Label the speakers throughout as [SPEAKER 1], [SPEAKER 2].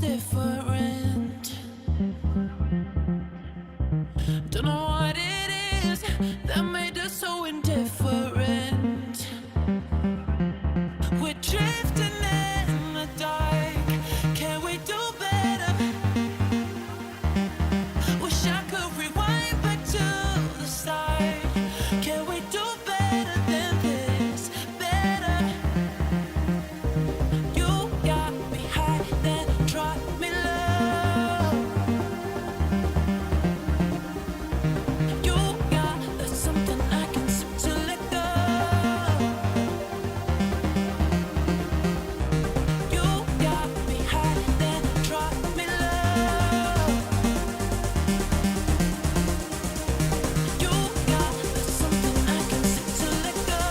[SPEAKER 1] different. Don't know what it is that made us so indifferent. We're drifting in the dark. Can we do better? Wish I could rewind back to the start. Can we do better than this? Better. You got me high, then drop me low. You got there's something I can seem to let go. You got me high, then drop me low. You got there's something I can seem to let go.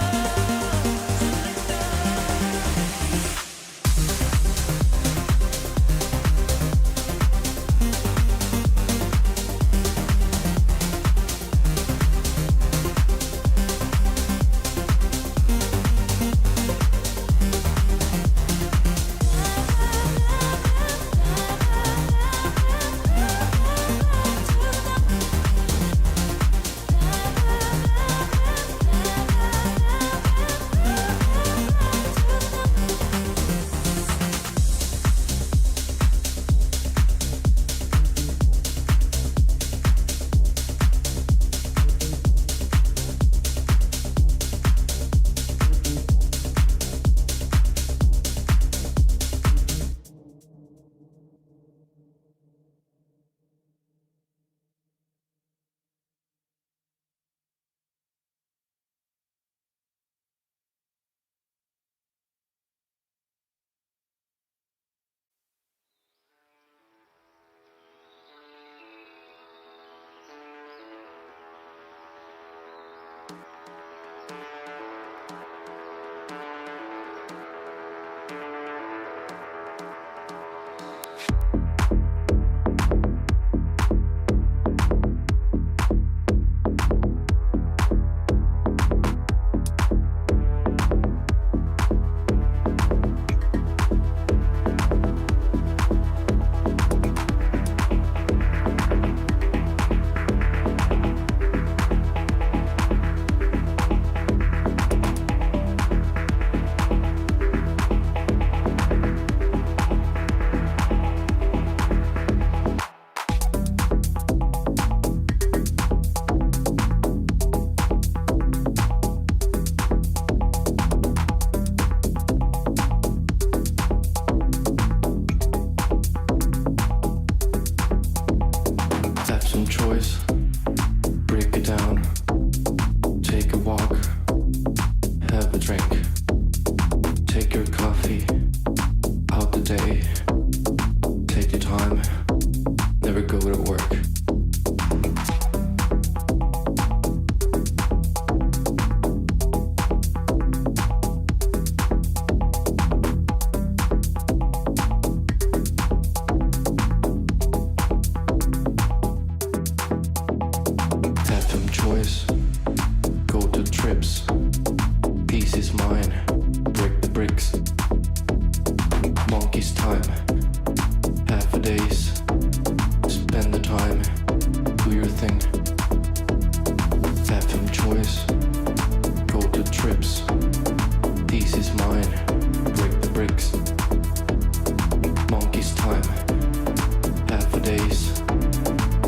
[SPEAKER 1] Have some choice, break it down, take a walk, have a drink, take your coffee, out the day, take your time, never go to work. Have some choice, go to trips, peace is mine, break the bricks, monkey's time, half a days, spend the time, do your thing. Have some choice, go to trips, peace is mine, break the bricks, monkey's time, half a days,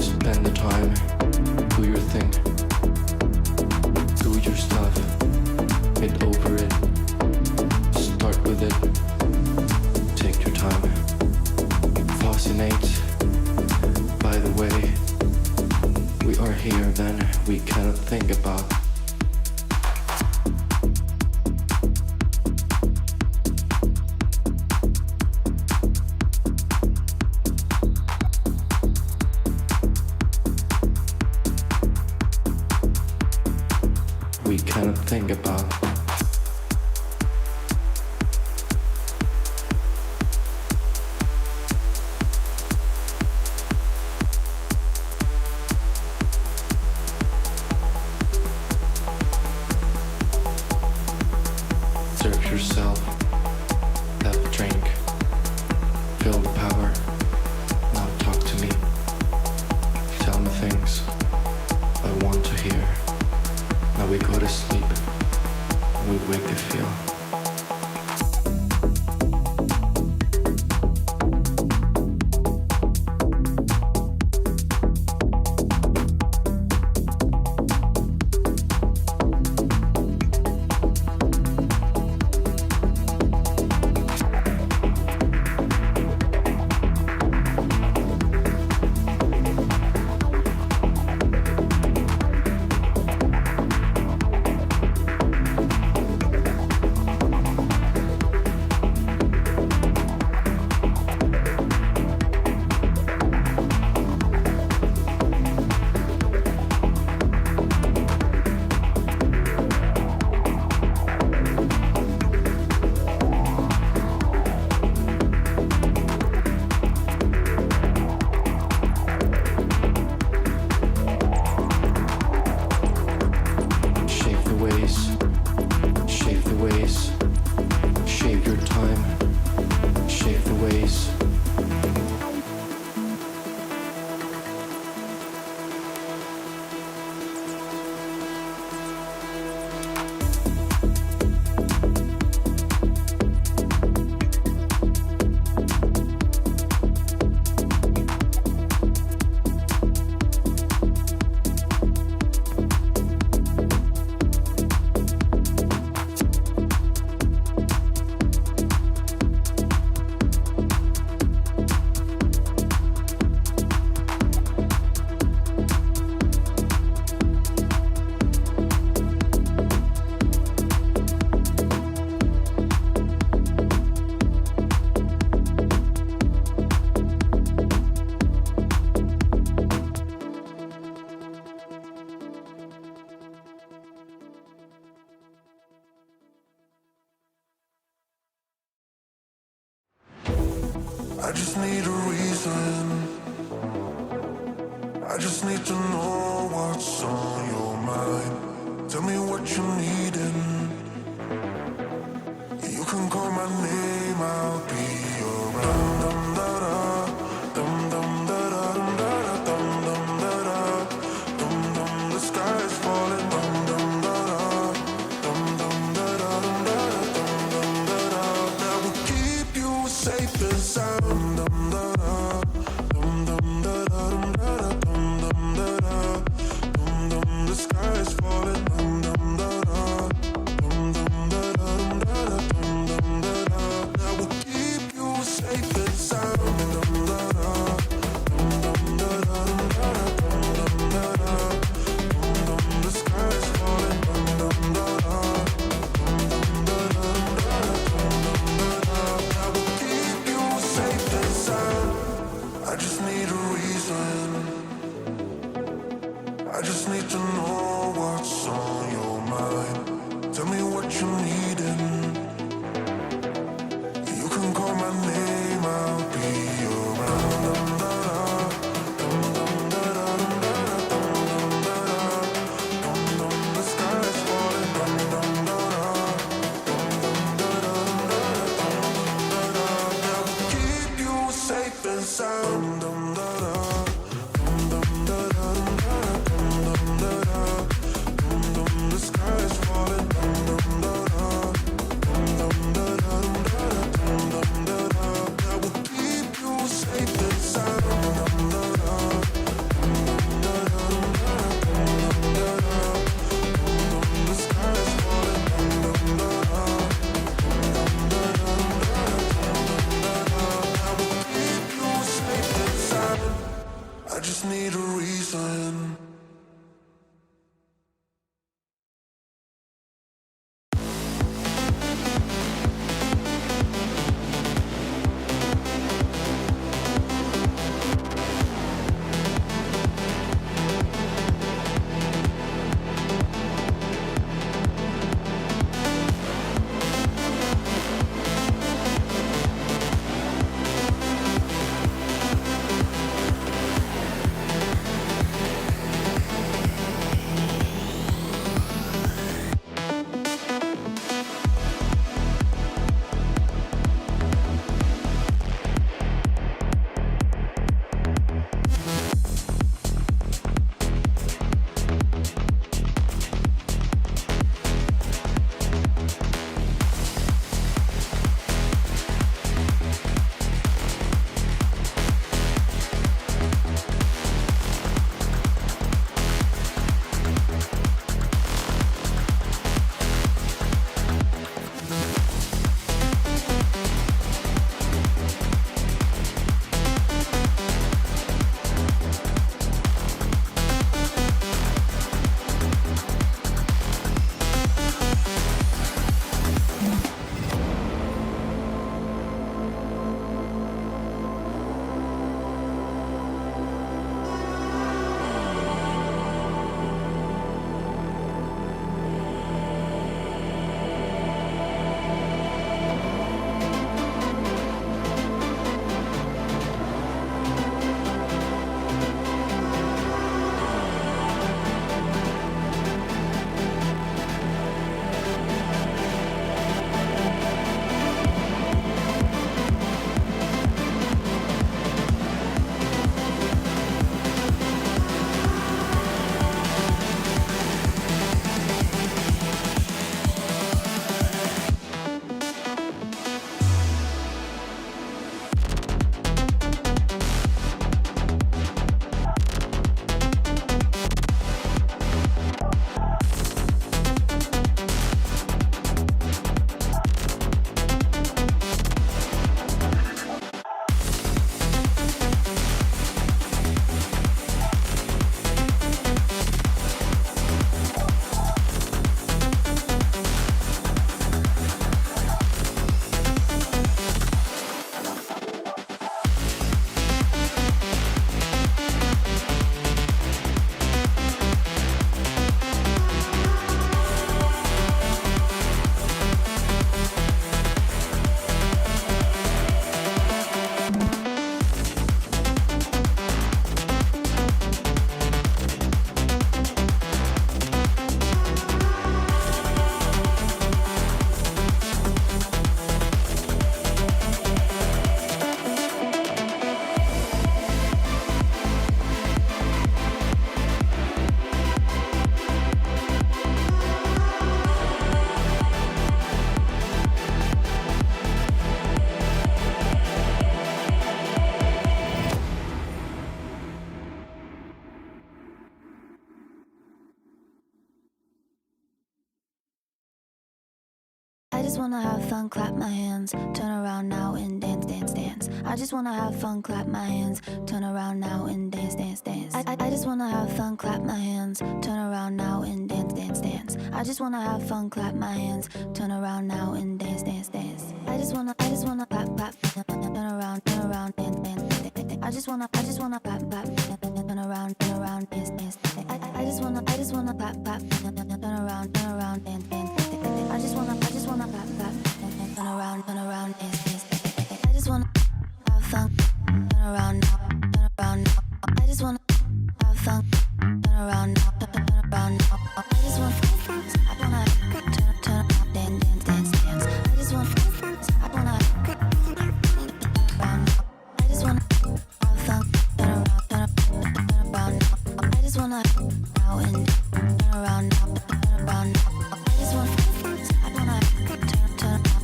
[SPEAKER 1] spend the time, do your thing. Do your stuff, get over it, start with it, take your time, fascinate. By the way, we are here then we cannot think about. We cannot think about. peace.
[SPEAKER 2] I just need a reason. I just need to know what's on your mind. Tell me what you need and you can call my name, I'll be around. Dum da da, dum dum da da, dum da da, dum dum da da, dum dum. The sky is falling. Dum dum da da, dum dum da da, dum da da, dum dum da da. That will keep you safe and sound. Dum da da, dum dum da da, dum da da, dum dum da da, dum dum. The sky is falling. Dum dum da da, dum dum da da, dum da da, dum dum da da. That will keep you safe and sound. Dum da da, dum dum da da, dum da da, dum dum da da, dum dum. The sky is falling. Dum dum da da, dum dum da da, dum da da, dum dum da da. That will keep you safe
[SPEAKER 3] just wanna have fun, clap my hands, turn around now and dance, dance, dance. I just wanna have fun, clap my hands, turn around now and dance, dance, dance. I just wanna have fun, clap my hands, turn around now and dance, dance, dance. I just wanna have fun, clap my hands, turn around now and dance, dance, dance. I just wanna clap, clap, turn around, dance, dance, dance. I just wanna clap, clap, turn around, dance, dance, dance. I just wanna clap, clap, turn around, dance, dance, dance. I just wanna clap, clap, turn around, dance, dance, dance. I just wanna have fun, turn around now, turn around now. I just wanna have fun, turn around now, turn around now. I just wanna turn around, dance, dance, dance. I just wanna turn around now. I just wanna have fun, turn around now. I just wanna now and turn around now, turn around now. I just wanna turn around,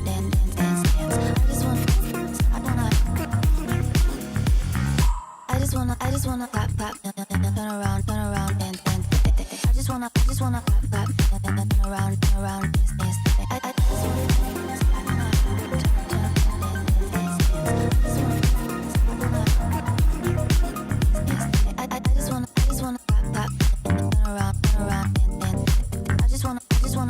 [SPEAKER 3] dance, dance, dance. I just wanna clap, clap, turn around, dance, dance, dance. I just wanna clap, clap, turn around, dance, dance, dance. I just wanna clap, clap, turn around, dance, dance. I just wanna clap, clap, turn around, dance, dance. I just wanna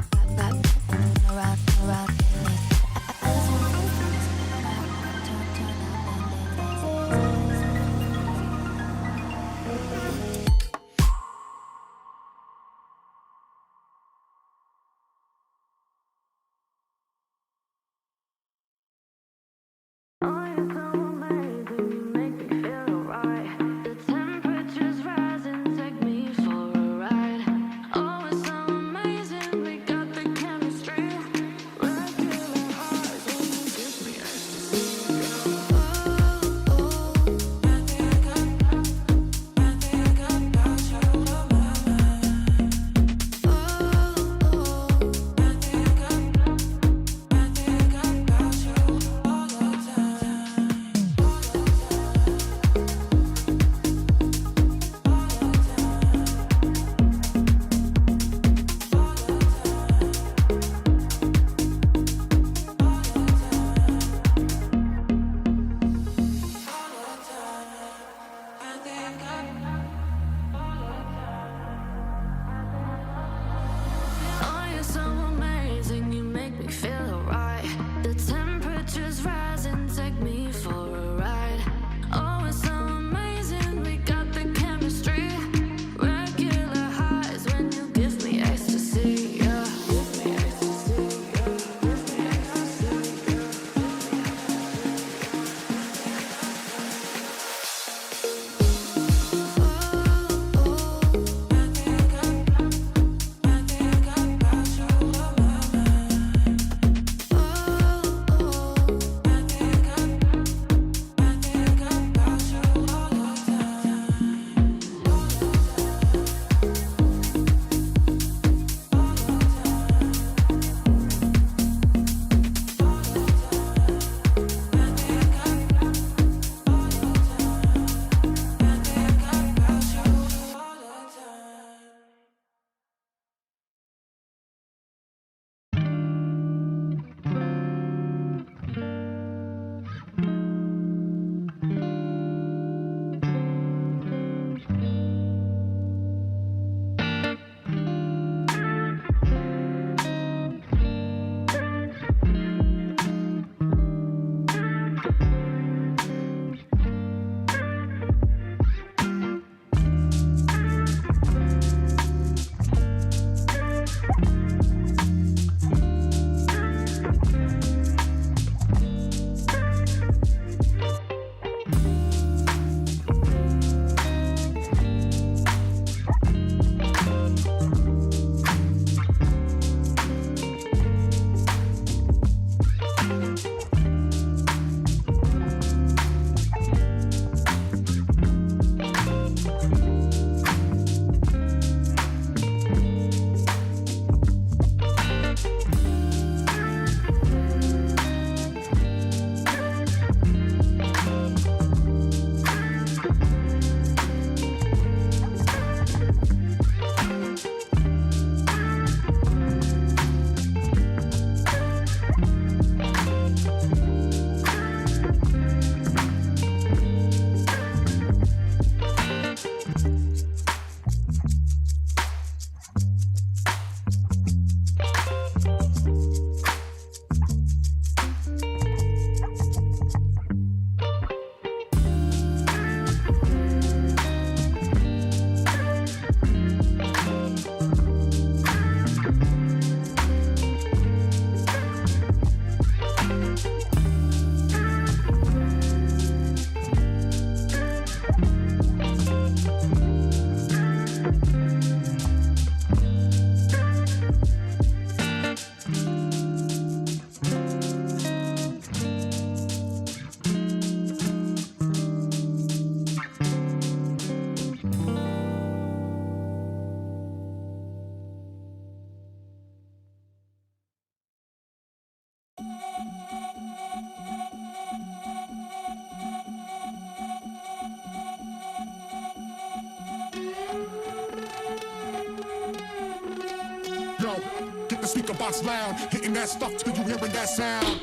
[SPEAKER 4] speaker box loud, hitting that stuff till you hearing that sound.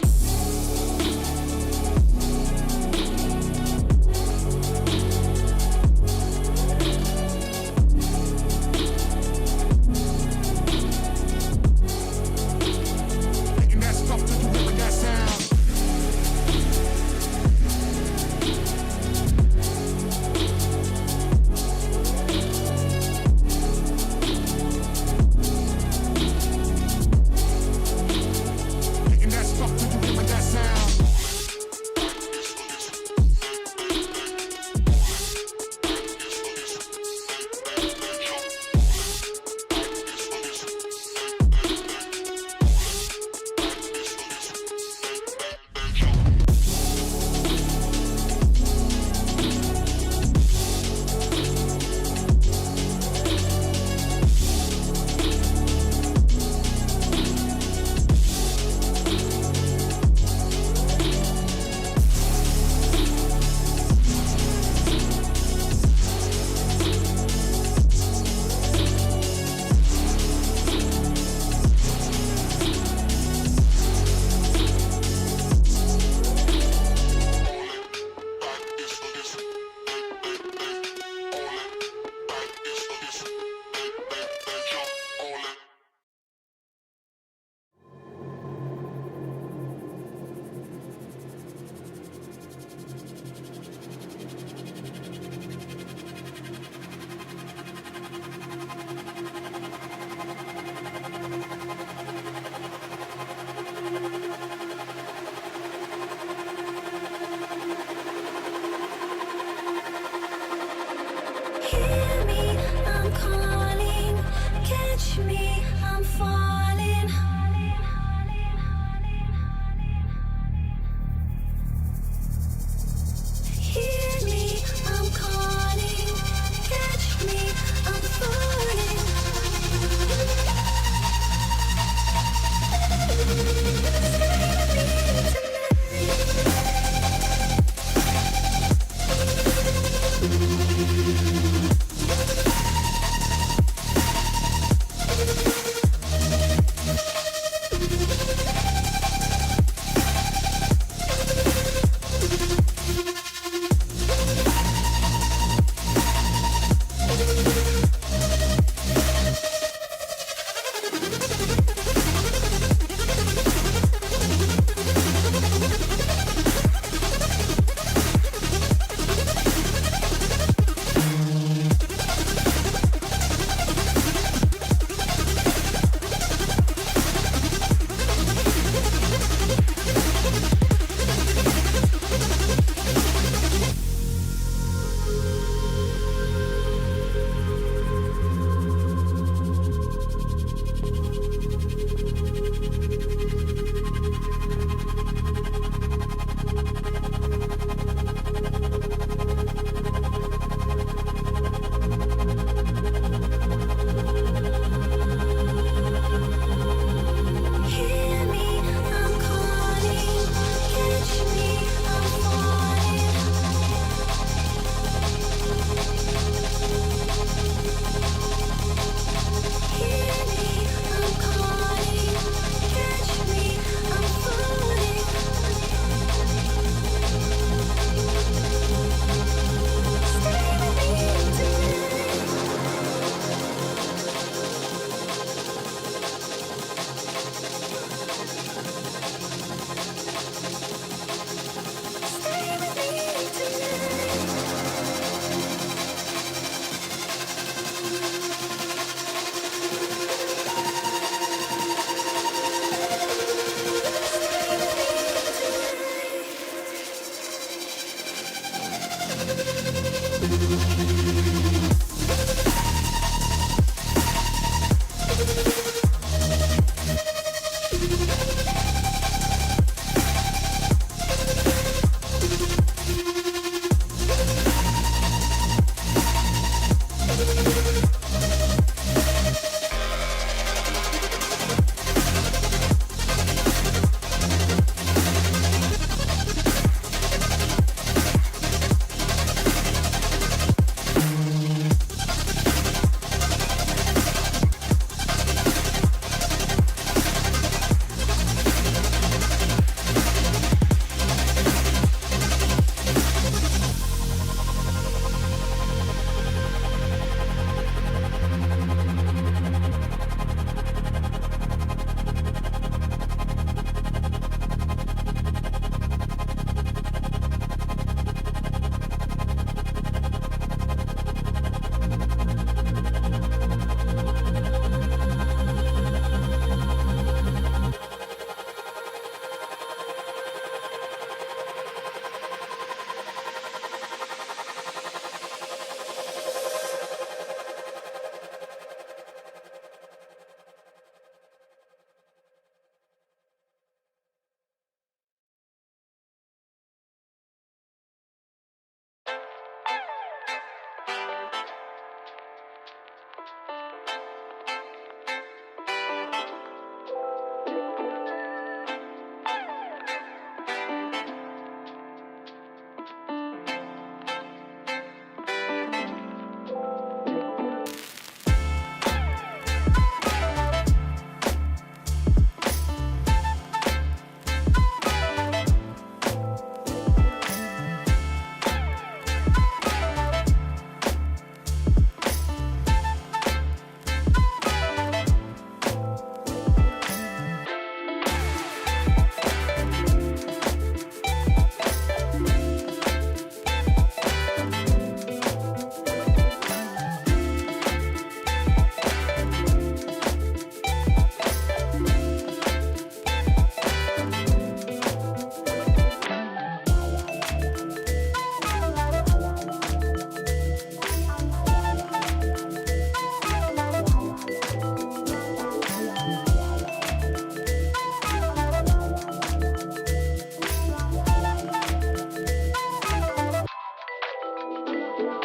[SPEAKER 4] Hitting that stuff till you hearing that sound. Hitting that stuff till you hearing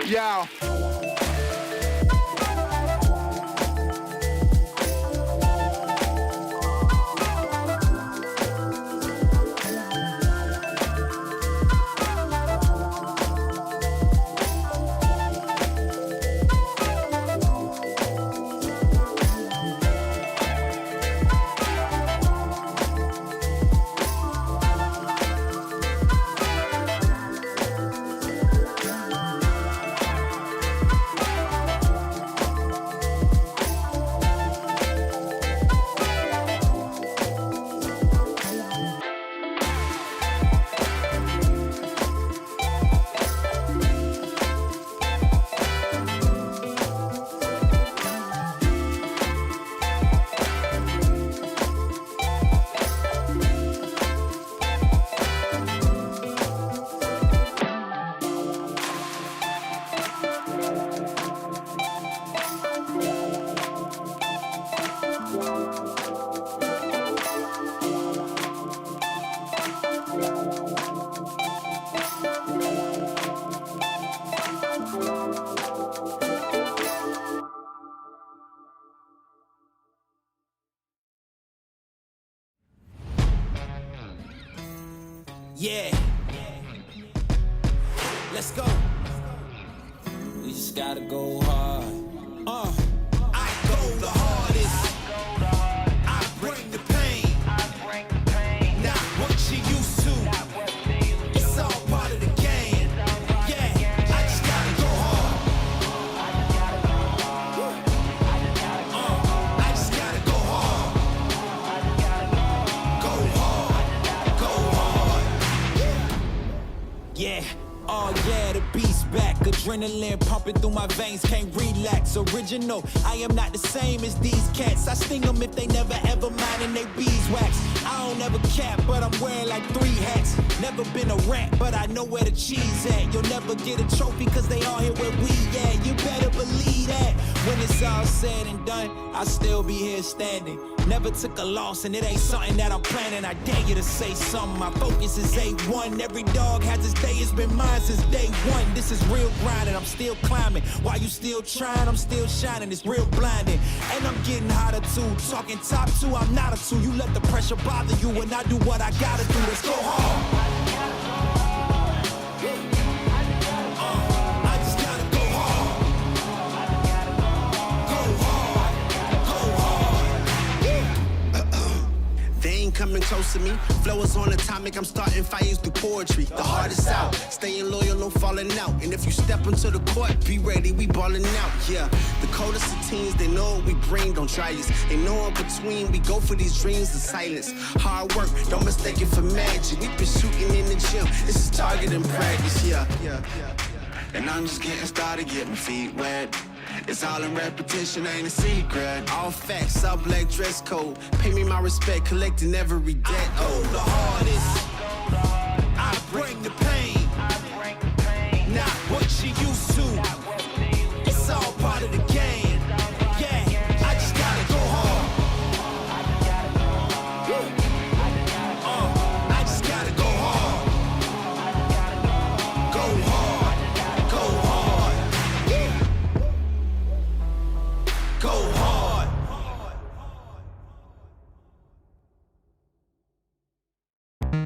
[SPEAKER 4] Yeah.
[SPEAKER 5] Yeah. Let's go. We just gotta go hard. I go the hardest. I bring the pain. Not what you used to. It's all part of the game. Yeah, I just gotta go hard. I just gotta go hard. Go hard. Go hard. Yeah. Oh yeah, the beast back. Adrenaline pumping through my veins, can't relax. Original, I am not the same as these cats. I sting them if they never ever mind and they beeswax. I don't ever cap, but I'm wearing like 3 hats. Never been a rat, but I know where the cheese at. You'll never get a trophy cause they all here where we at. You better believe that. When it's all said and done, I'll still be here standing. Never took a loss and it ain't something that I'm planning. I dare you to say something. My focus is A1. Every dog has his day, it's been mine since day one. This is real grinding, I'm still climbing. While you still trying, I'm still shining. It's real blinding. And I'm getting hotter too. Talking top 2, I'm not a 2. You let the pressure bother you when I do what I gotta do. Let's go hard. I just gotta go hard. Go hard. Go hard.
[SPEAKER 6] They ain't coming close to me. Flow is on atomic, I'm starting fires through poetry. The hardest out, staying loyal, no falling out. And if you step into the court, be ready, we balling out. Yeah, the coldest of teens, they know what we bring, don't try us. They know in between, we go for these dreams in silence. Hard work, don't mistake it for magic. We been shooting in the gym, this is target and practice. Yeah.
[SPEAKER 2] And I'm just getting started, get my feet wet. It's all in repetition, ain't a secret.
[SPEAKER 6] All facts, all black dress code. Pay me my respect, collecting every debt.
[SPEAKER 5] I go the hardest. I bring the pain. Not what you used to. It's all part of the game. Yeah, I just gotta go hard. I just gotta go hard. Go hard. Go hard. Go hard.
[SPEAKER 7] Go hard.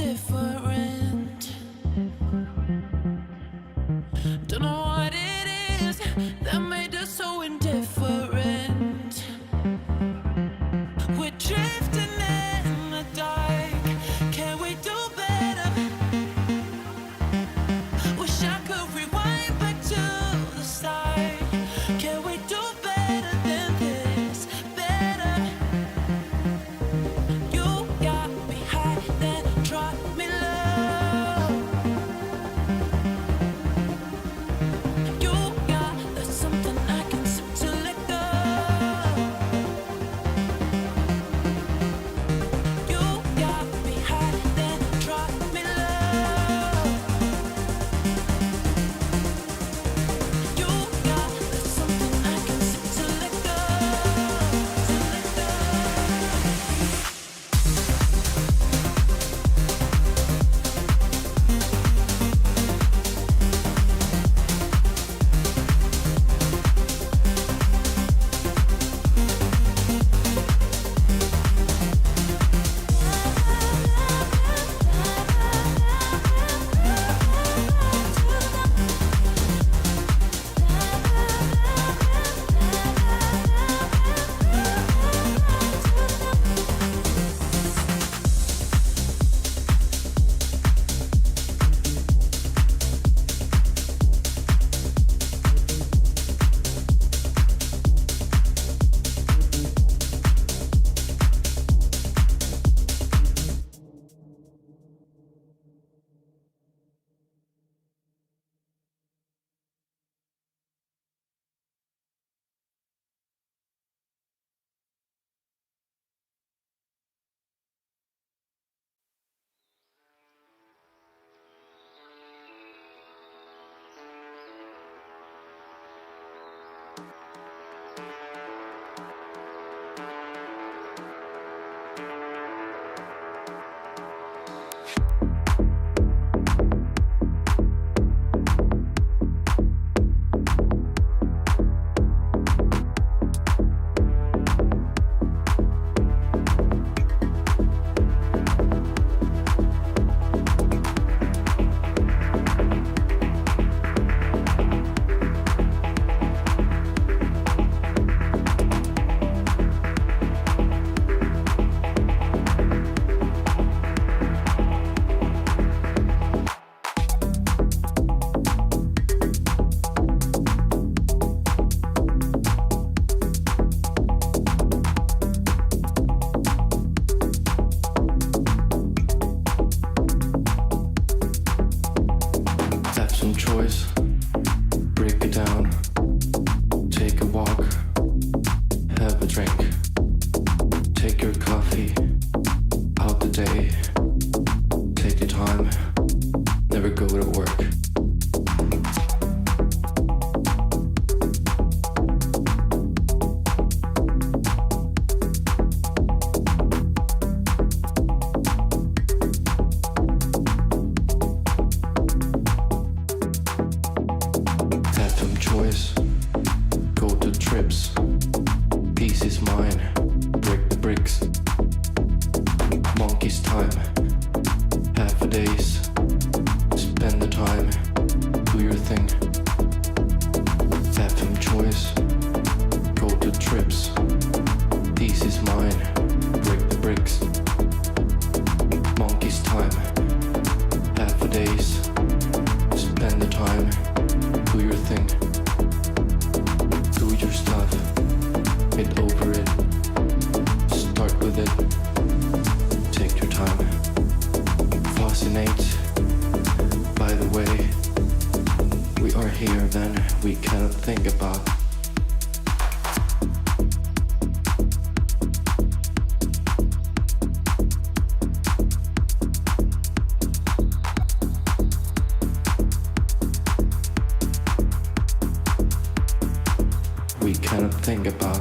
[SPEAKER 7] indifferent. Don't know what it is that made us so indifferent. We're drifting in the dark. Can we do better? Wish I could rewind back to the start. Can we do better than this? Better. You got me high, then drop me low. You got that something I can seem to let go. You got me high, then drop me low. You got that something I can seem to let go. To let go.
[SPEAKER 1] Have some choice, break it down, take a walk, have a drink, take your coffee, out the day, take your time, never go to work. Have some choice, go to trips, peace is mine, break the bricks, monkey's time, half a days, spend the time, do your thing. Have some choice, go to trips, peace is mine, break the bricks, monkey's time, half a days, spend the time, do your thing, do your stuff, get over it, start with it, take your time, fascinate, by the way, we are here then we cannot think about. We cannot think about.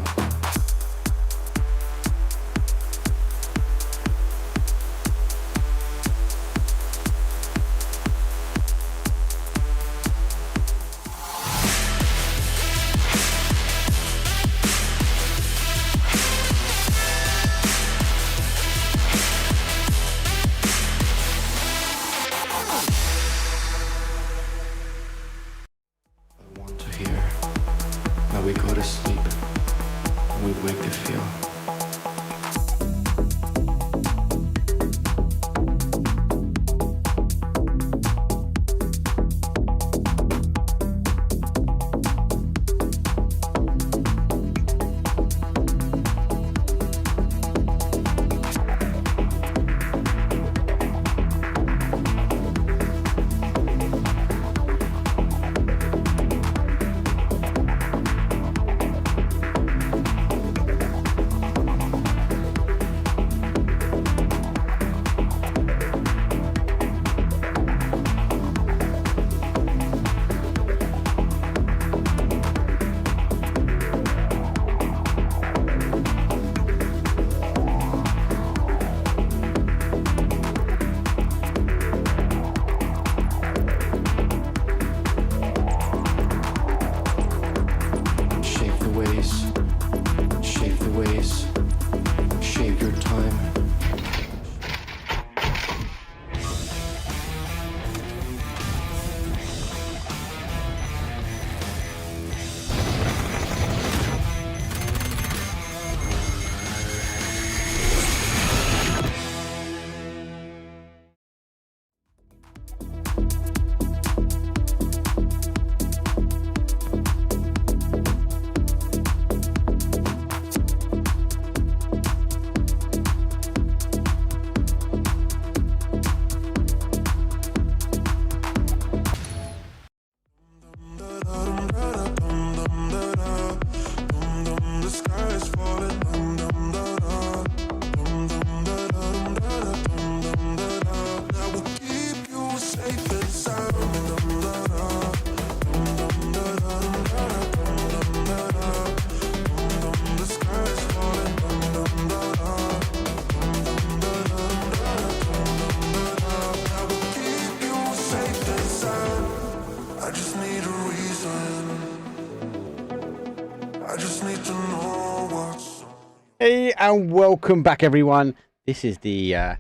[SPEAKER 8] and welcome back, everyone. This is the, I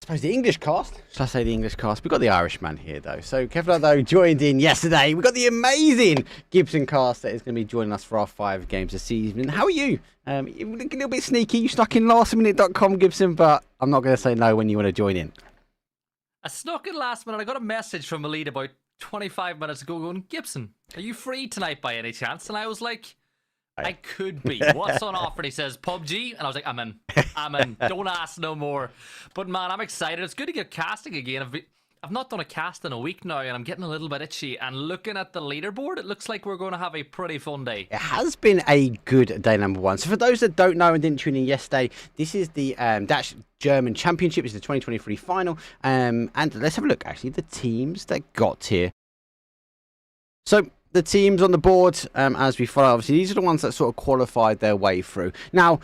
[SPEAKER 8] suppose, the English cast. Should I say the English cast? We've got the Irishman here, though. So Kevlar, though, joined in yesterday. We've got the amazing Gibson cast that is going to be joining us for our 5 games this season. How are you? You're looking a little bit sneaky. You snuck in lastminute.com, Gibson, but I'm not going to say no when you want to join in.
[SPEAKER 9] I snuck in last minute. I got a message from Elite about 25 minutes ago going, Gibson, are you free tonight by any chance? And I was like, I could be. What's on offer? And he says, PUBG. And I was like, I'm in. Don't ask no more. But man, I'm excited. It's good to get casting again. I've not done a cast in a week now, and I'm getting a little bit itchy. And looking at the leaderboard, it looks like we're going to have a pretty fun day. It
[SPEAKER 8] has been a good day, number one. So for those that don't know and didn't tune in yesterday, this is the Dutch German Championship. It's the 2023 final. And let's have a look, actually, the teams that got here. So the teams on the board, as we follow, obviously, these are the ones that sort of qualified their way through. Now,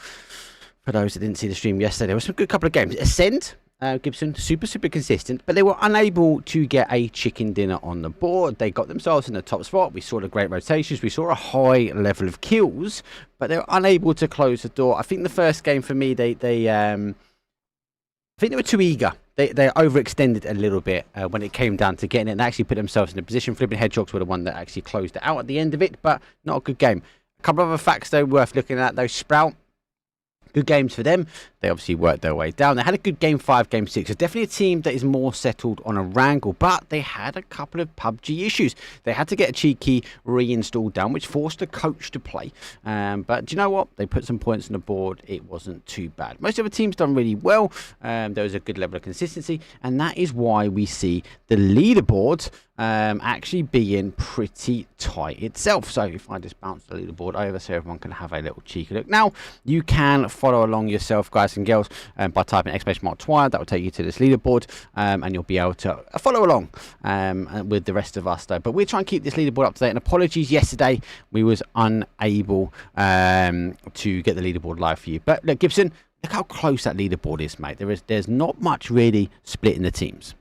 [SPEAKER 8] for those that didn't see the stream yesterday, there was some good couple of games. Ascend, Gibson, super consistent, but they were unable to get a chicken dinner on the board. They got themselves in the top spot. We saw the great rotations. We saw a high level of kills, but they were unable to close the door. I think the first game for me, I think they were too eager. They overextended a little bit when it came down to getting it and actually put themselves in a position. Flipping Hedgehogs were the one that actually closed it out at the end of it, but not a good game. A couple of other facts, though, worth looking at, though. Sprout, good games for them. They obviously worked their way down. They had a good game 5, game 6. It's definitely a team that is more settled on a wrangle, but they had a couple of PUBG issues. They had to get a cheeky reinstall down, which forced the coach to play. But do you know what? They put some points on the board. It wasn't too bad. Most of the teams done really well. There was a good level of consistency, and that is why we see the leaderboard actually being pretty tight itself. So if I just bounce the leaderboard over so everyone can have a little cheeky look. Now, you can follow along yourself, guys and girls, by typing !Twire. That will take you to this leaderboard, and you'll be able to follow along with the rest of us, though. But we're trying to keep this leaderboard up to date, and apologies, yesterday we was unable to get the leaderboard live for you. But look, Gibson, look how close that leaderboard is, mate. There's not much really split in the teams.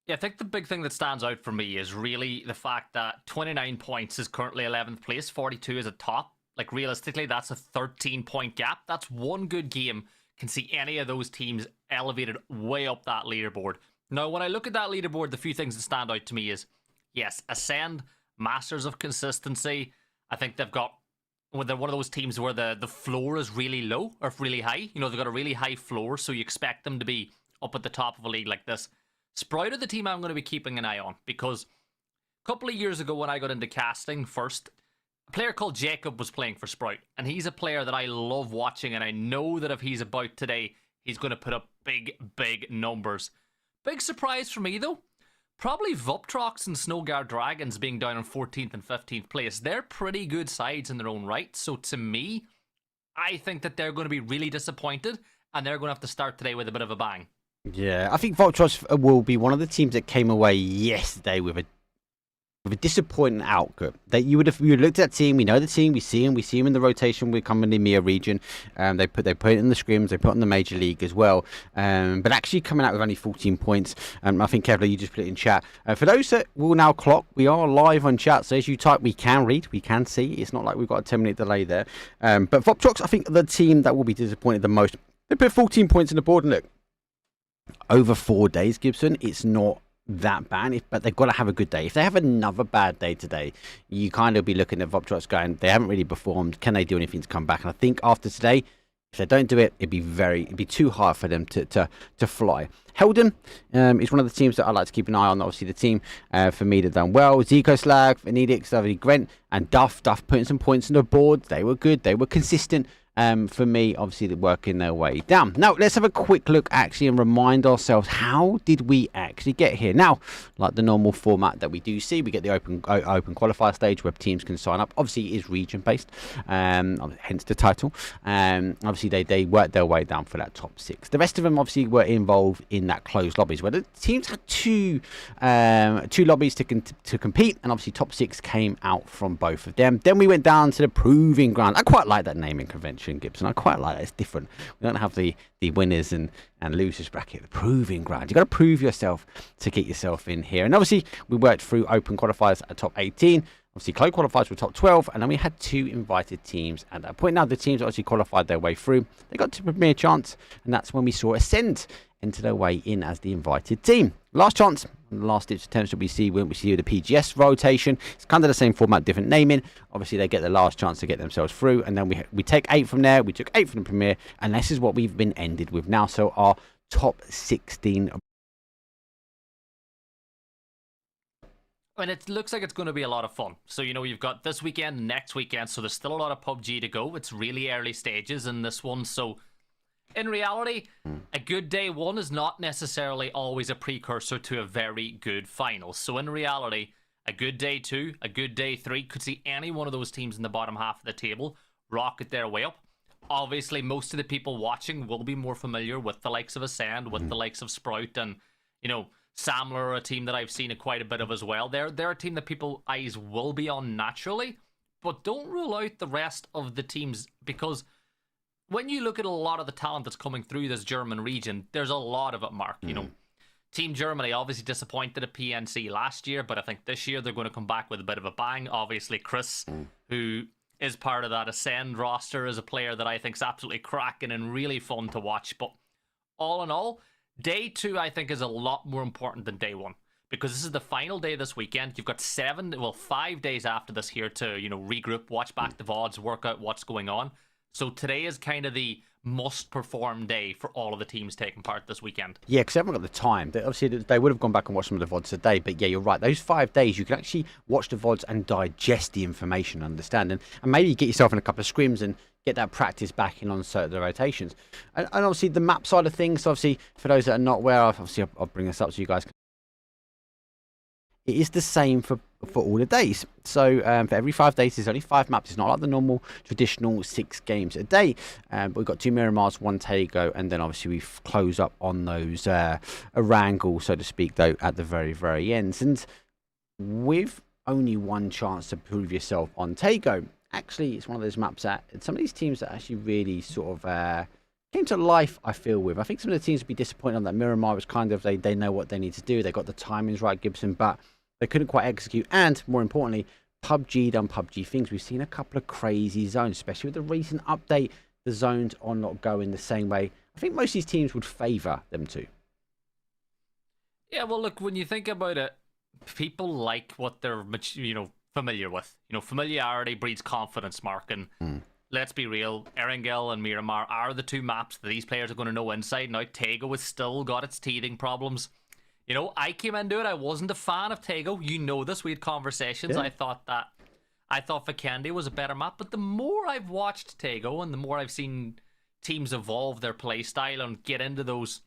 [SPEAKER 9] Yeah, I think the big thing that stands out for me is really the fact that 29 points is currently 11th place, 42 is a top. Like, realistically, that's a 13-point gap. That's one good game. Can see any of those teams elevated way up that leaderboard. Now, when I look at that leaderboard, the few things that stand out to me is, yes, Ascend, masters of consistency. I think they've got, they're one of those teams where the floor is really low or really high. You know, they've got a really high floor, so you expect them to be up at the top of a league like this. Sprout are the team I'm going to be keeping an eye on, because a couple of years ago when I got into casting first, a player called Jacob was playing for Sprout, and he's a player that I love watching, and I know that if he's about today, he's going to put up big numbers. Big surprise for me, though, probably Vuptrox and Snowguard Dragons being down in 14th and 15th place. They're pretty good sides in their own right, so to me, I think that they're going to be really disappointed, and they're going to have to start today with a bit of a bang.
[SPEAKER 8] Yeah, I think Vuptrox will be one of the teams that came away yesterday with a disappointing outcome. That you would looked at that team. We know the team. We see them in the rotation. We're coming in the EMEA region. They put it in the scrims. They put it in the major league as well. But actually coming out with only 14 points. I think Kevlar, you just put it in chat. For those that will now clock, we are live on chat. So as you type, we can read, we can see. It's not like we've got a 10-minute delay there. But Vuptrox, I think the team that will be disappointed the most. They put 14 points on the board, and look, over 4 days, Gibson, it's not that bad, but they've got to have a good day. If they have another bad day today, you kind of be looking at Vuptrox going, they haven't really performed. Can they do anything to come back? And I think after today, if they don't do it, it'd be too hard for them to fly. Helden is one of the teams that I like to keep an eye on. Obviously, the team for me that done well. Zico Slag, Venedix, Grent, and Duff putting some points on the board. They were good. They were consistent. For me, obviously, they're working their way down. Now, let's have a quick look, actually, and remind ourselves, how did we actually get here? Now, like the normal format that we do see, we get the open qualifier stage where teams can sign up. Obviously, it is region-based, hence the title. Obviously, they worked their way down for that top 6. The rest of them, obviously, were involved in that closed lobbies, where the teams had two lobbies to compete, and obviously, top 6 came out from both of them. Then we went down to the Proving Ground. I quite like that naming convention, Gibson. I quite like that. It's different. We don't have the winners and losers bracket. The Proving Ground. You've got to prove yourself to get yourself in here. And obviously, we worked through open qualifiers at top 18. Obviously, Chloe qualifies for top 12, and then we had 2 invited teams at that point. Now, the teams obviously qualified their way through. They got to Premier chance, and that's when we saw Ascend enter their way in as the invited team. Last chance, last ditch attempts that we see when we see the PGS rotation. It's kind of the same format, different naming. Obviously, they get the last chance to get themselves through, and then we take 8 from there. We took 8 from the Premier, and this is what we've been ended with now. So our top 16.
[SPEAKER 9] And it looks like it's going to be a lot of fun. So, you've got this weekend, next weekend, so there's still a lot of PUBG to go. It's really early stages in this one. So, in reality, a good day 1 is not necessarily always a precursor to a very good final. So, in reality, a good day 2, a good day 3 could see any one of those teams in the bottom half of the table rocket their way up. Obviously, most of the people watching will be more familiar with the likes of Ascend, with the likes of Sprout, and, Samler are a team that I've seen quite a bit of as well. They're a team that people's eyes will be on naturally, but don't rule out the rest of the teams, because when you look at a lot of the talent that's coming through this German region, there's a lot of it, Mark. Team Germany obviously disappointed at PNC last year, but I think this year they're going to come back with a bit of a bang. Obviously, Chris, who is part of that Ascend roster, is a player that I think is absolutely cracking and really fun to watch. But all in all, day 2, I think, is a lot more important than day 1, because this is the final day this weekend. You've got 5 days after this here to, regroup, watch back the VODs, work out what's going on. So today is kind of the must-perform day for all of the teams taking part this weekend.
[SPEAKER 8] Yeah, because they haven't got the time. Obviously, they would have gone back and watched some of the VODs today, but yeah, you're right. Those 5 days, you can actually watch the VODs and digest the information, understand, and maybe get yourself in a couple of scrims and get that practice back in on certain rotations. And obviously, the map side of things, obviously, for those that are not aware, obviously, I'll bring this up so you guys can. It is the same for all the days. So for every 5 days, there's only 5 maps. It's not like the normal traditional 6 games a day. But we've got 2 Miramars, 1 Tego, and then obviously we close up on those Erangel, so to speak, though, at the very, very end. And with only 1 chance to prove yourself on Tego, actually, it's one of those maps that some of these teams that actually really sort of came to life, I feel, with. I think some of the teams would be disappointed on that. Miramar was kind of, they know what they need to do. They got the timings right, Gibson, but they couldn't quite execute. And more importantly, PUBG done PUBG things. We've seen a couple of crazy zones, especially with the recent update. The zones are not going the same way I think most of these teams would favour them to.
[SPEAKER 9] Yeah, well, look, when you think about it, people like what they're, familiar with. Familiarity breeds confidence, Mark. And let's be real, Erangel and Miramar are the 2 maps that these players are going to know inside and out. Tego has still got its teething problems. I came into it, I wasn't a fan of Tego. You know this, we had conversations. Yeah. I thought Vikendi was a better map, but the more I've watched Tego and the more I've seen teams evolve their play style and get into those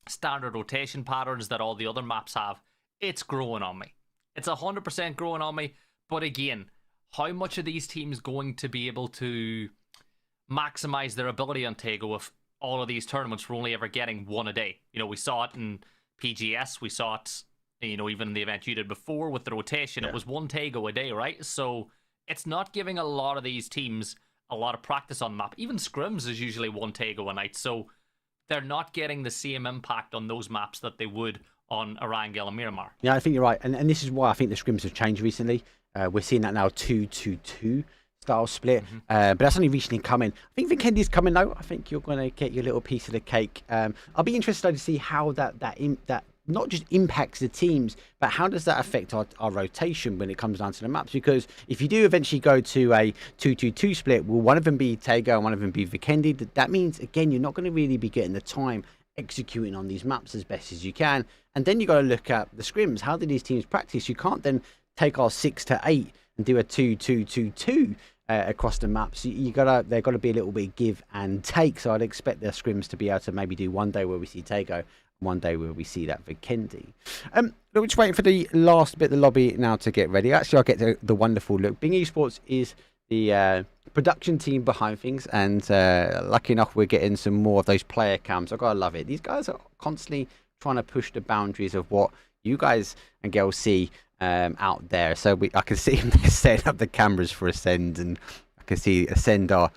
[SPEAKER 9] standard rotation patterns that all the other maps have, it's growing on me. It's 100% growing on me. But again, how much are these teams going to be able to maximize their ability on Tego if all of these tournaments were only ever getting 1 a day? We saw it in PGS, we saw it, even in the event you did before with the rotation. Yeah. It was 1 Tego a day, right? So it's not giving a lot of these teams a lot of practice on the map. Even scrims is usually 1 Tego a night, so they're not getting the same impact on those maps that they would on Erangel and Miramar.
[SPEAKER 8] Yeah, I think you're right, and this is why I think the scrims have changed recently. We're seeing that now 2-2-2 style split, but that's only recently coming. I think Vikendi's coming though. I think you're going to get your little piece of the cake. I'll be interested to see how that not just impacts the teams, but how does that affect our rotation when it comes down to the maps? Because if you do eventually go to a 2-2-2 split, will one of them be Tego and one of them be Vikendi? That means, again, you're not going to really be getting the time executing on these maps as best as you can. And then you got to look at the scrims. How do these teams practice? You can't then take our 6 to 8 and do a 2-2-2-2 across the maps. They've got to be a little bit give and take. So I'd expect their scrims to be able to maybe do one day where we see Tego, one day where we see that Vikendi. We're just waiting for the last bit of the lobby now to get ready. Actually, I'll get to the wonderful look. Bing Esports is the production team behind things, and lucky enough, we're getting some more of those player cams. I've got to love it. These guys are constantly trying to push the boundaries of what you guys and girls see out there. So I can see them setting up the cameras for Ascend, and I can see Ascend are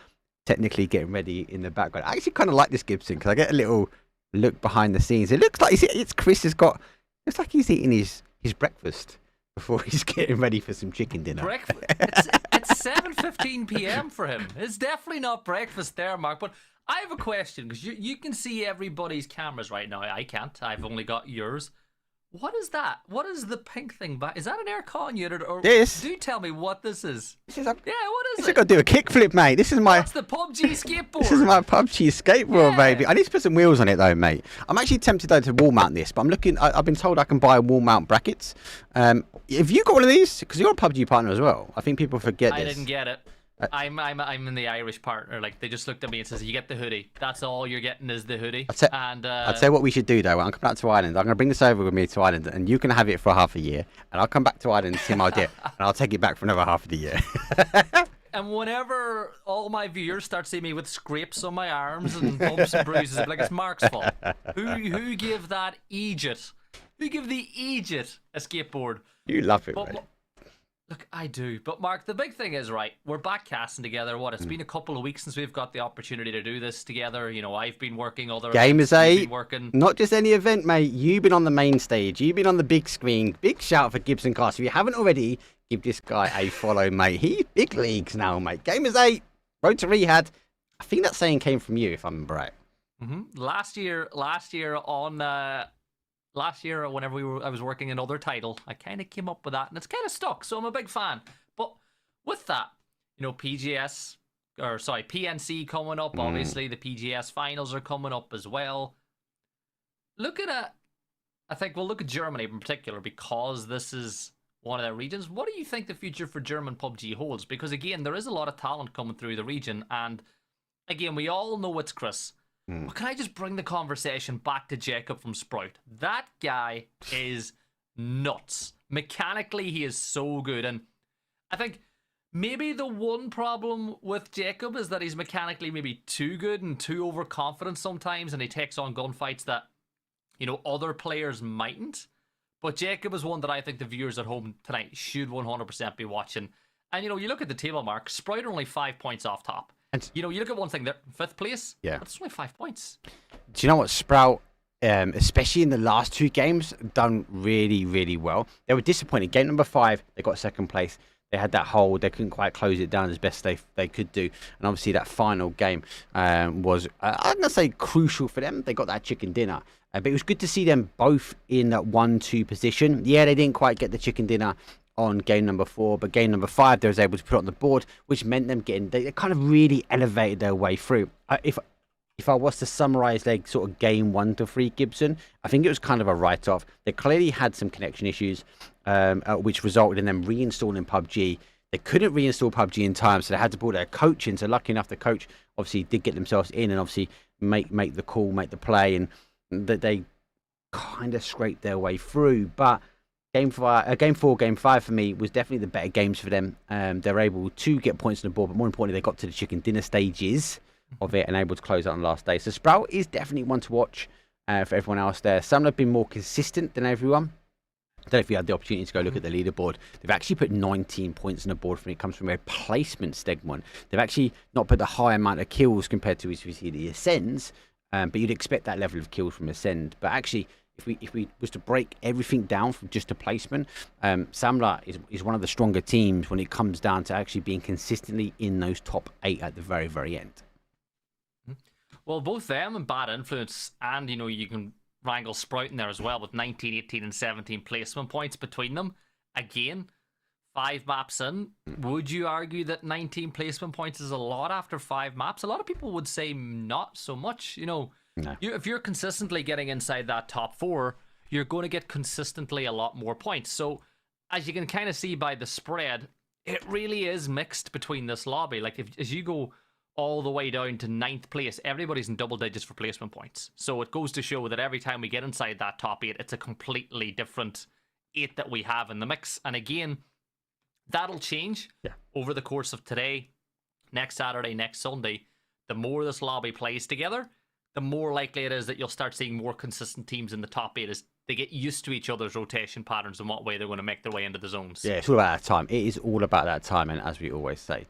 [SPEAKER 8] technically getting ready in the background. I actually kind of like this Gibson because I get a little look behind the scenes. It looks like it's Chris has got. Looks like he's eating his breakfast. before he's getting ready for some chicken dinner.
[SPEAKER 9] Breakfast. It's 7:15 p.m. for him. It's definitely not breakfast there, Mark. But I have a question because you can see everybody's cameras right now. I can't. I've only got yours. What is that? What is the pink thing back? Is that an aircon unit or
[SPEAKER 8] this?
[SPEAKER 9] Do tell me what this is.
[SPEAKER 8] This is
[SPEAKER 9] what is
[SPEAKER 8] this
[SPEAKER 9] it?
[SPEAKER 8] Got to do a kickflip, mate. This is my.
[SPEAKER 9] That's the PUBG skateboard.
[SPEAKER 8] This is my PUBG skateboard,
[SPEAKER 9] Yeah.
[SPEAKER 8] baby. I need to put some wheels on it though, mate. I'm actually tempted though to wall mount this, but I'm looking. I've been told I can buy wall mount brackets. Have you got one of these? Because you're a PUBG partner as well. I think people forget this.
[SPEAKER 9] I didn't get it. I'm in the Irish partner. Like they just looked at me and says, "You get the hoodie. That's all you're getting is the hoodie."
[SPEAKER 8] I'd say what we should do though. When I'm coming back to Ireland, I'm going to bring this over with me to Ireland, and you can have it for half a year, and I'll come back to Ireland and see my deal, and I'll take it back for another half of the year.
[SPEAKER 9] And whenever all my viewers start seeing me with scrapes on my arms and bumps and bruises, I'm like it's Mark's fault. Who give that Egypt? Who give the Egypt a skateboard?
[SPEAKER 8] You love it,
[SPEAKER 9] But,
[SPEAKER 8] mate.
[SPEAKER 9] Look, I do. But Mark, the big thing is, right, we're back casting together. It's been a couple of weeks since we've got the opportunity to do this together. You know, I've been working other
[SPEAKER 8] Gamers
[SPEAKER 9] events, you've
[SPEAKER 8] 8,
[SPEAKER 9] been working.
[SPEAKER 8] not just any event, mate. You've been on the main stage. You've been on the big screen. Big shout for Gibson Cast. If you haven't already, give this guy a follow, mate. He's big leagues now, mate. Gamers 8, Road to Rehab. I think that saying came from you, if I remember right.
[SPEAKER 9] Last year, whenever I was working another title, I kind of came up with that, and it's kind of stuck. So I'm a big fan. But with that, you know, PNC coming up. Obviously, the PGS finals are coming up as well. I think we'll look at Germany in particular because this is one of their regions. What do you think the future for German PUBG holds? Because again, there is a lot of talent coming through the region, and again, we all know it's Chris. But can I just bring the conversation back to Jacob from Sprout? That guy is nuts. Mechanically, he is so good. And I think maybe the one problem with Jacob is that he's mechanically maybe too good and too overconfident sometimes, and he takes on gunfights that, you know, other players mightn't. But Jacob is one that I think the viewers at home tonight should 100% be watching. And, you know, you look at the table, Mark, Sprout are only 5 points off top. And you know, you look at one thing there, 5th place.
[SPEAKER 8] Yeah,
[SPEAKER 9] that's only 5 points.
[SPEAKER 8] Do you know what, Sprout, especially in the last 2 games, done really, really well. They were disappointed. Game number 5, they got 2nd place. They had that hold. They couldn't quite close it down as best they could do. And obviously that final game was, I'm going to say, crucial for them. They got that chicken dinner. But it was good to see them both in that 1-2 position. Yeah, they didn't quite get the chicken dinner on game number 4, but game number 5 they was able to put on the board, which meant them they kind of really elevated their way through. If I was to summarize their sort of game 1 to 3 Gibson, I think it was kind of a write-off. They clearly had some connection issues, which resulted in them reinstalling PUBG. They couldn't reinstall PUBG in time, so they had to pull their coach in. So lucky enough, the coach obviously did get themselves in and obviously make the call, make the play, and that they kind of scraped their way through. But Game 4, Game 5 for me was definitely the better games for them. They're able to get points on the board, but more importantly, they got to the chicken dinner stages of it and able to close out on the last day. So Sprout is definitely one to watch for everyone else there. Some have been more consistent than everyone. I don't know if you had the opportunity to go look at the leaderboard. They've actually put 19 points on the board when it comes from a placement segment. They've actually not put the high amount of kills compared to the Ascends, but you'd expect that level of kills from Ascend. But actually, if we was to break everything down from just a placement, Samla is one of the stronger teams when it comes down to actually being consistently in those top 8 at the very, very end.
[SPEAKER 9] Well, both them and Bad Influence, and, you know, you can wrangle Sprout in there as well with 19, 18, and 17 placement points between them. Again, 5 maps in. Would you argue that 19 placement points is a lot after 5 maps? A lot of people would say not so much. You know, no. If you're consistently getting inside that top 4, you're going to get consistently a lot more points. So, as you can kind of see by the spread, it really is mixed between this lobby. Like, as you go all the way down to 9th place, everybody's in double digits for placement points. So it goes to show that every time we get inside that top 8, it's a completely different 8 that we have in the mix. And again, that'll change over the course of today, next Saturday, next Sunday. The more this lobby plays together, the more likely it is that you'll start seeing more consistent teams in the top 8 as they get used to each other's rotation patterns and what way they're going to make their way into the zones.
[SPEAKER 8] Yeah, it's all about that time. It is all about that time, and as we always say.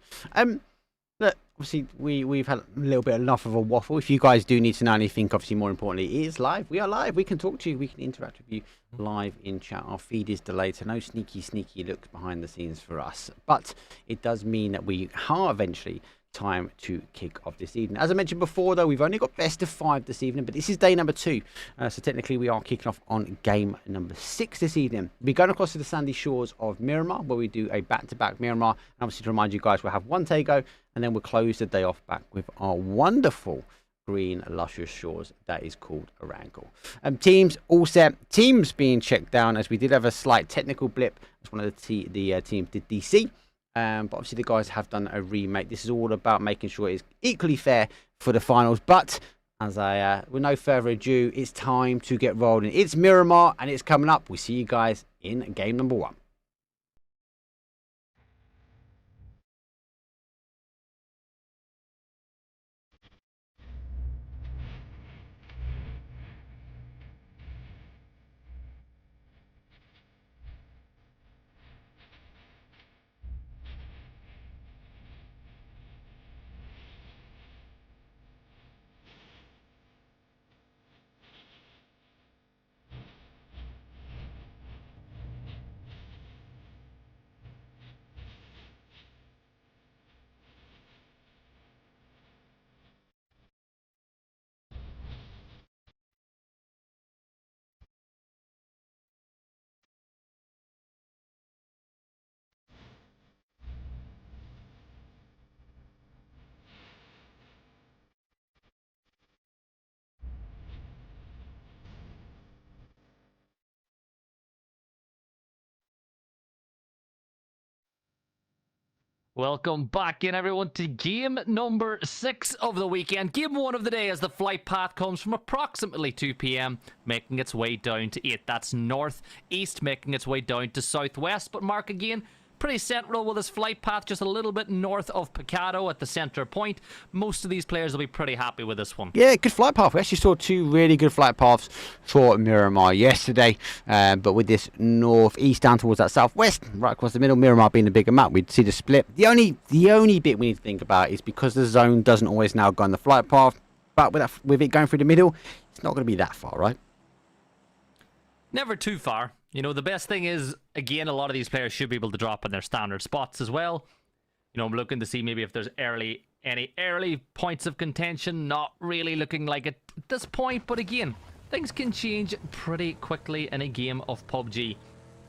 [SPEAKER 8] Look, obviously, we've had a little bit enough of a waffle. If you guys do need to know anything, obviously, more importantly, it is live. We are live. We can talk to you. We can interact with you live in chat. Our feed is delayed, so no sneaky looks behind the scenes for us. But it does mean that we are eventually time to kick off this evening. As I mentioned before, though, we've only got best of 5 this evening, but this is day number 2. So technically, we are kicking off on game number 6 this evening. We're going across to the sandy shores of Miramar, where we do a back-to-back Miramar. And obviously, to remind you guys, we'll have one Tego, and then we'll close the day off back with our wonderful green, luscious shores that is called Erangel. Teams all set. Teams being checked down, as we did have a slight technical blip as one of the teams did DC. But obviously the guys have done a remake. This is all about making sure it is equally fair for the finals. But as with no further ado, it's time to get rolling. It's Miramar and it's coming up. We see you guys in game number 1.
[SPEAKER 9] Welcome back in, everyone, to game number 6 of the weekend. Game 1 of the day, as the flight path comes from approximately 2 p.m, making its way down to 8. That's northeast, making its way down to southwest. But Mark, again, pretty central with his flight path, just a little bit north of Picado at the center point. Most of these players will be pretty happy with this one.
[SPEAKER 8] Yeah, good flight path. We actually saw 2 really good flight paths for Miramar yesterday. But with this northeast down towards that southwest, right across the middle, Miramar being the bigger map, we'd see the split. The only bit we need to think about is because the zone doesn't always now go on the flight path, but with it going through the middle, it's not going to be that far, right?
[SPEAKER 9] Never too far. You know, the best thing is, again, a lot of these players should be able to drop in their standard spots as well. You know, I'm looking to see maybe if there's any early points of contention. Not really looking like it at this point, but again, things can change pretty quickly in a game of PUBG.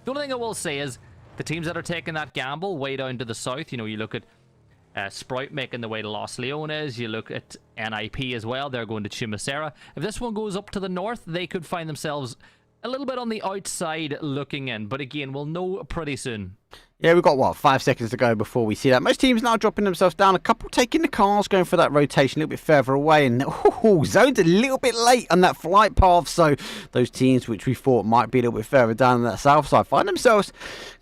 [SPEAKER 9] The only thing I will say is, the teams that are taking that gamble way down to the south, you know, you look at Sprout making the way to Los Leones, you look at NIP as well, they're going to Chimacera. If this one goes up to the north, they could find themselves a little bit on the outside looking in, but again, we'll know pretty soon.
[SPEAKER 8] Yeah, we've got, 5 seconds to go before we see that. Most teams now dropping themselves down. A couple taking the cars, going for that rotation a little bit further away. And zone's a little bit late on that flight path. So those teams which we thought might be a little bit further down on that south side find themselves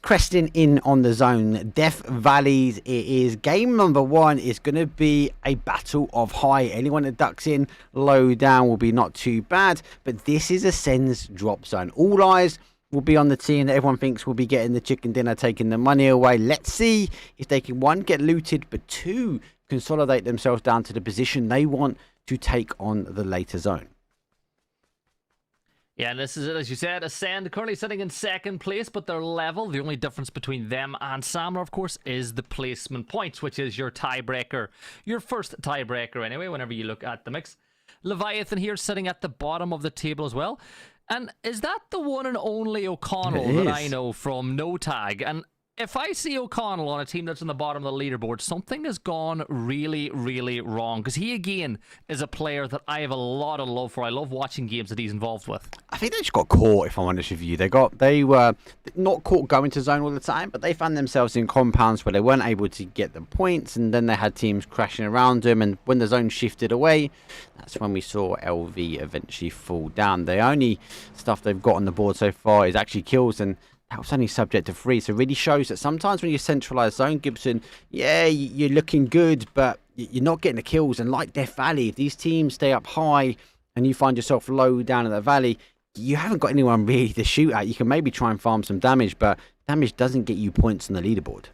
[SPEAKER 8] cresting in on the zone. Death Valleys, it is. Game number 1 is going to be a battle of high. Anyone that ducks in low down will be not too bad. But this is a Sens drop zone. All eyes will be on the team that everyone thinks will be getting the chicken dinner, taking the money away. Let's see if they can, 1, get looted, but 2, consolidate themselves down to the position they want to take on the later zone.
[SPEAKER 9] Yeah, and this is it, as you said, Ascend currently sitting in 2nd place, but they're level. The only difference between them and Samler, of course, is the placement points, which is your tiebreaker. Your first tiebreaker, anyway, whenever you look at the mix. Leviathan here sitting at the bottom of the table as well. And is that the one and only O'Connell that I know from No Tag? And if I see O'Connell on a team that's on the bottom of the leaderboard, something has gone really, really wrong. Because he, again, is a player that I have a lot of love for. I love watching games that he's involved with.
[SPEAKER 8] I think they just got caught, if I'm honest with you. They were not caught going to zone all the time, but they found themselves in compounds where they weren't able to get the points, and then they had teams crashing around them. And when the zone shifted away, that's when we saw LV eventually fall down. The only stuff they've got on the board so far is actually kills, and that was only subject to 3, so it really shows that sometimes when you centralise zone, Gibson, yeah, you're looking good, but you're not getting the kills. And like Death Valley, if these teams stay up high and you find yourself low down in the valley, you haven't got anyone really to shoot at. You can maybe try and farm some damage, but damage doesn't get you points on the leaderboard.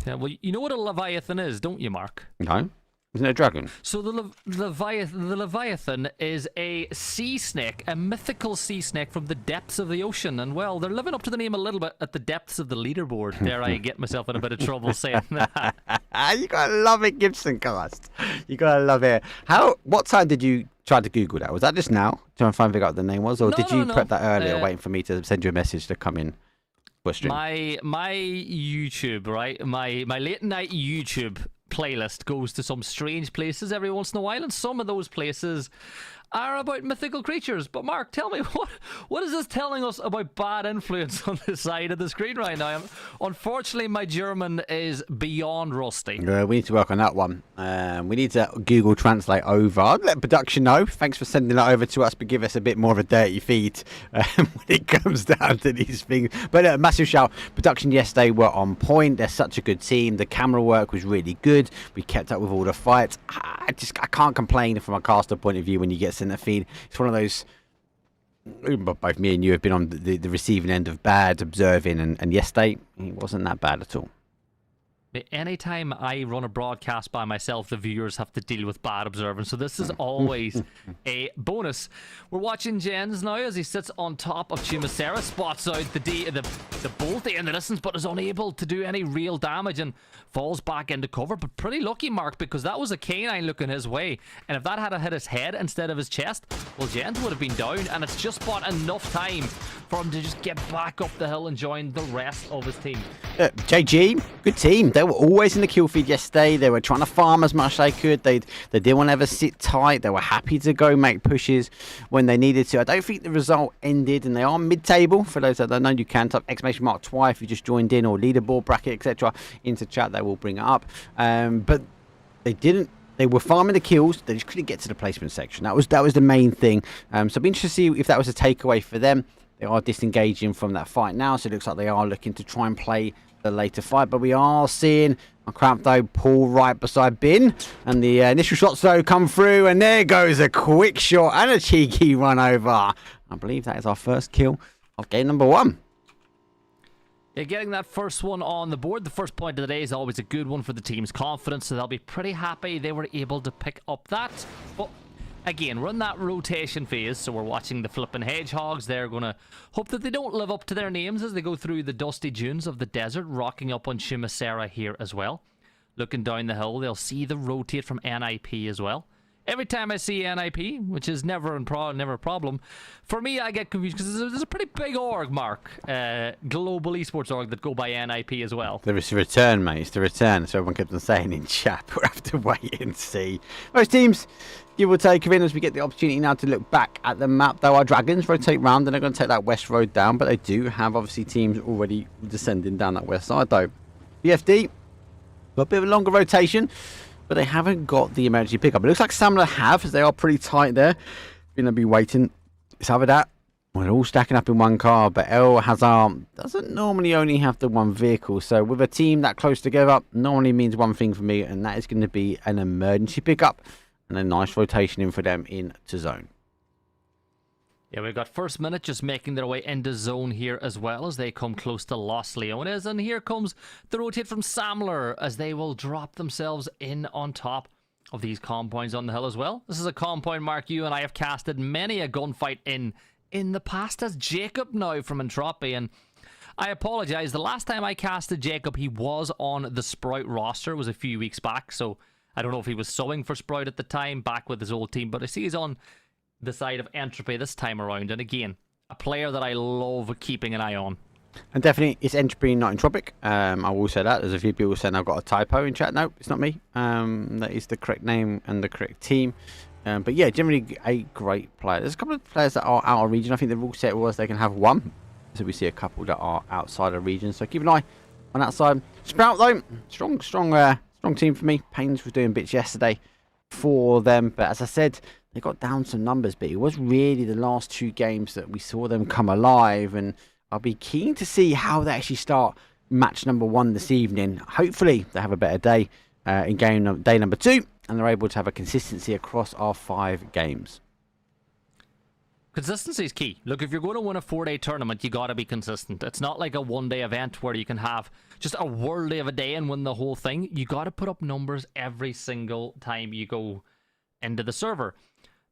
[SPEAKER 9] Yeah, well, you know what a Leviathan is, don't you, Mark?
[SPEAKER 8] No. Isn't it a dragon?
[SPEAKER 9] So the Leviathan is a sea snake, a mythical sea snake from the depths of the ocean. And, well, they're living up to the name a little bit at the depths of the leaderboard. Dare I get myself in a bit of trouble saying that?
[SPEAKER 8] You gotta love it, Gibson Cast. You gotta love it. What time did you try to Google that? Was that just now? Trying to find figure out what the name was? Or did you prep that earlier, waiting for me to send you a message to come in? For a stream?
[SPEAKER 9] My YouTube, right? My late night YouTube playlist goes to some strange places every once in a while, and some of those places are about mythical creatures. But Mark, tell me, what is this telling us about bad influence on the side of the screen right now? Unfortunately, my German is beyond rusty.
[SPEAKER 8] We need to work on that one. We need to Google Translate over. I'd let production know. Thanks for sending that over to us, but give us a bit more of a dirty feed when it comes down to these things. But massive shout. Production yesterday were on point. They're such a good team. The camera work was really good. We kept up with all the fights. I can't complain from a caster point of view when you get centre feed. It's one of those. Both me and you have been on the receiving end of bad observing, and yesterday it wasn't that bad at all.
[SPEAKER 9] Anytime I run a broadcast by myself, the viewers have to deal with bad observance, so this is always a bonus. We're watching Jens now as he sits on top of Chimasera, spots out the bolt in the distance, but is unable to do any real damage and falls back into cover. But pretty lucky, Mark, because that was a canine looking his way, and if that had hit his head instead of his chest, well, Jens would have been down, and it's just bought enough time for him to just get back up the hill and join the rest of his team.
[SPEAKER 8] JG, good team. They were always in the kill feed yesterday. They were trying to farm as much as they could. They didn't want to ever sit tight. They were happy to go make pushes when they needed to. I don't think the result ended, and they are mid-table. For those that don't know, you can type ! twice if you just joined in, or leaderboard bracket, etc. into chat. They will bring it up. But they didn't. They were farming the kills. They just couldn't get to the placement section. That was the main thing. So I'd be interested to see if that was a takeaway for them. They are disengaging from that fight now, so it looks like they are looking to try and play the later fight. But we are seeing a crap though pull right beside Bin, and the initial shots though come through, and there goes a quick shot and a cheeky run over. I believe that is our first kill of game number 1.
[SPEAKER 9] Yeah, getting that first one on the board, the first point of the day, is always a good one for the team's confidence, so they'll be pretty happy they were able to pick up that. But again, run that rotation phase, so we're watching the flipping hedgehogs. They're going to hope that they don't live up to their names as they go through the dusty dunes of the desert, rocking up on Chimasera here as well. Looking down the hill, they'll see the rotate from NIP as well. Every time I see NIP, which is never a problem, for me I get confused because there's a pretty big org, Mark, global esports org that go by NIP as well.
[SPEAKER 8] It's the return, mate. It's the return. So everyone kept on saying in chat. We'll have to wait and see. Most teams give or take in as we get the opportunity now to look back at the map. Though our Dragons rotate round and they're going to take that west road down, but they do have obviously teams already descending down that west side though. BFD, got a bit of a longer rotation, but they haven't got the emergency pickup. It looks like Samler have, as they are pretty tight there. Going to be waiting. It's either that, well, they're all stacking up in one car, but El Hazard doesn't normally only have the one vehicle. So with a team that close together, normally means one thing for me, and that is going to be an emergency pickup and a nice rotation in for them into zone.
[SPEAKER 9] Yeah, we've got first minute just making their way into zone here as well as they come close to Los Leones. And here comes the rotate from Samler as they will drop themselves in on top of these compounds on the hill as well. This is a compound, Mark, you and I have casted many a gunfight in the past as Jacob now from Entropy. And I apologize, the last time I casted Jacob, he was on the Sprout roster. It was a few weeks back, so I don't know if he was subbing for Sprout at the time, back with his old team, but I see he's on the side of Entropy this time around, and again, a player that I love keeping an eye on.
[SPEAKER 8] And definitely, it's Entropy, not Entropic. I will say that. There's a few people saying I've got a typo in chat. No, it's not me. That is the correct name and the correct team. But yeah, generally a great player. There's a couple of players that are out of region. I think the rule set was they can have one. So we see a couple that are outside of region. So keep an eye on that side. Sprout though, strong team for me. Pains was doing bits yesterday for them, but as I said, they got down some numbers, but it was really the last 2 games that we saw them come alive, and I'll be keen to see how they actually start match number 1 this evening. Hopefully they have a better day in day number 2, and they're able to have a consistency across our 5 games.
[SPEAKER 9] Consistency is key. Look, if you're going to win a 4-day tournament, you got to be consistent. It's not like a one-day event where you can have just a worldly of a day and win the whole thing. You got to put up numbers every single time you go into the server.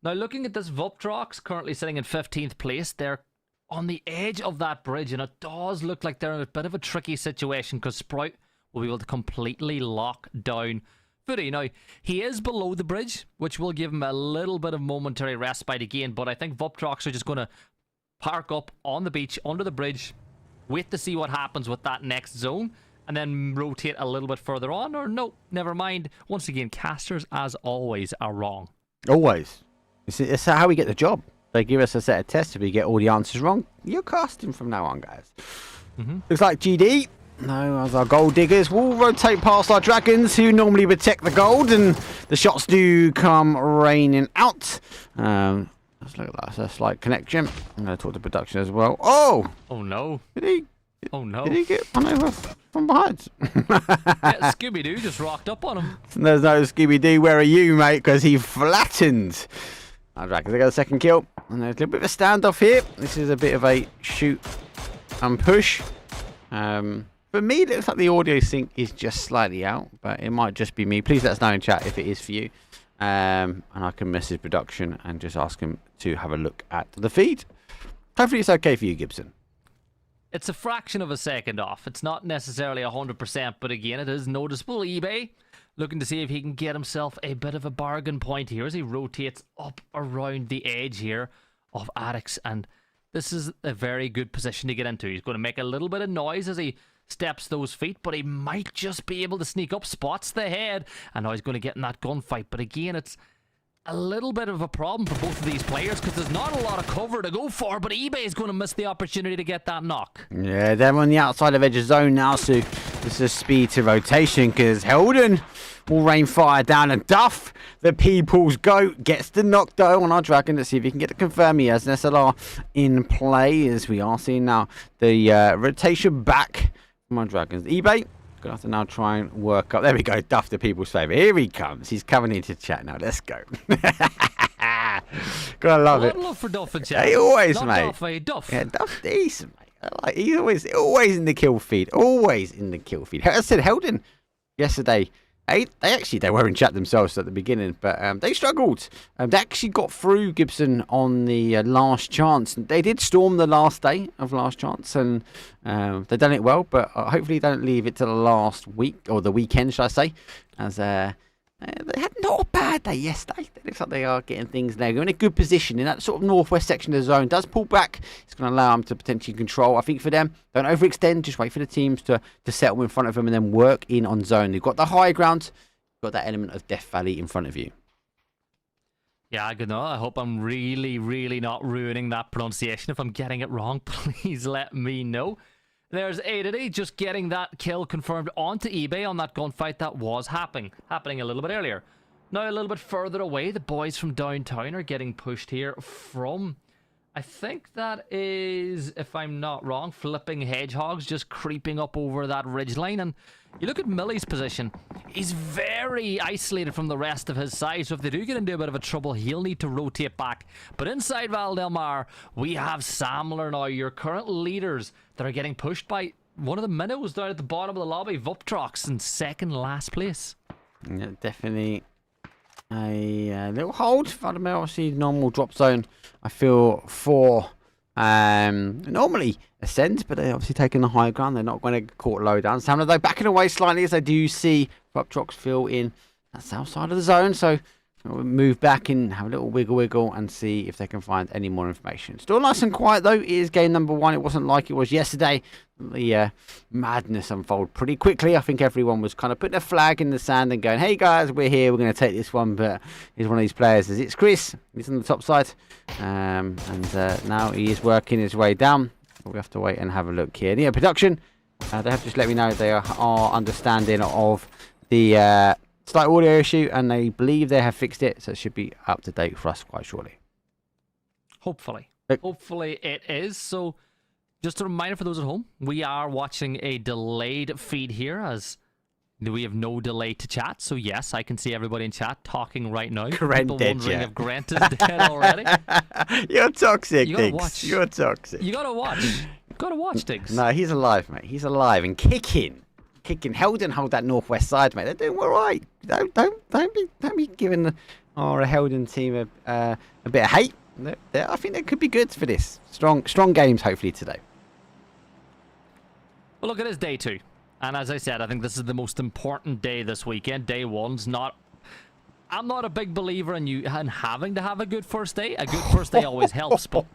[SPEAKER 9] Now, looking at this, Vuptrox currently sitting in 15th place. They're on the edge of that bridge, and it does look like they're in a bit of a tricky situation because Sprout will be able to completely lock down Footy. Now, he is below the bridge, which will give him a little bit of momentary respite again, but I think Vuptrox are just going to park up on the beach, under the bridge, wait to see what happens with that next zone, and then rotate a little bit further on, or no, never mind. Once again, casters, as always, are wrong.
[SPEAKER 8] Always. It's how we get the job. They give us a set of tests. If we get all the answers wrong, you're casting from now on, guys. Looks like GD, no, as our gold diggers will rotate past our dragons, who normally protect the gold, and the shots do come raining out. Let's look at that. That's a slight connection. I'm going to talk to production as well. Oh!
[SPEAKER 9] Oh, no.
[SPEAKER 8] Did he?
[SPEAKER 9] Oh, no.
[SPEAKER 8] Did he get run over from behind?
[SPEAKER 9] Yeah, Scooby-Doo just rocked up on him.
[SPEAKER 8] There's no Scooby-Doo. Where are you, mate? Because he flattened. Our dragons, they got a second kill. And there's a little bit of a standoff here. This is a bit of a shoot and push. For me, it looks like the audio sync is just slightly out, but it might just be me. Please let us know in chat if it is for you. And I can message production and just ask him to have a look at the feed. Hopefully it's okay for you, Gibson.
[SPEAKER 9] It's a fraction of a second off. It's not necessarily 100%, but again, it is noticeable. eBay looking to see if he can get himself a bit of a bargain point here as he rotates up around the edge here of Addicts. And this is a very good position to get into. He's going to make a little bit of noise as he steps those feet, but he might just be able to sneak up, spots the head, and now he's going to get in that gunfight. But again, it's a little bit of a problem for both of these players because there's not a lot of cover to go for, but eBay is going to miss the opportunity to get that knock.
[SPEAKER 8] Yeah, they're on the outside of edge of zone now, so this is speed to rotation because Helden will rain fire down, and Duff, the people's goat, gets the knockdown on our dragon. Let's see if he can get to confirm he has an SLR in play, as we are seeing now the rotation back from our dragons. eBay gonna have to now try and work up. There we go. Duff, the people's favourite. Here he comes. He's coming into chat now. Let's go. Gotta love it.
[SPEAKER 9] Love for Duff in chat.
[SPEAKER 8] He always,
[SPEAKER 9] Not
[SPEAKER 8] mate.
[SPEAKER 9] Duff, Duff.
[SPEAKER 8] Yeah, Duff's decent, mate. He's always in the kill feed. Always in the kill feed. I said Helden yesterday. They were in chat themselves at the beginning, but they struggled. They actually got through Gibson on the last chance. They did storm the last day of last chance, and they've done it well. But hopefully, don't leave it to the last week or the weekend, should I say? As they had not a bad day yesterday. It looks like they are getting things there. They're in a good position in that sort of northwest section of the zone. Does pull back. It's going to allow them to potentially control. I think for them, don't overextend. Just wait for the teams to settle in front of them and then work in on zone. They've got the high ground. Got that element of Death Valley in front of you.
[SPEAKER 9] Yeah, good know. I hope I'm really, really not ruining that pronunciation. If I'm getting it wrong, please let me know. There's Aidity just getting that kill confirmed onto eBay on that gunfight that was happening a little bit earlier. Now a little bit further away, the boys from downtown are getting pushed here from, I think that is, if I'm not wrong, Flipping Hedgehogs just creeping up over that ridgeline. And you look at Millie's position, he's very isolated from the rest of his side, so if they do get into a bit of a trouble, he'll need to rotate back. But inside Val Del Mar, we have Samler now, your current leaders that are getting pushed by one of the minnows down at the bottom of the lobby, Vuptrox, in second last place.
[SPEAKER 8] Yeah, definitely a little hold. Vladimir, obviously normal drop zone, I feel, for normally ascend, but they're obviously taking the high ground. They're not going to get caught low down. Samler, though, backing away slightly as they do see Vuptrox fill in that south side of the zone. So we'll move back and have a little wiggle and see if they can find any more information. Still nice and quiet, though. It is game number 1. It wasn't like it was yesterday. The madness unfolded pretty quickly. I think everyone was kind of putting a flag in the sand and going, hey, guys, we're here. We're going to take this one. But he's one of these players. It's Chris. He's on the top side. And now he is working his way down. We have to wait and have a look here. Yeah, production. They have just let me know they are understanding of the slight audio issue, and they believe they have fixed it, so it should be up to date for us quite shortly.
[SPEAKER 9] Hopefully. Hopefully it is. So just a reminder for those at home, we are watching a delayed feed here as We have no delay to chat, so yes, I can see everybody in chat talking right now.
[SPEAKER 8] Grant
[SPEAKER 9] People
[SPEAKER 8] dead,
[SPEAKER 9] wondering
[SPEAKER 8] yeah.
[SPEAKER 9] if Grant is dead already.
[SPEAKER 8] You're toxic,
[SPEAKER 9] You gotta
[SPEAKER 8] Diggs.
[SPEAKER 9] watch.
[SPEAKER 8] You're toxic.
[SPEAKER 9] You gotta watch. Gotta watch, Diggs.
[SPEAKER 8] No, he's alive, mate. He's alive and kicking. Helden hold that northwest side, mate. They're doing all right. Don't be giving our Helden team a bit of hate. I think they could be good for this. Strong games, hopefully, today.
[SPEAKER 9] Well, look, it is day 2. And as I said, I think this is the most important day this weekend. Day 1's not... I'm not a big believer in having to have a good first day. A good first day always helps, but...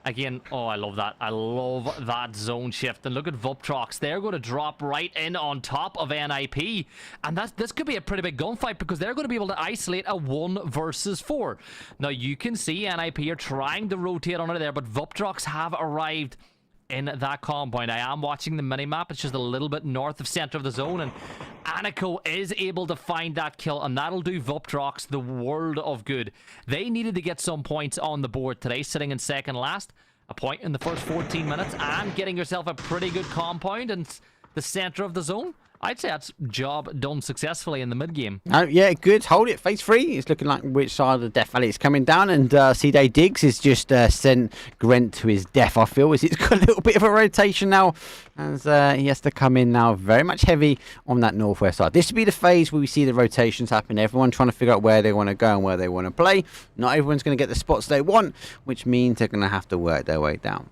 [SPEAKER 9] Again, oh, I love that. I love that zone shift. And look at Vuptrox. They're going to drop right in on top of NIP. And this could be a pretty big gunfight because they're going to be able to isolate a 1 versus 4. Now, you can see NIP are trying to rotate under there, but Vuptrox have arrived in that compound. I am watching the mini-map. It's just a little bit north of center of the zone, and Aniko is able to find that kill, and that'll do Vuptrox the world of good. They needed to get some points on the board today, sitting in second last. A point in the first 14 minutes, and getting yourself a pretty good compound in the center of the zone. I'd say that's job done successfully in the mid-game.
[SPEAKER 8] Oh, yeah, good. Hold it. Phase 3. It's looking like which side of the Death Valley it's coming down. And C-Day Diggs has just sent Grant to his death, I feel. As he's got a little bit of a rotation now. As he has to come in now very much heavy on that northwest side. This will be the phase where we see the rotations happen. Everyone trying to figure out where they want to go and where they want to play. Not everyone's going to get the spots they want, which means they're going to have to work their way down.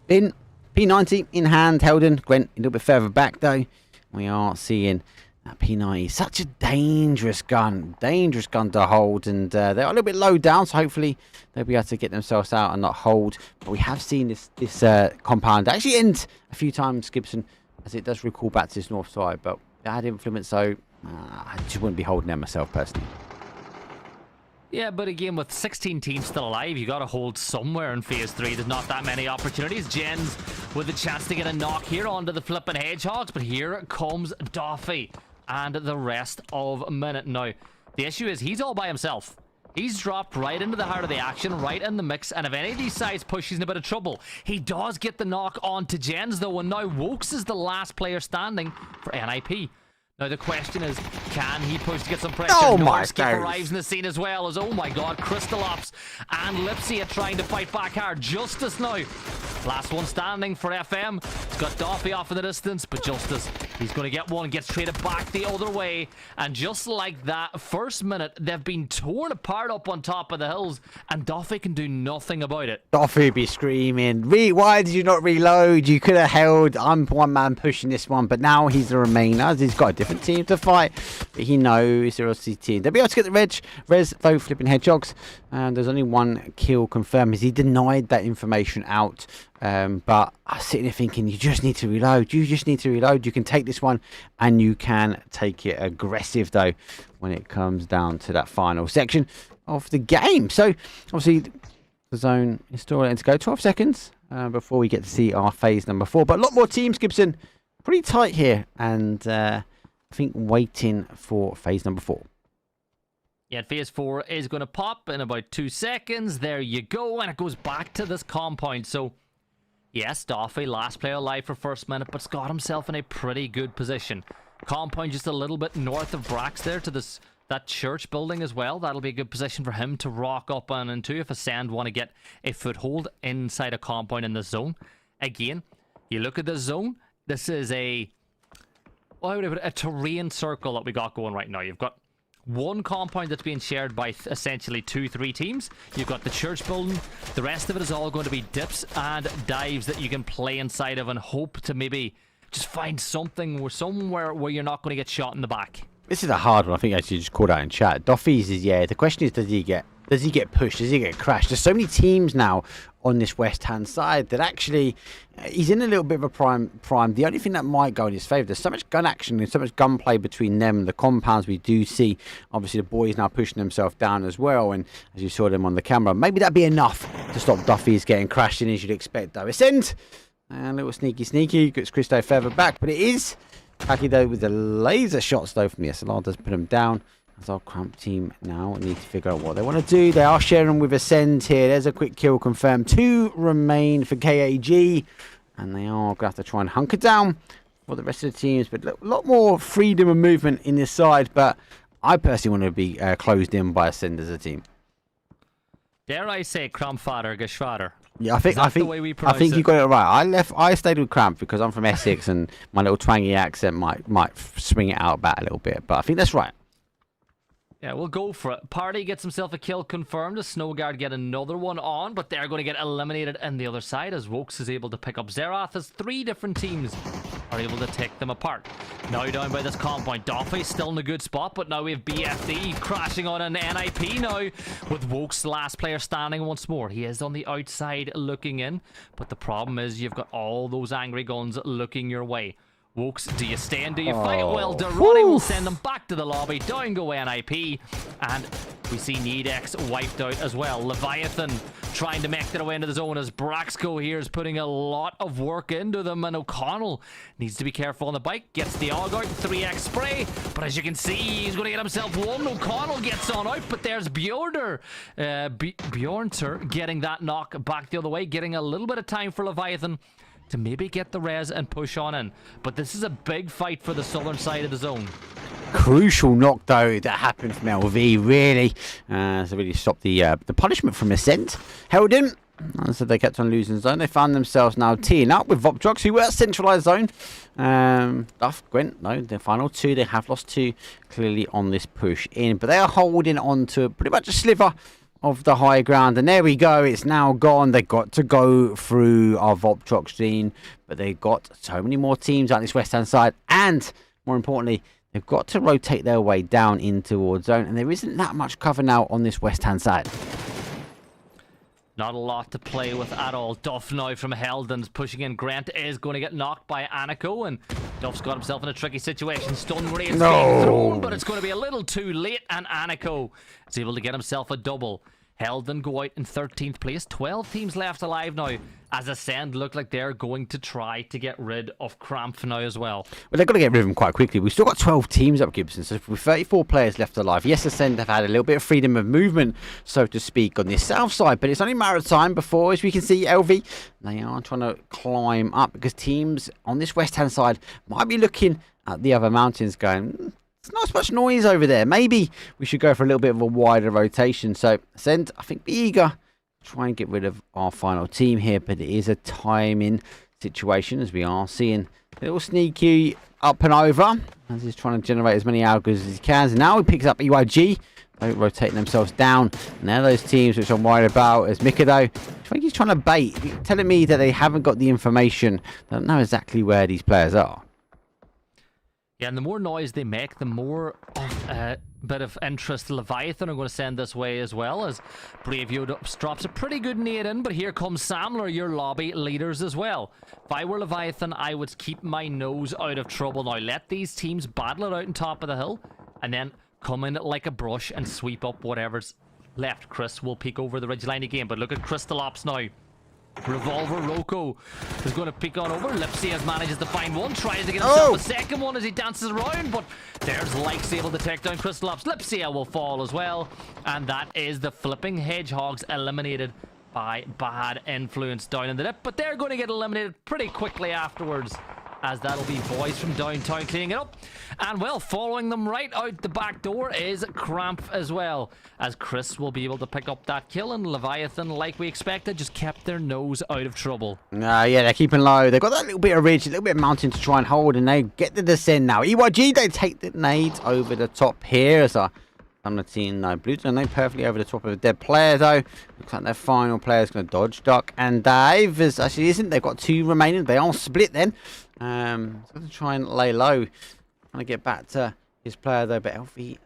[SPEAKER 8] Bin, P90 in hand, Helden. Grant a little bit further back, though. We are seeing that P90, such a dangerous gun to hold, and they're a little bit low down, so hopefully they'll be able to get themselves out and not hold. But we have seen this compound actually end a few times, Gibson, as it does recall back to this north side, but it had influence, so I just wouldn't be holding them myself personally.
[SPEAKER 9] Yeah, but again, with 16 teams still alive, you got to hold somewhere in Phase 3. There's not that many opportunities. Jens with a chance to get a knock here onto the flipping Hedgehogs, but here comes Doffy and the rest of Minute. Now, the issue is he's all by himself. He's dropped right into the heart of the action, right in the mix, and if any of these sides push, he's in a bit of trouble. He does get the knock onto Jens, though, and now Wokes is the last player standing for NIP. Now, the question is, can he push to get some pressure?
[SPEAKER 8] Oh, my
[SPEAKER 9] Skip
[SPEAKER 8] days.
[SPEAKER 9] arrives in the scene as well as, oh my god, Crystalops and Lipsy are trying to fight back hard. Justice now. Last one standing for FM. He's got Doffy off in the distance, but Justice, he's going to get one, gets traded back the other way. And just like that, first minute, they've been torn apart up on top of the hills, and Doffy can do nothing about it.
[SPEAKER 8] Doffy be screaming, why did you not reload? You could have held. I'm one man pushing this one, but now he's the remainer. He's got a different team to fight, but he knows there are team. They'll be able to get the res though, flipping Hedgehogs, and there's only one kill confirmed as he denied that information out. But I'm sitting there thinking, you just need to reload. You can take this one, and you can take it aggressive though when it comes down to that final section of the game. So obviously the zone is still ready to go. 12 seconds before we get to see our phase number 4, but a lot more teams, Gibson, pretty tight here, and I think waiting for phase number 4.
[SPEAKER 9] Yeah, phase 4 is going to pop in about 2 seconds. There you go, and it goes back to this compound. So, yes, Doffy, last player alive for first minute, but's got himself in a pretty good position. Compound just a little bit north of Brax there to that church building as well. That'll be a good position for him to rock up on into if Ascend want to get a foothold inside a compound in the zone. Again, you look at the zone. This is a terrain circle that we got going right now. You've got one compound that's being shared by essentially 2-3 teams. You've got the church building. The rest of it is all going to be dips and dives that you can play inside of and hope to maybe just find somewhere where you're not going to get shot in the back.
[SPEAKER 8] This is a hard one. I think actually just called out in chat. Doffy's is, yeah, the question is, does he get pushed? Does he get crashed? There's so many teams now on this west-hand side that actually he's in a little bit of a prime. The only thing that might go in his favour, there's so much gun action and so much gunplay between them and the compounds we do see. Obviously, the boys now pushing themselves down as well, and as you saw them on the camera, maybe that'd be enough to stop Duffy's getting crashed in as you'd expect, though. Ascend, and a little sneaky, gets Christo further back, but it is Packy, though, with the laser shots, though, from the SLR does put him down. As our Crump team now need to figure out what they want to do. They are sharing with Ascend here. There's a quick kill confirmed. 2 remain for KAG. And they are going to have to try and hunker down for the rest of the teams, but a lot more freedom of movement in this side. But I personally want to be closed in by Ascend as a team.
[SPEAKER 9] Dare I say Krampfader Geschwader?
[SPEAKER 8] Yeah, I think you got it right. I stayed with Cramp because I'm from Essex and my little twangy accent might swing it out back a little bit, but I think that's right.
[SPEAKER 9] Yeah, we'll go for it. Party gets himself a kill confirmed. The Snowguard get another one on, but they're going to get eliminated on the other side as Wokes is able to pick up Xerath as 3 different teams are able to take them apart. Now down by this compound. Doffy still in a good spot, but now we have BFD crashing on an NIP now with Wokes, last player standing once more. He is on the outside looking in, but the problem is you've got all those angry guns looking your way. Wokes, do you stay and do you fight? Well, Durrani will send them back to the lobby. Down go NIP. And we see Nedex wiped out as well. Leviathan trying to make their way into the zone as Braxco here is putting a lot of work into them. And O'Connell needs to be careful on the bike. Gets the AUG out, 3x spray. But as you can see, he's going to get himself one. O'Connell gets on out, but there's Bjorner. Bjornter getting that knock back the other way. Getting a little bit of time for Leviathan to maybe get the res and push on in. But this is a big fight for the southern side of the zone.
[SPEAKER 8] Crucial knock though that happened from LV, really. So really stopped the punishment from Ascent. Held in. So they kept on losing zone. They found themselves now teeing up with Voptrox, who were at centralized zone. Duff, Gwent, no, the final 2. They have lost 2 clearly on this push in. But they are holding on to pretty much a sliver of the high ground, and there we go. It's now gone. They got to go through our Voptrox scene, but they got so many more teams out this west hand side, and more importantly, they've got to rotate their way down in towards zone, and there isn't that much cover now on this west hand side.
[SPEAKER 9] Not a lot to play with at all. Duff now from Heldon's pushing in. Grant is going to get knocked by Aniko, and Duff's got himself in a tricky situation. Stun Ray is being thrown, but it's going to be a little too late, and Aniko is able to get himself a double. Heldon go out in 13th place. 12 teams left alive now, as Ascend look like they're going to try to get rid of Cramp now as well.
[SPEAKER 8] Well, they've got to get rid of them quite quickly. We've still got 12 teams up, Gibson, so with 34 players left alive. Yes, Ascend have had a little bit of freedom of movement, so to speak, on this south side, but it's only a matter of time before, as we can see, LV, they are trying to climb up, because teams on this west-hand side might be looking at the other mountains going, there's not as much noise over there. Maybe we should go for a little bit of a wider rotation. So, Ascend, I think, be eager to try and get rid of our final team here, but it is a timing situation, as we are seeing a little sneaky up and over, as he's trying to generate as many algos as he can. And now he picks up EYG, rotating themselves down. And now those teams which I'm worried about is Mikado. I think he's trying to bait, telling me that they haven't got the information. They don't know exactly where these players are.
[SPEAKER 9] Yeah, and the more noise they make, the more of a bit of interest Leviathan are going to send this way as well, as Bravio drops a pretty good nade in, but here comes Samler, your lobby leaders as well. If I were Leviathan, I would keep my nose out of trouble now. Let these teams battle it out on top of the hill, and then come in like a brush and sweep up whatever's left. Chris will peek over the ridgeline again, but look at Crystal Ops now. Revolver Roko is going to peek on over. Lipsia manages to find one, tries to get himself a second one as he dances around, but there's Likes able to take down Crystal Ops. Lipsia will fall as well, and that is the flipping Hedgehogs eliminated by bad influence down in the dip, but they're going to get eliminated pretty quickly afterwards, as that'll be boys from downtown cleaning it up. And well, following them right out the back door is Cramp as well, as Chris will be able to pick up that kill, and Leviathan, like we expected, just kept their nose out of trouble.
[SPEAKER 8] Yeah, they're keeping low. They've got that little bit of ridge, a little bit of mountain to try and hold, and they get the descent now. EYG, they take the nades over the top here, as I'm not seeing Blue Zone, they perfectly over the top of a dead player though. Looks like their final player is going to dodge, duck, and dive. As actually isn't. They've got 2 remaining. They are split then. So to try and lay low. Trying to get back to his player though, but LV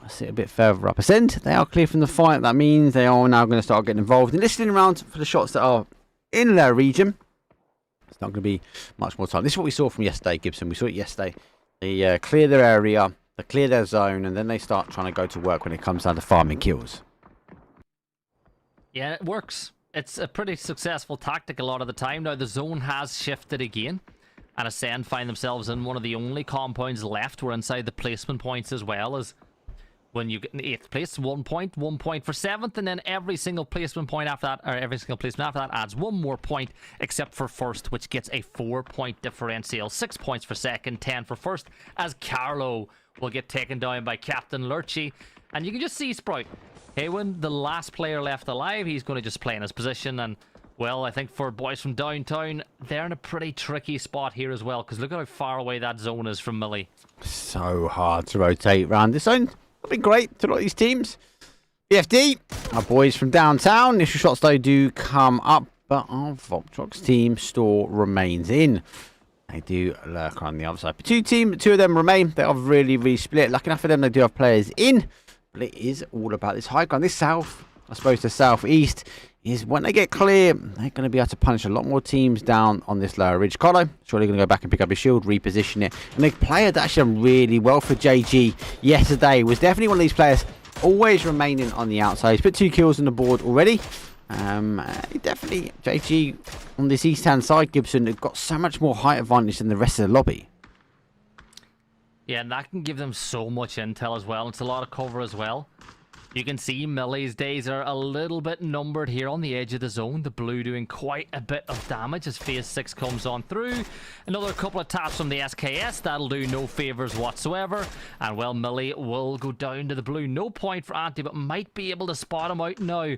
[SPEAKER 8] sit a bit further up. Ascend, they are clear from the fight. That means they are now going to start getting involved and listening around for the shots that are in their region. It's not going to be much more time. This is what we saw from yesterday, Gibson. We saw it yesterday. They clear their area, they clear their zone, and then they start trying to go to work when it comes down to farming kills.
[SPEAKER 9] Yeah, it works. It's a pretty successful tactic a lot of the time. Now the zone has shifted again, and Ascend find themselves in one of the only compounds left. We're inside the placement points as well, as When you get in 8th place, 1 point, 1 point for 7th, and then every single placement point after that, or every single placement after that adds 1 more point, except for 1st, which gets a 4-point differential. 6 points for 2nd, 10 for 1st, as Carlo will get taken down by Captain Lurchy. And you can just see Sprout. Haywen, the last player left alive, he's going to just play in his position, and well, I think for boys from downtown, they're in a pretty tricky spot here as well, because look at how far away that zone is from Millie.
[SPEAKER 8] So hard to rotate around this zone. It'll be great to a lot of these teams. BFD, our boys from downtown. Initial shots, though, do come up, but our Voltrox team store remains in. They do lurk on the other side. But two of them remain. They are really split. Lucky enough for them, they do have players in. But it is all about this high ground. This south, I suppose the southeast, is when they get clear, they're going to be able to punish a lot more teams down on this lower ridge. Colo, surely going to go back and pick up his shield, reposition it. And the player that actually done really well for JG yesterday was definitely one of these players always remaining on the outside. He's put 2 kills on the board already. Definitely, JG on this east-hand side, Gibson, have got so much more height advantage than the rest of the lobby.
[SPEAKER 9] Yeah, and that can give them so much intel as well. It's a lot of cover as well. You can see Millie's days are a little bit numbered here on the edge of the zone. The blue doing quite a bit of damage as phase 6 comes on through. Another couple of taps from the SKS. That'll do no favours whatsoever. And well, Millie will go down to the blue. No point for Ante, but might be able to spot him out now.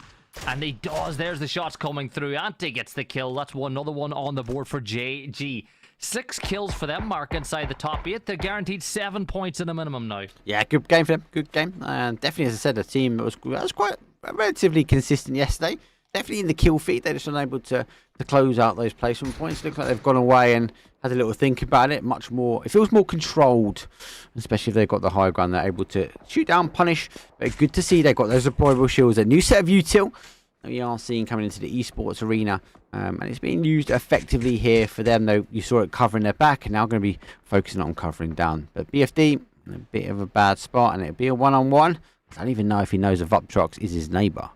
[SPEAKER 9] And he does. There's the shots coming through. Ante gets the kill. That's another one on the board for JG. 6 kills for them, Mark, inside the top 8. They're guaranteed 7 points in a minimum now. Yeah, good game for them. Good game. And definitely, as I said, the team was quite relatively consistent yesterday. Definitely in the kill feed. They're just unable to close out those placement points. Looks like they've gone away and had a little think about it. Much more. It feels more controlled, especially if they've got the high ground. They're able to shoot down, punish. But good to see they've got those deployable shields. A new set of util we are seeing coming into the esports arena. And it's being used effectively here for them, though. You saw it covering their back, and now going to be focusing on covering down. But BFD, in a bit of a bad spot, and it'll be a one-on-one. I don't even know if he knows if Uptrox is his neighbour.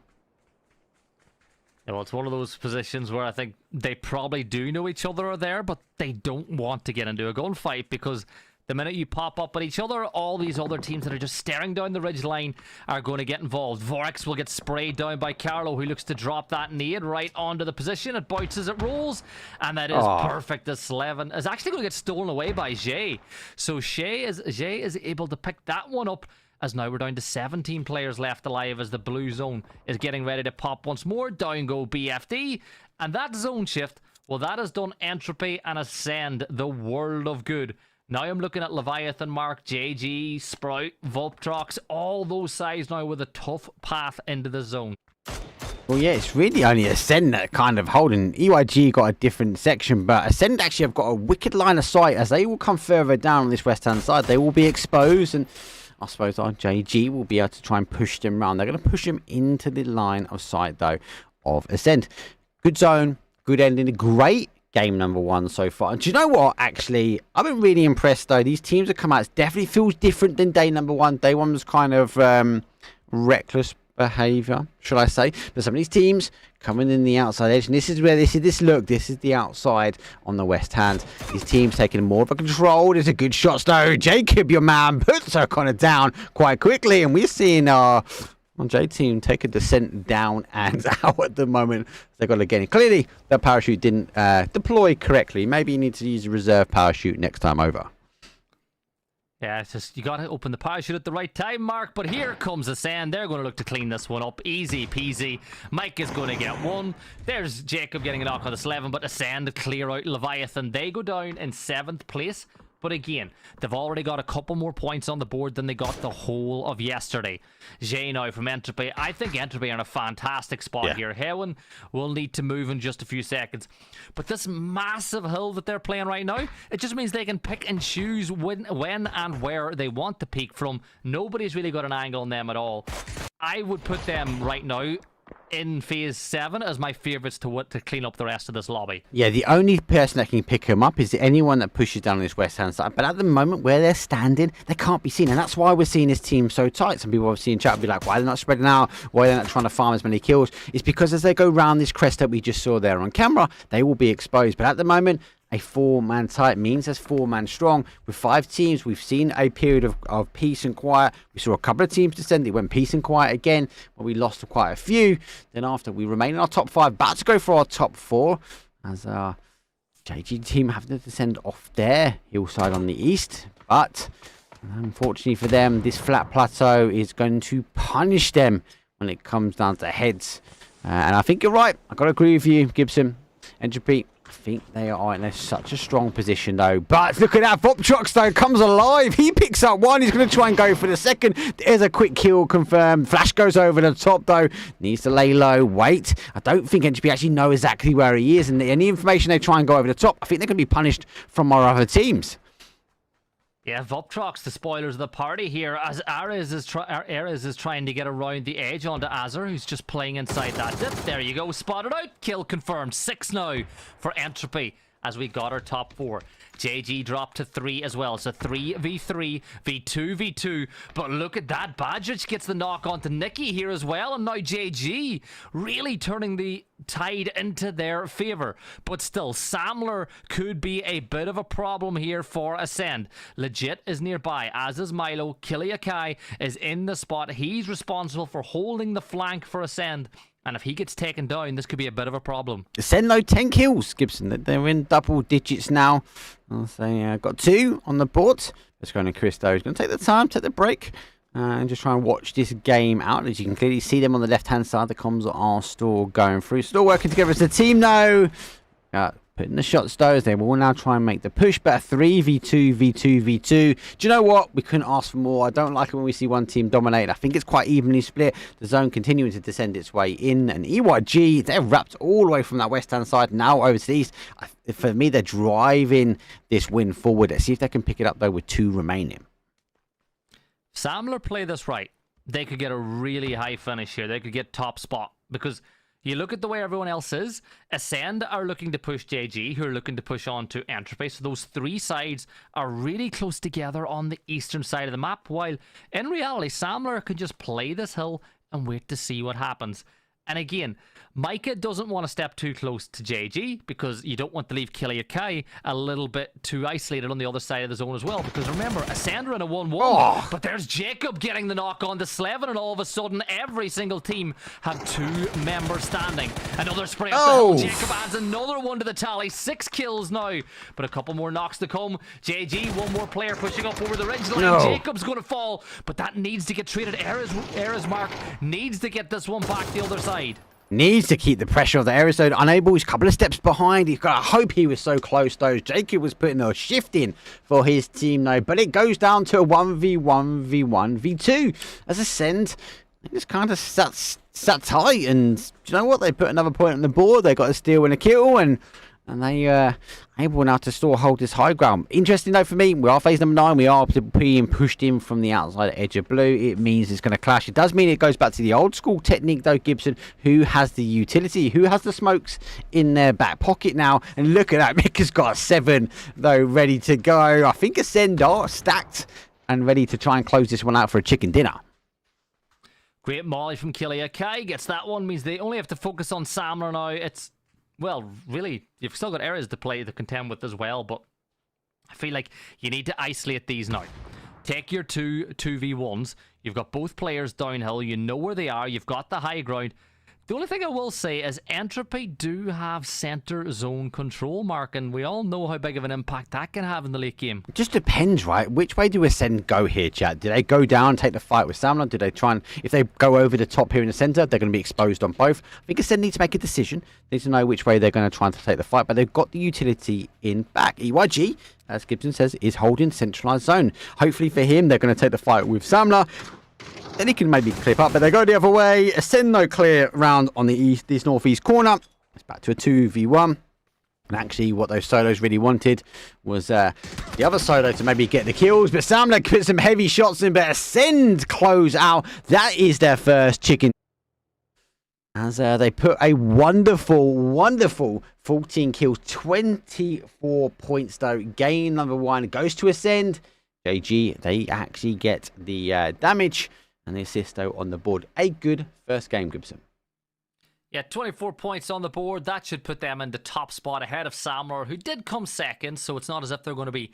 [SPEAKER 9] Yeah, well, it's one of those positions where I think they probably do know each other are there, but they don't want to get into a gunfight, because the minute you pop up at each other, all these other teams that are just staring down the ridge line are going to get involved. Vorax will get sprayed down by Carlo, who looks to drop that nade right onto the position. It bounces, it rolls, and that is perfect. As Slevin is actually going to get stolen away by Jay. So Jay is able to pick that one up, as now we're down to 17 players left alive as the blue zone is getting ready to pop once more. Down go BFD, and that zone shift, well, that has done Entropy and Ascend the world of good. Now I'm looking at Leviathan, Mark, JG, Sprout, Voltrox, all those sides now with a tough path into the zone. Well, yeah, it's really only Ascend that kind of holding. EYG got a different section, but Ascend actually have got a wicked line of sight. As they will come further down on this west-hand side, they will be exposed, and I suppose our JG will be able to try and push them around. They're going to push them into the line of sight, though, of Ascend. Good zone, good ending, great game number 1 so far. And do you know what, actually, I've been really impressed, though. These teams have come out, it definitely feels different than day number 1. Day 1 was kind of reckless behaviour, should I say. But some of these teams coming in the outside edge, and this is where this is the outside on the west hand. These teams taking more of a control. There's a good shot, though. Jacob, your man, puts her kind of down quite quickly, and we're seeing our J team take a descent down and out at the moment. They've got to get it. Clearly, the parachute didn't deploy correctly. Maybe you need to use a reserve parachute next time over. Yeah, it's just, you got to open the parachute at the right time, Mark. But here comes Ascend. They're going to look to clean this one up. Easy peasy. Mike is going to get one. There's Jacob getting a knock on the Slevin, but Ascend clear out Leviathan. They go down in 7th place. But again, they've already got a couple more points on the board than they got the whole of yesterday. Jay now from Entropy. I think Entropy are in a fantastic spot here. Haywen will need to move in just a few seconds. But this massive hill that they're playing right now, it just means they can pick and choose when and where they want to peak from. Nobody's really got an angle on them at all. I would put them right now in phase 7 as my favourites to clean up the rest of this lobby. Yeah, the only person that can pick him up is anyone that pushes down this west hand side. But at the moment where they're standing, they can't be seen, and that's why we're seeing this team so tight. Some people obviously in chat will be like, why are they not spreading out? Why are they not trying to farm as many kills? It's because as they go round this crest that we just saw there on camera, they will be exposed. But at the moment,
[SPEAKER 8] a 4-man tie. It means there's 4-man strong. With 5 teams, we've seen a period of peace and quiet. We saw a couple of teams descend. It went peace and quiet again, where we lost quite a few. Then after, we remain in our top 5, about to go for our top 4, as our JG team have to descend off their hillside on the east. But unfortunately for them, this flat plateau is going to punish them when it comes down to heads. And I think you're right. I've got to agree with you, Gibson. Entropy, I think they are in such a strong position, though. But look at that. Voptrox, though, comes alive. He picks up one. He's going to try and go for the second. There's a quick kill confirmed. Flash goes over the top, though. Needs to lay low. Wait. I don't think Entropy actually know exactly where he is. And any information they try and go over the top, I think they're going to be punished from our other teams.
[SPEAKER 9] Yeah, Voptrox, the spoilers of the party here, as Ares is trying to get around the edge onto Azur, who's just playing inside that dip. There you go, spotted out, kill confirmed. 6 now for Entropy as we got our top 4. JG dropped to 3 as well, so 3v3, v2v2. But look at that, Badrich gets the knock onto Nikki here as well, and now JG really turning the tide into their favour. But still, Samler could be a bit of a problem here for Ascend. Legit is nearby, as is Milo. Kiliakai is in the spot. He's responsible for holding the flank for Ascend. And if he gets taken down, this could be a bit of a problem.
[SPEAKER 8] Ascend, though, 10 kills, Gibson. They're in double digits now. They got 2 on the board. Let's go to Chris, though. He's going to take the time, take the break, and just try and watch this game out. As you can clearly see them on the left-hand side, the comms are still going through. Still working together as a team, though. Putting the shots, though, as they will now try and make the push. But 3v2, v2, v2. Do you know what? We couldn't ask for more. I don't like it when we see one team dominate. I think it's quite evenly split. The zone continuing to descend its way in. And EYG, they're wrapped all the way from that west-hand side now over to the east. For me, they're driving this win forward. Let's see if they can pick it up, though, with 2 remaining.
[SPEAKER 9] Samler play this right. They could get a really high finish here. They could get top spot. Because you look at the way everyone else is. Ascend are looking to push JG, who are looking to push on to Entropy. So those 3 sides are really close together on the eastern side of the map. While in reality, Samler could just play this hill and wait to see what happens. And again, Micah doesn't want to step too close to JG because you don't want to leave Kiliakai a little bit too isolated on the other side of the zone as well. Because remember, Ascend are in a 1-1, but there's Jacob getting the knock on to Slevin, and all of a sudden, every single team have 2 members standing. Another spray up the hill. Jacob adds another one to the tally. 6 kills now, but a couple more knocks to come. JG, 1 more player pushing up over the ridge line. Jacob's going to fall, but that needs to get treated. Era's Mark needs to get this one back the other side.
[SPEAKER 8] Needs to keep the pressure of the area zone. Unable, he's a couple of steps behind. He's got to hope he was so close, though. Jacob was putting a shift in for his team, though. But it goes down to a 1v1, v1, v2. As Ascend, they just kind of sat tight. And do you know what? They put another point on the board. They got a steal and a kill. And they able now to still hold this high ground. Interesting, though, for me, we are phase number 9. We are being pushed in from the outside edge of blue. It means it's going to clash. It does mean it goes back to the old school technique, though, Gibson. Who has the utility? Who has the smokes in their back pocket now? And look at that. Mika's got 7, though, ready to go. I think Ascend are stacked and ready to try and close this one out for a chicken dinner.
[SPEAKER 9] Great molly from Kiliakai. Gets that one. Means they only have to focus on Samler now. It's... Well, really, you've still got areas to play to contend with as well, but I feel like you need to isolate these now. Take your 2v1s. You've got both players downhill. You know where they are. You've got the high ground. The only thing I will say is Entropy do have center zone control, Mark, and we all know how big of an impact that can have in the late game.
[SPEAKER 8] It just depends, right? Which way do Ascend go here, chat? Do they go down and take the fight with Samler? Do they try and... If they go over the top here in the center, they're going to be exposed on both. I think Ascend need to make a decision. They need to know which way they're going to try and take the fight, but they've got the utility in back. EYG, as Gibson says, is holding centralized zone. Hopefully for him, they're going to take the fight with Samler. Then he can maybe clip up, but they go the other way. Ascend, no clear round on the this northeast corner. It's back to a 2v1. And actually, what those solos really wanted was the other solo to maybe get the kills. But Samler put some heavy shots in, but Ascend close out. That is their first chicken. As they put a wonderful 14 kills, 24 points, though. Game number 1 goes to Ascend. JG, they actually get the damage and the assist, though, on the board. A good first game, Gibson.
[SPEAKER 9] Yeah, 24 points on the board. That should put them in the top spot ahead of Samler, who did come second, so it's not as if they're going to be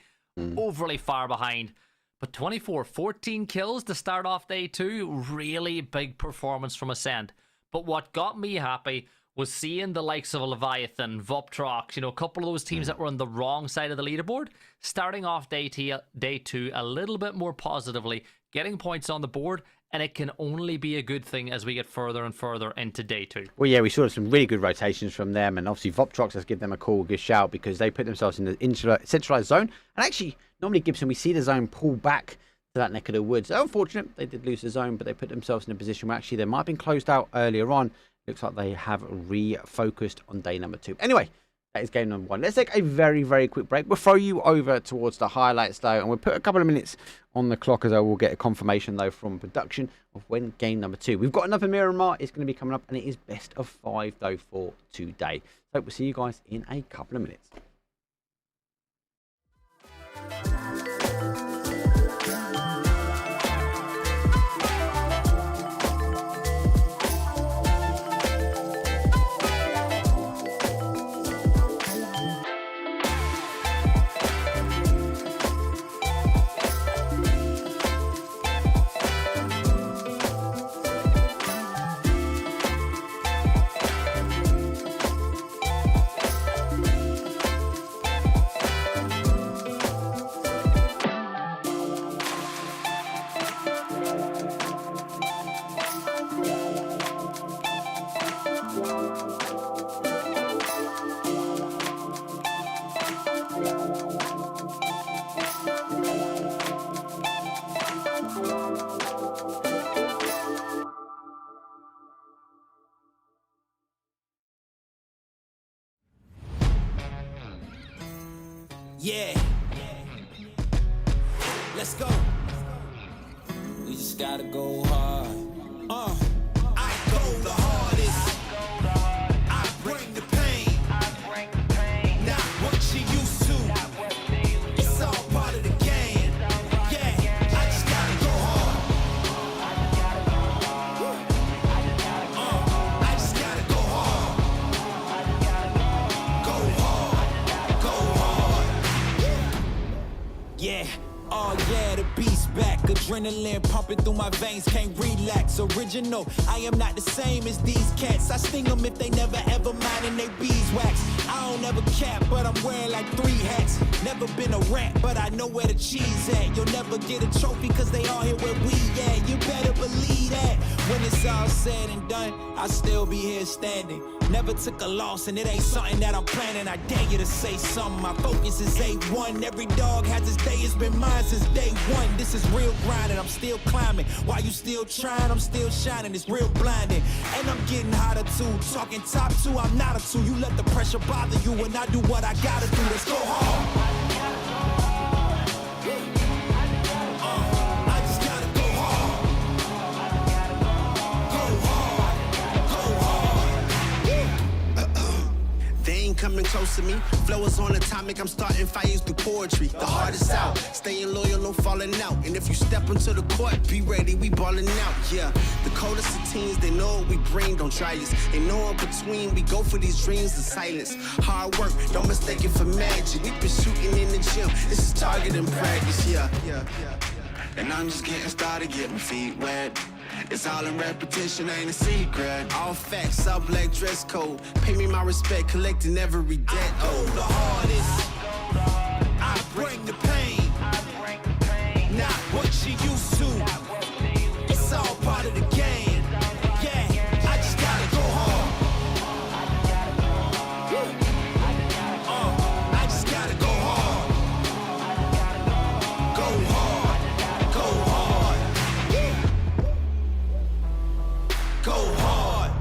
[SPEAKER 9] overly far behind. But 24, 14 kills to start off day 2. Really big performance from Ascend. But what got me happy was seeing the likes of a Leviathan, Voptrox, a couple of those teams that were on the wrong side of the leaderboard, starting off day 2 a little bit more positively, getting points on the board, and it can only be a good thing as we get further and further into day 2.
[SPEAKER 8] Well, yeah, we saw some really good rotations from them, and obviously Voptrox, let's give them a call, good shout, because they put themselves in the centralized zone. And actually, normally Gibson, we see the zone pull back to that neck of the woods. Unfortunate, they did lose the zone, but they put themselves in a position where actually they might have been closed out earlier on. Looks like they have refocused on day number 2. Anyway, that is game number 1. Let's take a very, very quick break. We'll throw you over towards the highlights, though, and we'll put a couple of minutes on the clock as I will get a confirmation, though, from production of when game number 2. We've got another Miramar. It's going to be coming up, and it is best of 5, though, for today. So we'll see you guys in a couple of minutes.
[SPEAKER 5] Yeah. Let's go. We just gotta go hard. I go the hardest. I bring the pain. Not what you used to. It's all part of the game. Yeah, I just gotta go hard. I just gotta go hard. Go hard. Go hard. Yeah. Oh yeah, the beast back. Adrenaline pumping through my veins, can't relax. Original, I am not the same as these cats. I sting them if they never ever mind and they beeswax. I don't ever cap, but I'm wearing like 3 hats. Never been a rat, but I know where the cheese at. You'll never get a trophy cause they all here where we at. You better believe that. When it's all said and done, I'll still be here standing. Never took a loss and it ain't something that I'm planning. I dare you to say something. My focus is A1. Every dog has his day. It's been mine since day 1. This is real grinding. I'm still climbing. While you still trying, I'm still shining. It's real blinding. And I'm getting hotter too. Talking top 2, I'm not a 2. You let the pressure bother you and I do what I gotta do. Let's go hard. I just gotta go hard. Go hard. Go hard. They ain't coming close to me. Flow is on atomic, I'm starting fires through poetry. The hardest out, staying loyal, no falling out. And if you step into the court, be ready, we balling out. Yeah, the coldest of teens, they know what we bring, don't try us. Ain't no in between, we go for these dreams in silence. Hard work, don't mistake it for magic. We been shooting in the gym, this is target and practice. Yeah. And I'm just getting started, get my feet wet. It's all in repetition, ain't a secret. All facts, all black dress code. Pay me my respect, collecting every debt. Oh, the hardest. I bring the pain. Not what you used to. It's all part of the game. Yeah, I just gotta go hard. I just gotta go hard. Go hard. Go hard. Go hard.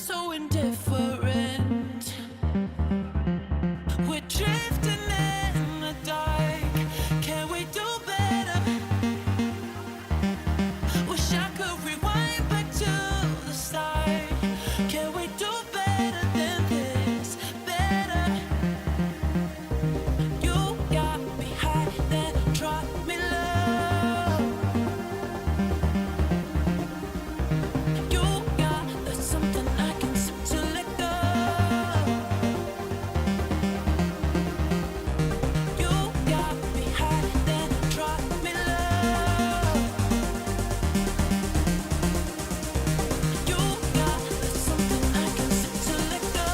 [SPEAKER 7] so indifferent. We're drifting in the dark. Can we do better? Wish I could rewind back to the start. Can we do better than this? Better. You got me high, then drop me low. You got there's something I can seem to let go. You got me high, then drop me low. You got there's something I can seem to let go.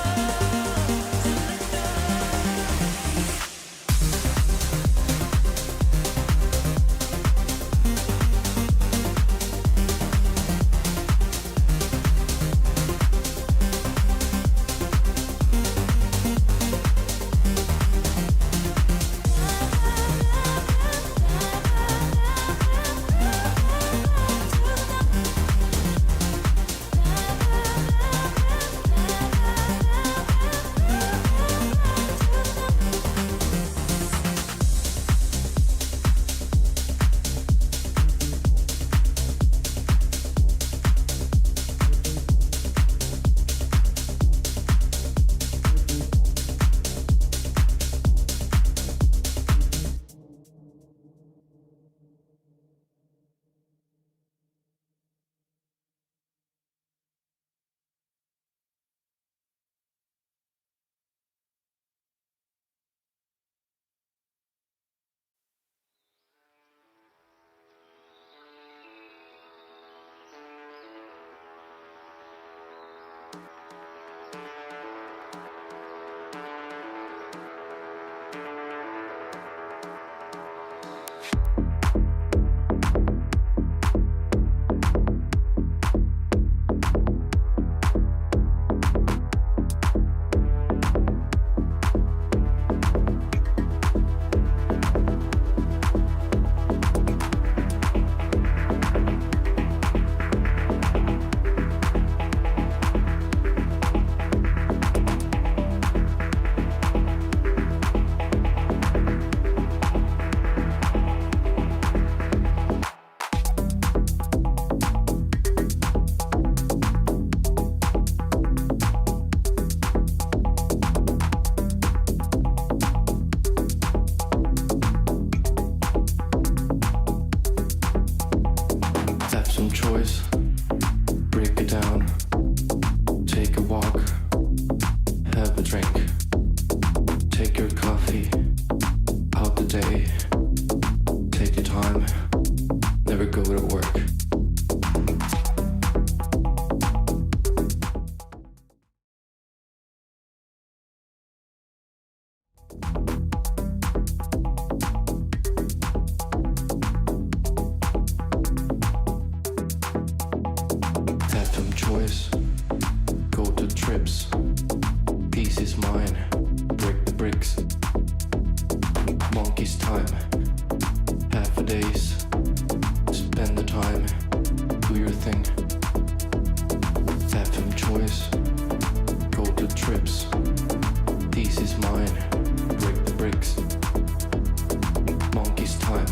[SPEAKER 7] To let go.
[SPEAKER 1] Have some choice, break it down, take a walk, have a drink, take your coffee, out the day, take your time, never go to work. Have some choice, go to trips, peace is mine, break the bricks, monkey's time, half a days, spend the time, do your thing. Have some choice, go to trips, peace is mine, break the bricks, monkey's time.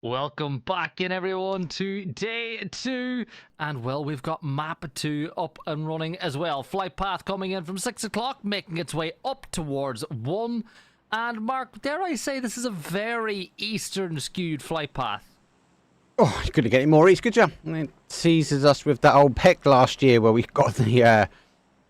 [SPEAKER 9] Welcome back in, everyone, to day 2. And, well, we've got map 2 up and running as well. Flight path coming in from 6 o'clock, making its way up towards 1. And, Mark, dare I say this is a very eastern-skewed flight path?
[SPEAKER 8] Oh, you couldn't get any more east, could you? It teases us with that old peck last year where we got the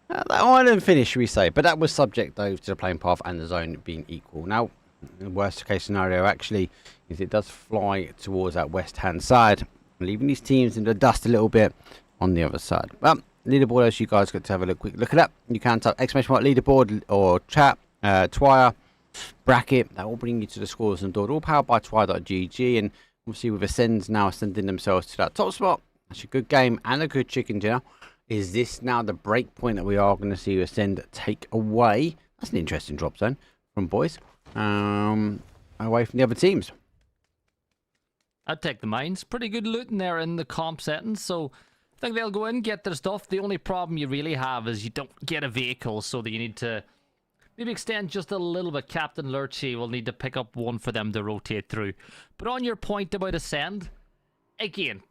[SPEAKER 8] island finish, should we say. But that was subject, though, to the plane path and the zone being equal. Now, the worst case scenario, actually, is it does fly towards that west-hand side, leaving these teams in the dust a little bit on the other side. Well, leaderboard, as you guys got to have a quick look at that. You can type exclamation mark leaderboard or chat, Twire, bracket. That will bring you to the scores and all powered by Twire.gg. And obviously, with Ascend now ascending themselves to that top spot, that's a good game and a good chicken dinner. Is this now the break point that we are going to see Ascend take away? That's an interesting drop zone from boys. Away from the other teams.
[SPEAKER 9] I'd take the mines. Pretty good looting there in the comp settings, so I think they'll go in, get their stuff. The only problem you really have is you don't get a vehicle, so that you need to maybe extend just a little bit. Captain Lurchy will need to pick up one for them to rotate through. But on your point about Ascend, again,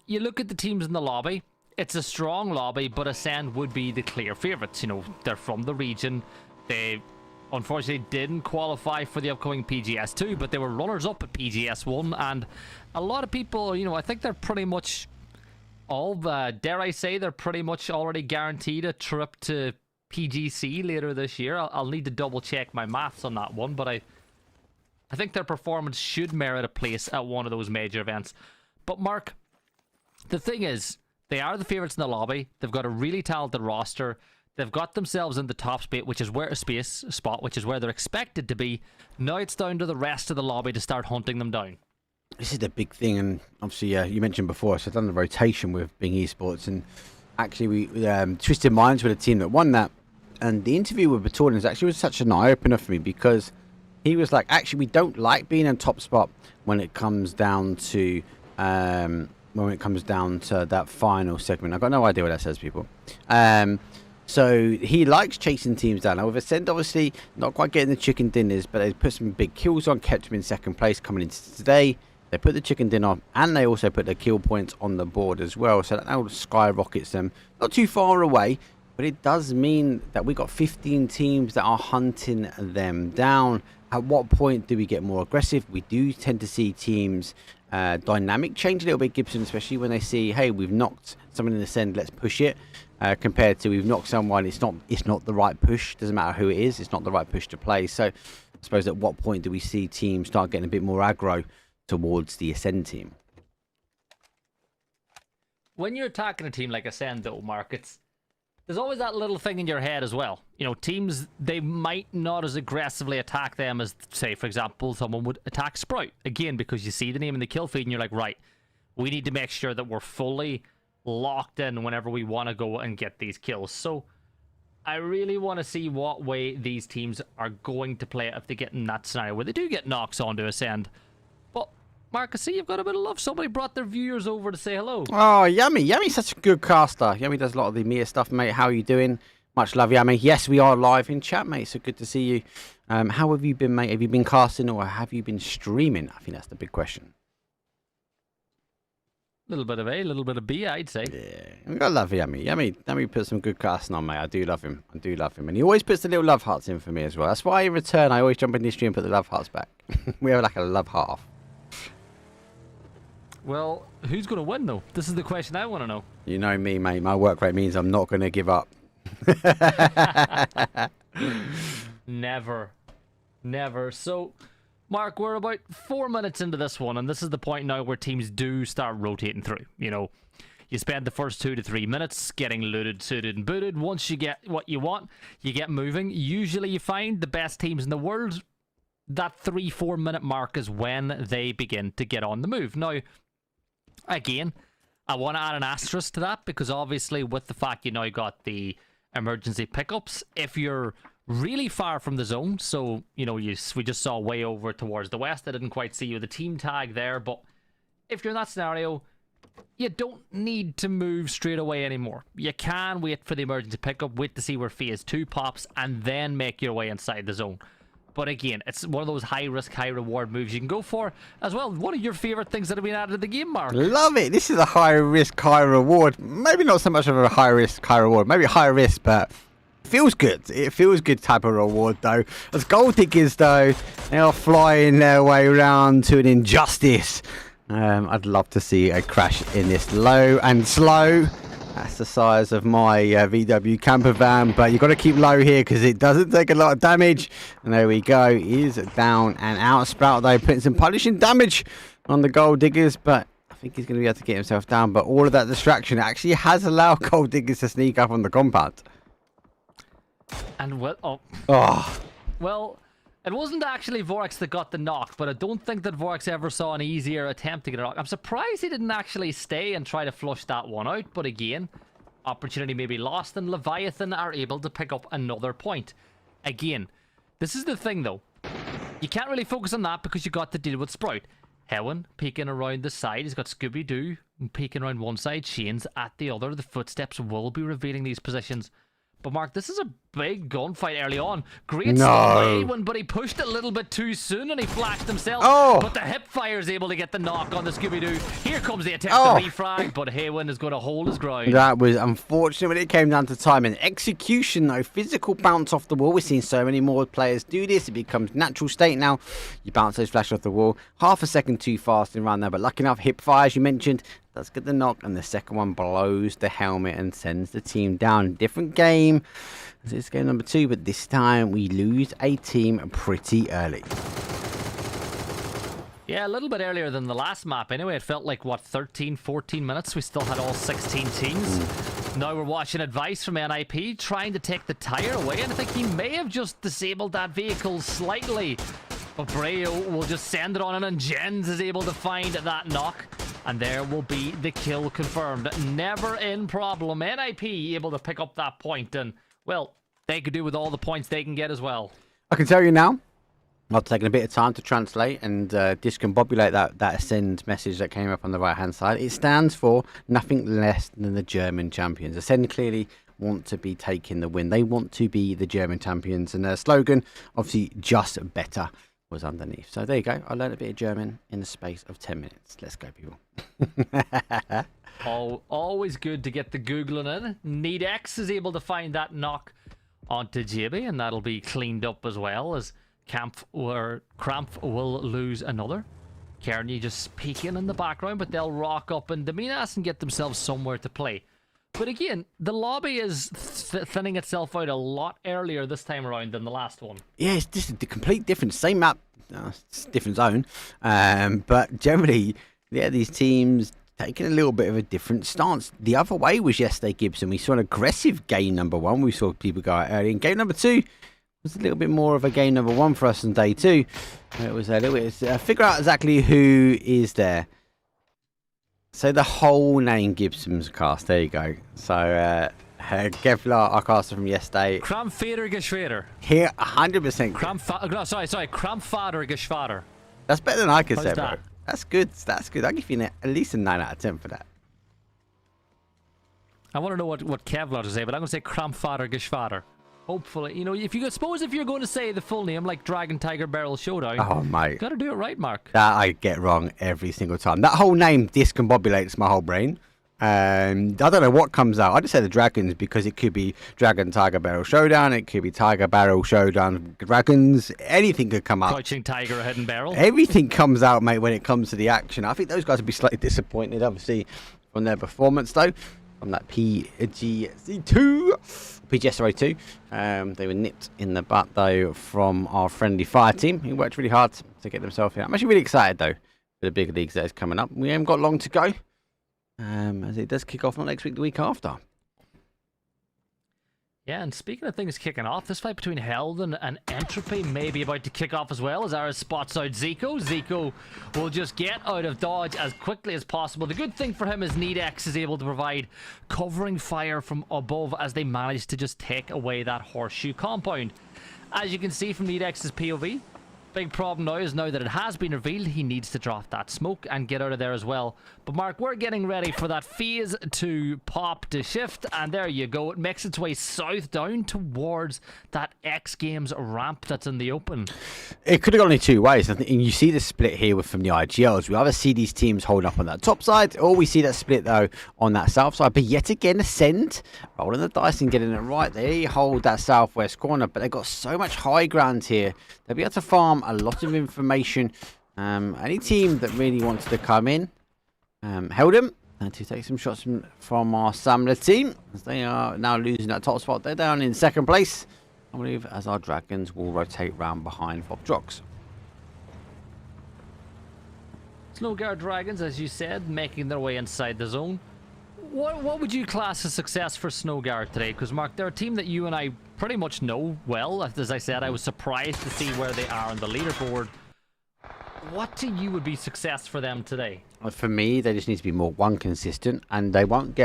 [SPEAKER 9] you look at the teams in the lobby. It's a strong lobby, but Ascend would be the clear favourites. You know, they're from the region. They unfortunately didn't qualify for the upcoming PGS2, but they were runners-up at PGS1, and a lot of people, you know, I think they're pretty much all, dare I say, they're pretty much already guaranteed a trip to PGC later this year. I'll need to double-check my maths on that one, but I think their performance should merit a place at one of those major events. But Mark, the thing is, they are the favourites in the lobby. They've got a really talented roster. They've got themselves in the top spot, which is where they're expected to be. Now it's down to the rest of the lobby to start hunting them down.
[SPEAKER 8] This is the big thing, and obviously, you mentioned before, so I've done the rotation with Bing Esports, and actually we Twisted Minds were the team that won that. And the interview with Batorans actually was such an eye-opener for me, because he was like, actually, we don't like being in top spot when it comes down to that final segment. I've got no idea what that says, people. So he likes chasing teams down. Now with Ascend, obviously, not quite getting the chicken dinners, but they put some big kills on, kept him in second place coming into today. They put the chicken dinner, and they also put the kill points on the board as well. So that now skyrockets them. Not too far away, but it does mean that we got 15 teams that are hunting them down. At what point do we get more aggressive? We do tend to see teams dynamic change a little bit, Gibson, especially when they see, hey, we've knocked someone in Ascend, let's push it. Compared to we've knocked someone, it's not the right push. Doesn't matter who it is, it's not the right push to play. So I suppose at what point do we see teams start getting a bit more aggro towards the Ascend team?
[SPEAKER 9] When you're attacking a team like Ascend, though, Mark, there's always that little thing in your head as well. You know, teams, they might not as aggressively attack them as, say, for example, someone would attack Sprout. Again, because you see the name in the kill feed and you're like, right, we need to make sure that we're fully locked in whenever we want to go and get these kills. So I really want to see what way these teams are going to play if they get in that scenario where they do get knocks onto Ascend. But Mark, I see you've got a bit of love. Somebody brought their viewers over to say hello.
[SPEAKER 8] Oh, Yummy. Yummy's such a good caster. Yummy does a lot of the Mia stuff, mate. How are you doing? Much love, Yummy. Yes, we are live in chat, mate. So good to see you. How have you been, mate? Have you been casting or have you been streaming? I think that's the big question.
[SPEAKER 9] Little bit of A, little bit of B, I'd say.
[SPEAKER 8] Yeah, I love Yummy. Yummy put some good casting on, mate. I do love him. And he always puts the little love hearts in for me as well. That's why in return, I always jump in the stream and put the love hearts back. We have like a love heart off.
[SPEAKER 9] Well, who's going to win, though? This is the question I want to know.
[SPEAKER 8] You know me, mate. My work rate means I'm not going to give up.
[SPEAKER 9] Never. So, Mark, we're about 4 minutes into this one, and this is the point now where teams do start rotating through. You know, you spend the first 2 to 3 minutes getting looted, suited, and booted. Once you get what you want, you get moving. Usually you find the best teams in the world, that 3-4 minute mark is when they begin to get on the move. Now, again, I want to add an asterisk to that, because obviously with the fact you now got the emergency pickups, if you're really far from the zone, so, you know, we just saw way over towards the west, I didn't quite see you the team tag there, but if you're in that scenario, you don't need to move straight away anymore. You can wait for the emergency pickup, wait to see where phase 2 pops, and then make your way inside the zone. But again, it's one of those high risk, high reward moves you can go for as well. One of your favorite things that have been added to the game, Mark.
[SPEAKER 8] Love it. This is a high risk, high reward. Maybe not so much of a high risk, high reward. Maybe high risk, but feels good. It feels good type of reward, though. As gold diggers, though, they are flying their way around to an injustice. I'd love to see a crash in this low and slow. That's the size of my VW camper van, but you've got to keep low here because it doesn't take a lot of damage. And there we go. He is down and out. Sprout, though, putting some punishing damage on the gold diggers, but I think he's going to be able to get himself down. But all of that distraction actually has allowed gold diggers to sneak up on the compound.
[SPEAKER 9] And well, well, it wasn't actually Vorax that got the knock, but I don't think that Vorax ever saw an easier attempt to get a knock. I'm surprised he didn't actually stay and try to flush that one out, but again, opportunity may be lost, and Leviathan are able to pick up another point. Again, this is the thing, though. You can't really focus on that because you got to deal with Sprout. Hewen peeking around the side. He's got Scooby-Doo peeking around one side. Shane's at the other. The footsteps will be revealing these positions. But Mark, this is a big gunfight early on. Great start, but he pushed a little bit too soon and he flashed himself. But the hip fire is able to get the knock on the Scooby-Doo. Here comes the attempt to refrag, but Haywin is going to hold his ground.
[SPEAKER 8] That was unfortunate when it came down to time and execution, though. Physical bounce off the wall. We're seeing so many more players do this. It becomes natural state now. You bounce those flash off the wall. Half a second too fast and run there, but lucky enough, hip fire, as you mentioned, does get the knock, and the second one blows the helmet and sends the team down. Different game. It's game number 2, but this time we lose a team pretty early.
[SPEAKER 9] Yeah, a little bit earlier than the last map. Anyway, it felt like, what, 13, 14 minutes? We still had all 16 teams. Now we're watching advice from NIP, trying to take the tire away, and I think he may have just disabled that vehicle slightly. But Breo will just send it on, and Jens is able to find that knock. And there will be the kill confirmed. Never in problem. NIP able to pick up that point, and, well, they could do with all the points they can get as well.
[SPEAKER 8] I can tell you now, I've taken a bit of time to translate and discombobulate that Ascend message that came up on the right-hand side. It stands for nothing less than the German champions. Ascend clearly want to be taking the win. They want to be the German champions, and their slogan, obviously, just better, was underneath. So there you go. I learned a bit of German in the space of 10 minutes. Let's go, people.
[SPEAKER 9] Always good to get the Googling in. Needex is able to find that knock onto JB, and that'll be cleaned up as well, as Krampf will lose another. Kearney just peeking in the background, but they'll rock up and Dominas and get themselves somewhere to play. But again, the lobby is thinning itself out a lot earlier this time around than the last one.
[SPEAKER 8] Yeah, it's just a complete difference. Same map, it's a different zone. But generally, yeah, these teams taking a little bit of a different stance. The other way was yesterday, Gibson. We saw an aggressive game number 1. We saw people go out early. And game number 2 was a little bit more of a game number 1 for us on day 2. It was a little bit, figure out exactly who is there. So the whole name Gibson's cast. There you go. So Kevlar, our caster from yesterday.
[SPEAKER 9] Krampfader Geschwader.
[SPEAKER 8] Here, 100%.
[SPEAKER 9] Krampfader Geschwader.
[SPEAKER 8] That's better than I could say,
[SPEAKER 9] that?
[SPEAKER 8] bro. That's good. That's good. I'll give you at least a 9 out of 10 for that.
[SPEAKER 9] I want to know what Kevlar to say, but I'm going to say Krampfader Geschwader. Hopefully, you know, if you're going to say the full name like Dragon Tiger Barrel Showdown,
[SPEAKER 8] oh mate,
[SPEAKER 9] you got to do it right, Mark.
[SPEAKER 8] That I get wrong every single time. That whole name discombobulates my whole brain. I don't know what comes out. I just say the Dragons because it could be Dragon Tiger Barrel Showdown. It could be Tiger Barrel Showdown Dragons. Anything could come out.
[SPEAKER 9] Crouching Tiger, a hidden barrel.
[SPEAKER 8] Everything comes out, mate, when it comes to the action. I think those guys would be slightly disappointed, obviously, from their performance, though. From that PGSRO2. They were nipped in the butt, though, from our friendly fire team, who worked really hard to get themselves here. I'm actually really excited, though, for the big leagues that is coming up. We haven't got long to go, as it does kick off not next week, the week after.
[SPEAKER 9] Yeah, and speaking of things kicking off, this fight between Helden and Entropy may be about to kick off as well, as Aris spots out Zico. Zico will just get out of dodge as quickly as possible. The good thing for him is Needex is able to provide covering fire from above as they manage to just take away that horseshoe compound. As you can see from Needex's POV, Big problem now is now that it has been revealed, he needs to drop that smoke and get out of there as well. But Mark, we're getting ready for that phase 2 pop to shift, and there you go. It makes its way south down towards that X Games ramp that's in the open.
[SPEAKER 8] It could have gone in two ways. And you see the split here from the IGLs. We either see these teams holding up on that top side, or we see that split though on that south side. But yet again, Ascend rolling the dice and getting it right. They hold that southwest corner, but they've got so much high ground here. They'll be able to farm a lot of information. Any team that really wants to come in, held them and to take some shots from our Samler team, as they are now losing that top spot. They're down in second place, I believe, as our Dragons will rotate round behind Voptrox.
[SPEAKER 9] Snowguard Dragons, as you said, making their way inside the zone. What would you class as success for Snowguard today? Because, Mark, they're a team that you and I pretty much know well. As I said, I was surprised to see where they are on the leaderboard. What to you would be success for them today?
[SPEAKER 8] For me, they just need to be more consistent, and they won't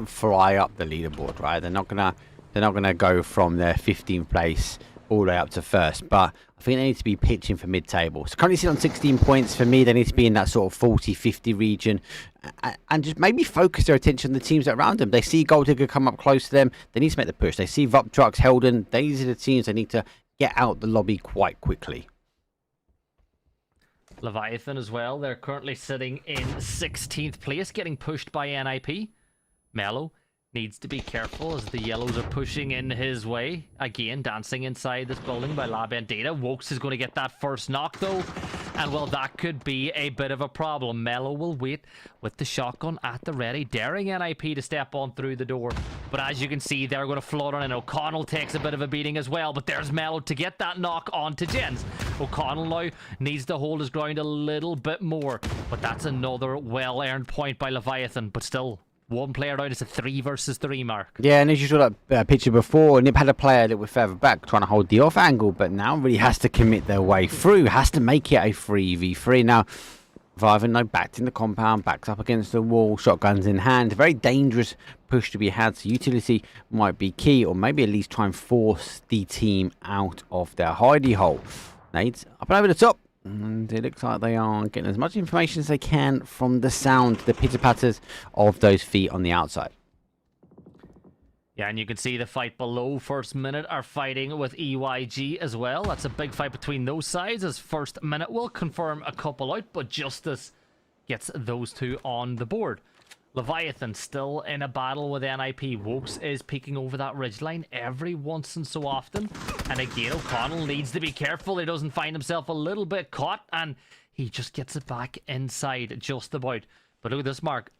[SPEAKER 8] fly up the leaderboard, right? They're not gonna go from their 15th place all the way up to first, but I think they need to be pitching for mid-table. So currently sitting on 16 points. For me, they need to be in that sort of 40-50 region, and just maybe focus their attention on the teams that are around them. They see Gold Digger come up close to them, they need to make the push. They see Voptrox, Helden, these are the teams they need to get out the lobby quite quickly.
[SPEAKER 9] Leviathan as well, they're currently sitting in 16th place, getting pushed by NIP. Mello needs to be careful as the yellows are pushing in his way. Again, dancing inside this building by La Bandita. Wokes is going to get that first knock though. And well, that could be a bit of a problem. Mello will wait with the shotgun at the ready, daring NIP to step on through the door. But as you can see, they're going to float on, and O'Connell takes a bit of a beating as well. But there's Mello to get that knock onto Jens. O'Connell now needs to hold his ground a little bit more. But that's another well-earned point by Leviathan. But still, one player down. It's a 3 versus 3 mark.
[SPEAKER 8] Yeah, and as you saw that picture before, Nip had a player a little bit further back trying to hold the off angle, but now really has to commit their way through, has to make it a 3v3. Now, Vivan now backed in the compound, backs up against the wall, shotguns in hand. A very dangerous push to be had, so utility might be key, or maybe at least try and force the team out of their hidey hole. Nades up and over the top. And it looks like they are getting as much information as they can from the sound, the pitter-patters of those feet on the outside.
[SPEAKER 9] Yeah, and you can see the fight below. First Minute are fighting with EYG as well. That's a big fight between those sides, as First Minute will confirm a couple out, but Justice gets those two on the board. Leviathan still in a battle with NIP. Wokes is peeking over that ridgeline every once and so often. And again, O'Connell needs to be careful he doesn't find himself a little bit caught, and he just gets it back inside just about. But look at this, Mark.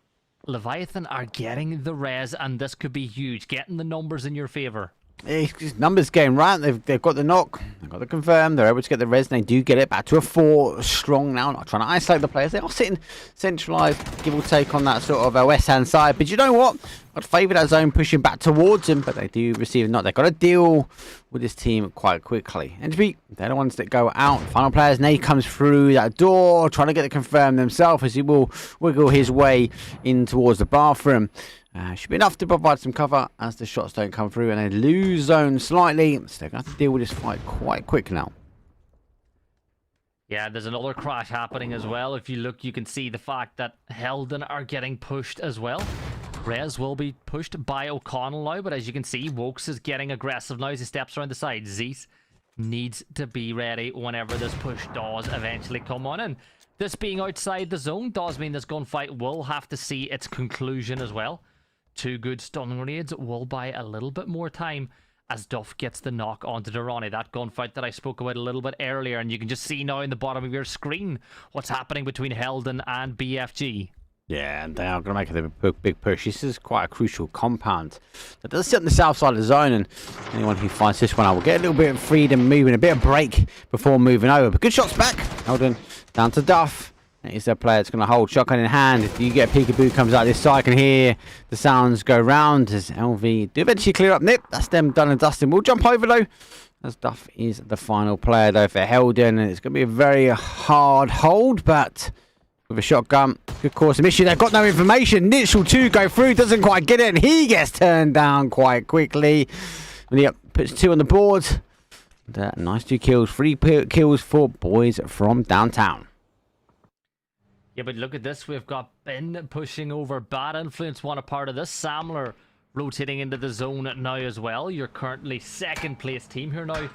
[SPEAKER 9] Leviathan are getting the res, and this could be huge. Getting the numbers in your favour.
[SPEAKER 8] It's just numbers game, right? They've got the knock, they've got the confirm, they're able to get the res, and they do get it back to a 4 strong now. Not trying to isolate the players, they are sitting centralised, give or take on that sort of west hand side. But you know what? I'd favour that zone pushing back towards them, but they do receive a knock. They've got to deal with this team quite quickly. Entropy, they're the ones that go out. Final players, Nate comes through that door, trying to get it confirmed themselves as he will wiggle his way in towards the bathroom. Should be enough to provide some cover as the shots don't come through, and they lose zone slightly. So they're going to have to deal with this fight quite quick now.
[SPEAKER 9] Yeah, there's another crash happening as well. If you look, you can see the fact that Helden are getting pushed as well. Rez will be pushed by O'Connell now, but as you can see, Wokes is getting aggressive now as he steps around the side. Zeus needs to be ready whenever this push does eventually come on. And this being outside the zone does mean this gunfight will have to see its conclusion as well. 2 good stun grenades will buy a little bit more time as Duff gets the knock onto Durrani. That gunfight that I spoke about a little bit earlier, and you can just see now in the bottom of your screen what's happening between Helden and BFG.
[SPEAKER 8] Yeah, and they are going to make a big push. This is quite a crucial compound that does sit on the south side of the zone, and anyone who finds this one out will get a little bit of freedom moving, a bit of break before moving over. But good shots back. Helden down to Duff. Is their player that's going to hold shotgun in hand. If you get a peekaboo comes out this side, I can hear the sounds go round as LV do eventually clear up Nip. That's them done and dusted. We'll jump over though, as Duff is the final player though for Helden, and it's going to be a very hard hold, but with a shotgun, good course of mission. They've got no information. Nitchell 2 go through, doesn't quite get it, and he gets turned down quite quickly. And he puts 2 on the board. Nice 2 kills. 3 kills for boys from downtown.
[SPEAKER 9] Yeah, but look at this. We've got Ben pushing over. Bad Influence want a part of this. Samler rotating into the zone now as well. You're currently second place team here now.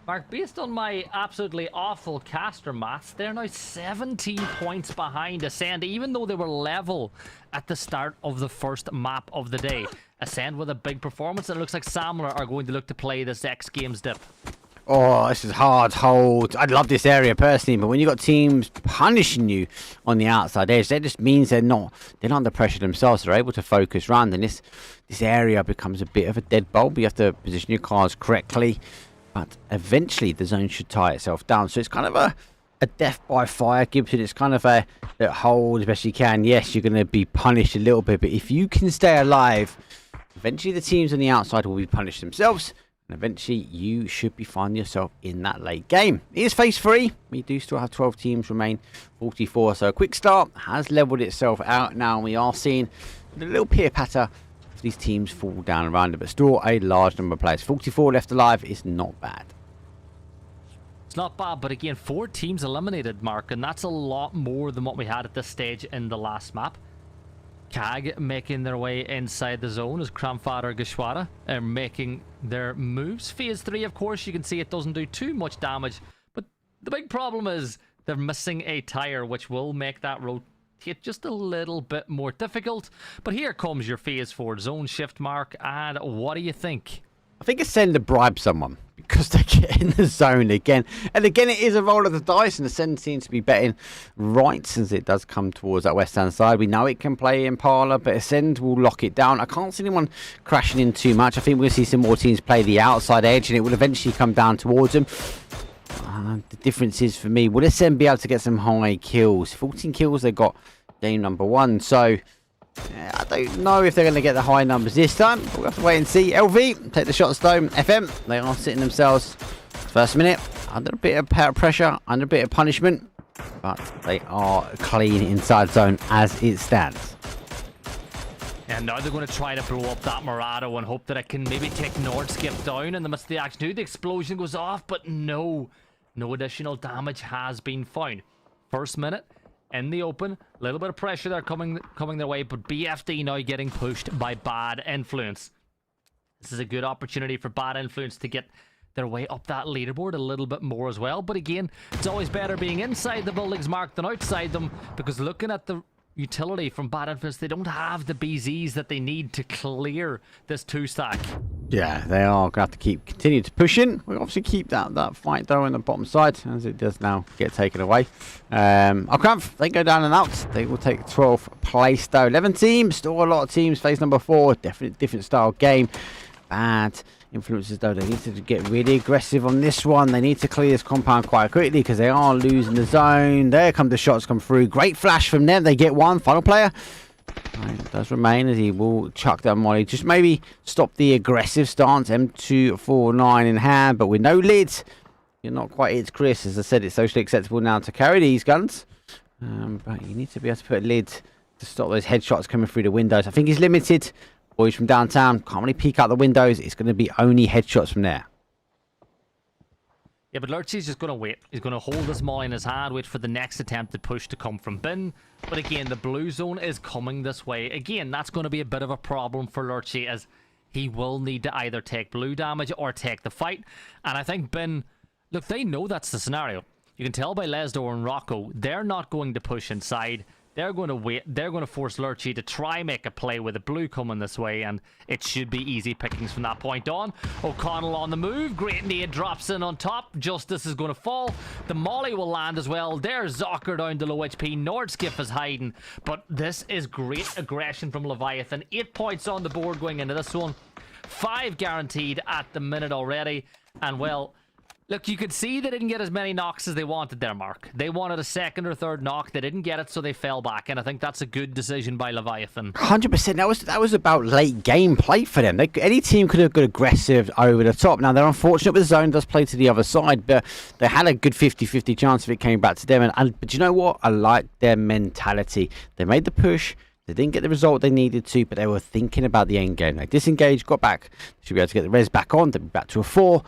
[SPEAKER 9] Mark, based on my absolutely awful caster maths, they're now 17 points behind Ascend, even though they were level at the start of the first map of the day. Ascend with a big performance, and it looks like Samler are going to look to play this X Games dip.
[SPEAKER 8] Oh, this is hard hold. I'd love this area personally, but when you got teams punishing you on the outside edge, that just means they're not under pressure themselves. They're able to focus round, and this area becomes a bit of a dead bulb. You have to position your cards correctly, but eventually the zone should tie itself down. So it's kind of a death by fire, Gibson. It's kind of a hold as best you can. Yes, you're going to be punished a little bit, but if you can stay alive, eventually the teams on the outside will be punished themselves. And eventually, you should be finding yourself in that late game. It is phase 3. We do still have 12 teams remain, 44. So a quick start has leveled itself out now. And we are seeing a little pitter patter of these teams fall down around it. But still a large number of players. 44 left alive is not bad.
[SPEAKER 9] It's not bad, but again, 4 teams eliminated, Mark. And that's a lot more than what we had at this stage in the last map. CAG making their way inside the zone as Kramfather Gashwara are making their moves. Phase 3, of course, you can see it doesn't do too much damage, but the big problem is they're missing a tire, which will make that rotate just a little bit more difficult. But here comes your Phase 4 zone shift, Mark, and what do you think?
[SPEAKER 8] I think it's send to bribe someone because they get in the zone again. And again, it is a roll of the dice, and the Ascend seems to be betting right since it does come towards that west-hand side. We know it can play Impala, but Ascend will lock it down. I can't see anyone crashing in too much. I think we'll see some more teams play the outside edge, and it will eventually come down towards them. The difference is, for me, will Ascend be able to get some high kills? 14 kills they got game number 1, so... I don't know if they're going to get the high numbers this time. We'll have to wait and see. LV, take the shot stone. FM, they are sitting themselves first minute under a bit of pressure, under a bit of punishment, but they are clean inside zone as it stands.
[SPEAKER 9] And now they're going to try to blow up that Murado and hope that it can maybe take Nordskip down in the midst of the action. The explosion goes off, but no additional damage has been found. First minute in the open, a little bit of pressure there coming their way, but BFD now getting pushed by Bad Influence. This is a good opportunity for Bad Influence to get their way up that leaderboard a little bit more as well. But again, it's always better being inside the buildings, Mark, than outside them, because looking at the utility from Bad Influence, they don't have the BZs that they need to clear this 2-stack. Yeah,
[SPEAKER 8] they are going to have to continue to push in. We'll obviously keep that fight though on the bottom side as it does now get taken away. Alcranth, they go down and out. They will take 12th place though. 11 teams, still a lot of teams. Phase number 4, definitely different style game. Bad Influences though, they need to get really aggressive on this one. They need to clear this compound quite quickly because they are losing the zone. There come the shots come through. Great flash from them. They get one. Final player does remain as he will chuck that molly. Just maybe stop the aggressive stance. M249 in hand, but with no lids. You're not quite it, Chris. As I said, it's socially acceptable now to carry these guns. But you need to be able to put a lid to stop those headshots coming through the windows. I think he's limited. Boys from downtown can't really peek out the windows. It's going to be only headshots from there.
[SPEAKER 9] Yeah, but Lurchy's just going to wait. He's going to hold this molly in his hand, wait for the next attempted push to come from Bin. But again, the blue zone is coming this way. Again, that's going to be a bit of a problem for Lurchy, as he will need to either take blue damage or take the fight. And I think Bin, look, they know that's the scenario. You can tell by Lesdor and Rocco, they're not going to push inside. They're going to wait. They're going to force Lurchy to try make a play with the blue coming this way, and it should be easy pickings from that point on. O'Connell on the move. Great nade drops in on top. Justice is going to fall. The molly will land as well. There's Zocker down to low HP. Nordskip is hiding, but this is great aggression from Leviathan. 8 points on the board going into this one. 5 guaranteed at the minute already, and well, look, you could see they didn't get as many knocks as they wanted there, Mark. They wanted a second or third knock. They didn't get it, so they fell back. And I think that's a good decision by Leviathan.
[SPEAKER 8] 100%. That was about late game play for them. Any team could have got aggressive over the top. Now, they're unfortunate with the zone does play to the other side, but they had a good 50-50 chance if it came back to them. But you know what? I like their mentality. They made the push. They didn't get the result they needed to, but they were thinking about the end game. They disengaged, got back. They should be able to get the res back on. They'll be back to a 4.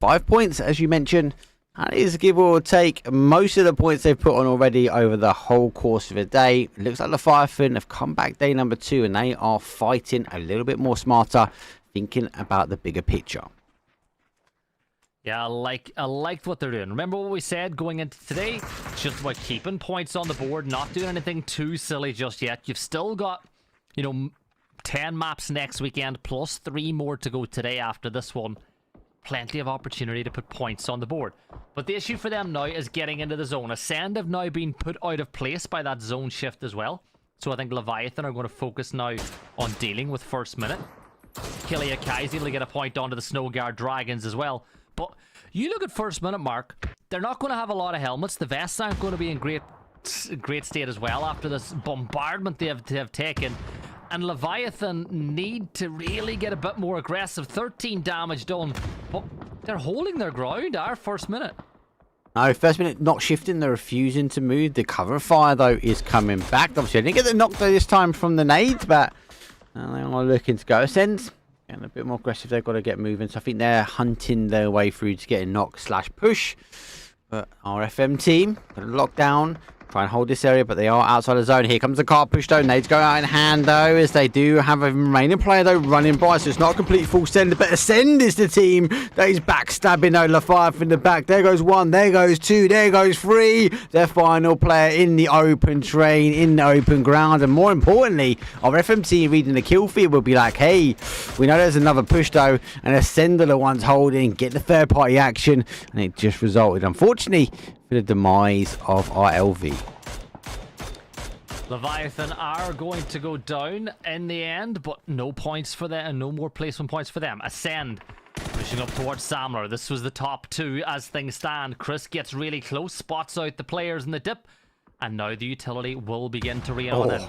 [SPEAKER 8] 5 points, as you mentioned. That is give or take most of the points they've put on already over the whole course of the day. It looks like Leviathan have come back day number 2 and they are fighting a little bit more smarter, thinking about the bigger picture.
[SPEAKER 9] Yeah, I liked what they're doing. Remember what we said going into today? It's just about keeping points on the board, not doing anything too silly just yet. You've still got, 10 maps next weekend, plus 3 more to go today after this one. Plenty of opportunity to put points on the board. But the issue for them now is getting into the zone. Ascend have now been put out of place by that zone shift as well. So I think Leviathan are going to focus now on dealing with first minute. Killia Kai's able to get a point onto the Snowguard Dragons as well. But you look at first minute, Mark, they're not going to have a lot of helmets. The vests aren't going to be in great state as well after this bombardment they have taken. And Leviathan need to really get a bit more aggressive. 13 damage done, but they're holding their ground our first minute.
[SPEAKER 8] No, first minute not shifting, they're refusing to move. The cover fire, though, is coming back. Obviously, I didn't get the knock though this time from the nades, but they are looking to go. Ascend, getting a bit more aggressive. They've got to get moving. So I think they're hunting their way through to getting knock/push. But our FM team got to lock down. Try and hold this area, but they are outside the zone. Here comes the car push, though. Nades go out in hand, though, as they do have a remaining player, though, running by. So it's not a complete full send, but Ascend is the team that is backstabbing, though. Leviathan in the back. There goes 1, there goes 2, there goes 3. Their final player in the open train, in the open ground. And more importantly, our FMT reading the kill feed will be like, hey, we know there's another push, though, and Ascend are the ones holding, get the third-party action, and it just resulted, unfortunately, for the demise of our LV.
[SPEAKER 9] Leviathan are going to go down in the end, but no points for them and no more placement points for them. Ascend pushing up towards Samler. This was the top 2 as things stand. Chris gets really close, spots out the players in the dip, and now the utility will begin to rain on in.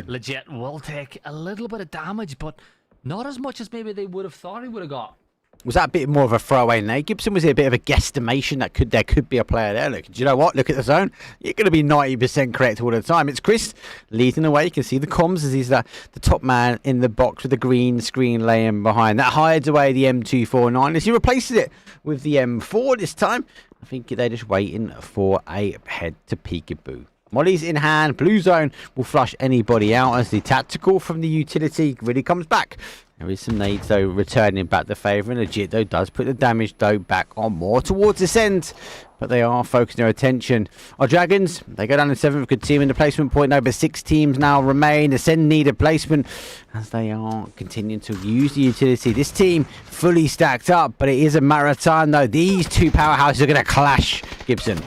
[SPEAKER 9] Legit will take a little bit of damage, but not as much as maybe they would have thought he would have got.
[SPEAKER 8] Was that a bit more of a throwaway there, Gibson? Was it a bit of a guesstimation that there could be a player there? Look, do you know what? Look at the zone. You're going to be 90% correct all the time. It's Chris leading the way. You can see the comms as he's the top man in the box with the green screen laying behind. That hides away the M249 as he replaces it with the M4 this time. I think they're just waiting for a head to peekaboo. Molly's in hand. Blue zone will flush anybody out as the tactical from the utility really comes back. There is some nades, though, returning back the favour. And Legit, though, does put the damage, though, back on more towards this end. But they are focusing their attention. Our Dragons, they go down to 7th. Good team in the placement point, though. But 6 teams now remain. Ascend need a placement as they are continuing to use the utility. This team fully stacked up. But it is a matter of time, though. These 2 powerhouses are going to clash, Gibson.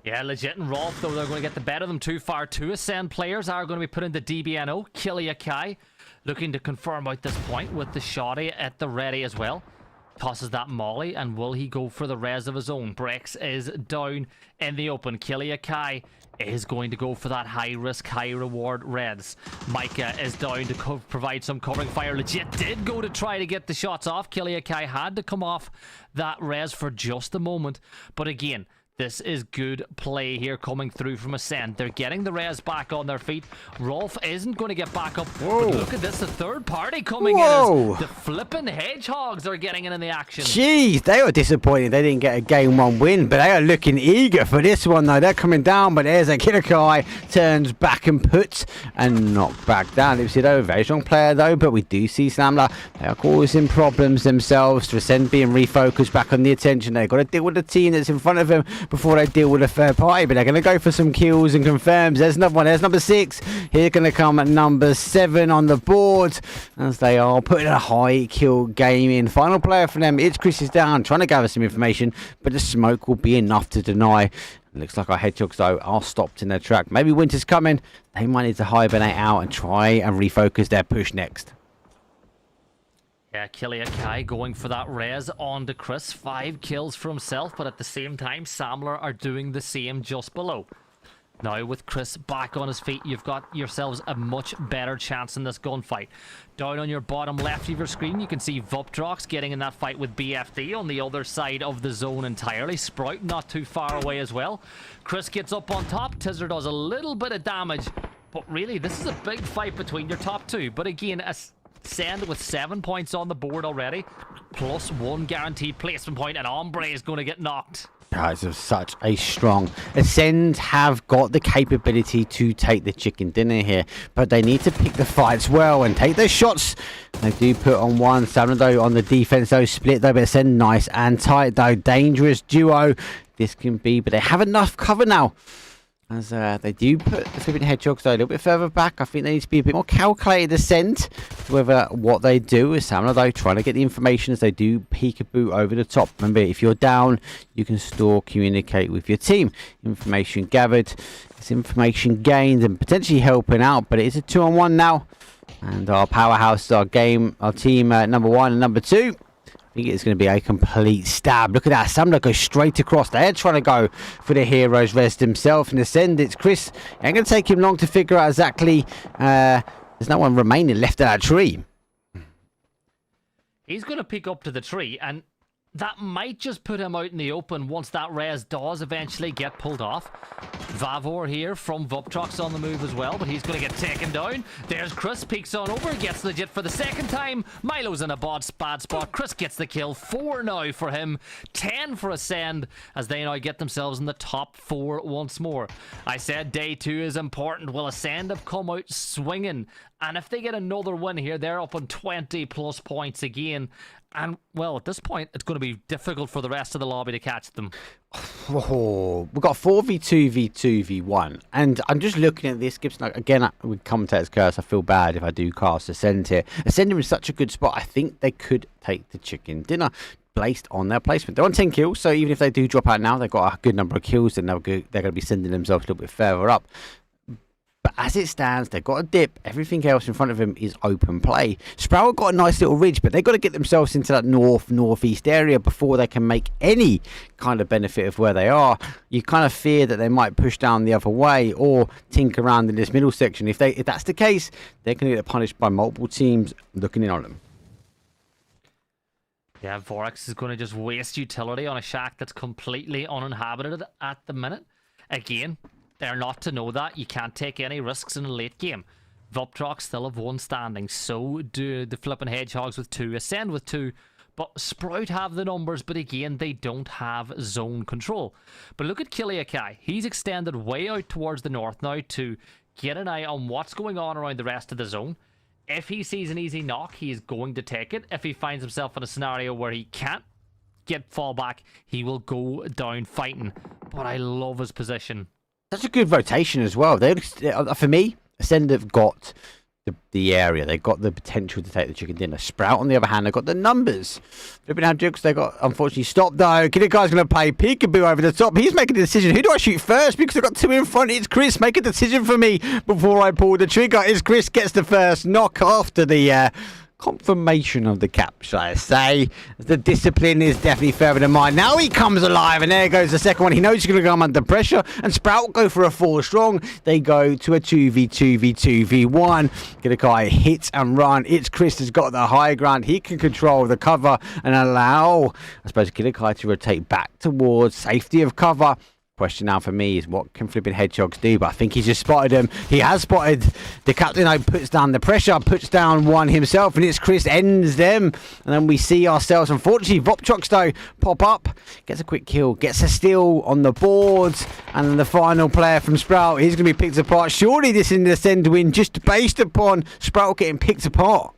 [SPEAKER 9] Yeah, Legit and Rolf, though, they're going to get the better of them too far. 2 Ascend players are going to be put into DBNO. Killia Kai looking to confirm out this point with the shotty at the ready as well. Tosses that molly, and will he go for the res of his own? Brex is down in the open. Killia Kai is going to go for that high risk, high reward res. Micah is down to provide some covering fire. Legit did go to try to get the shots off. Killia Kai had to come off that res for just a moment. But again, this is good play here coming through from Ascend. They're getting the res back on their feet. Rolf isn't going to get back up. Whoa. But look at this, the third party coming in as the flipping Hedgehogs are getting in the action.
[SPEAKER 8] Jeez, they were disappointed they didn't get a game 1 win, but they are looking eager for this one, though. They're coming down, but there's a Killakai, turns back and puts and knocked back down. It was a very strong player, though, but we do see Samler. They are causing problems themselves. To Ascend being refocused back on the attention. They've got to deal with the team that's in front of them before they deal with a third party, but they're going to go for some kills and confirms. There's another one. There's number 6. Here going to come at number 7 on the board as they are putting a high kill game in. Final player for them. It's Chris is down, trying to gather some information, but the smoke will be enough to deny. Looks like our Hedgehogs, though, are stopped in their track. Maybe winter's coming. They might need to hibernate out and try and refocus their push next.
[SPEAKER 9] Yeah, Killia Kai going for that res on to Chris. 5 kills for himself, but at the same time, Samler are doing the same just below. Now, with Chris back on his feet, you've got yourselves a much better chance in this gunfight. Down on your bottom left of your screen, you can see Vupdrox getting in that fight with BFD on the other side of the zone entirely. Sprout not too far away as well. Chris gets up on top. Tizzer does a little bit of damage, but really, this is a big fight between your top 2. But again, Ascend with 7 points on the board already. +1 guaranteed placement point, and Ombre is going to get knocked.
[SPEAKER 8] Guys are such a strong Ascend have got the capability to take the chicken dinner here, but they need to pick the fights well and take their shots. They do put on one. Stamina though on the defense though, split though, but Ascend nice and tight though. Dangerous duo this can be, but they have enough cover now. As they do put the Flipping Hedgehogs though a little bit further back. I think they need to be a bit more calculated Ascent whether what they do is Stamina though trying to get the information as they do peekaboo over the top. Remember, if you're down, you can store, communicate with your team. Information gathered, it's information gained and potentially helping out, but it is a 2-on-1 now. And our powerhouse, our team number 1 and number 2. I think it's going to be a complete stab. Look at that. Samla goes straight across. They're trying to go for the hero's rest himself. And Ascend, it's Chris. It ain't going to take him long to figure out exactly. There's no one remaining left of that tree.
[SPEAKER 9] He's going to pick up to the tree, and that might just put him out in the open once that res does eventually get pulled off. Vavor here from Vuptrox on the move as well, but he's going to get taken down. There's Chris, peeks on over, gets legit for the second time. Milo's in a bad spot. Chris gets the kill. 4 now for him, 10 for Ascend, as they now get themselves in the top 4 once more. I said day 2 is important. Will Ascend have come out swinging? And if they get another win here, they're up on 20+ points again. And, well, at this point, it's going to be difficult for the rest of the lobby to catch them.
[SPEAKER 8] Oh, we've got 4v2, v2, v1. And I'm just looking at this. Gibson, again, with commentator's curse, I feel bad if I do cast Ascend here. Ascend in such a good spot. I think they could take the chicken dinner based on their placement. They're on 10 kills, so even if they do drop out now, they've got a good number of kills, then they're going to be sending themselves a little bit further up. But as it stands, they've got a dip. Everything else in front of them is open play. Sprout got a nice little ridge, but they've got to get themselves into that northeast area before they can make any kind of benefit of where they are. You kind of fear that they might push down the other way or tinker around in this middle section. If that's the case, they're going to get punished by multiple teams looking in on them.
[SPEAKER 9] Yeah, Vorax is going to just waste utility on a shack that's completely uninhabited at the minute. Again, they're not to know that. You can't take any risks in a late game. Vuptrox still have 1 standing. So do the Flippin' Hedgehogs with 2. Ascend with 2. But Sprout have the numbers, but again, they don't have zone control. But look at Kiliakai. He's extended way out towards the north now to get an eye on what's going on around the rest of the zone. If he sees an easy knock, he is going to take it. If he finds himself in a scenario where he can't get fallback, he will go down fighting. But I love his position.
[SPEAKER 8] Such a good rotation as well. For me, Ascend have got the area. They've got the potential to take the chicken dinner. Sprout, on the other hand, they've got the numbers. Flipping out jokes, they got unfortunately stopped though. Kid guy's going to play peekaboo over the top. He's making a decision. Who do I shoot first? Because I've got 2 in front. It's Chris. Make a decision for me before I pull the trigger. It's Chris gets the first knock after the confirmation of the cap, shall I say. The discipline is definitely further than mine. Now he comes alive, and there goes the second one. He knows he's going to come under pressure, and Sprout go for a 4 strong. They go to a 2v2, v2, v1. Killakai hits and run. It's Chris has got the high ground. He can control the cover and allow, I suppose, Killakai to rotate back towards safety of cover. Question now for me is what can Flipping Hedgehogs do? But I think he's just spotted him. He has spotted the captain. Puts down the pressure, puts down one himself, and it's Chris ends them. And then we see ourselves, unfortunately, Voptrox though pop up, gets a quick kill, gets a steal on the boards, and then the final player from Sprout, he's going to be picked apart. Surely this is an Ascend win just based upon Sprout getting picked apart.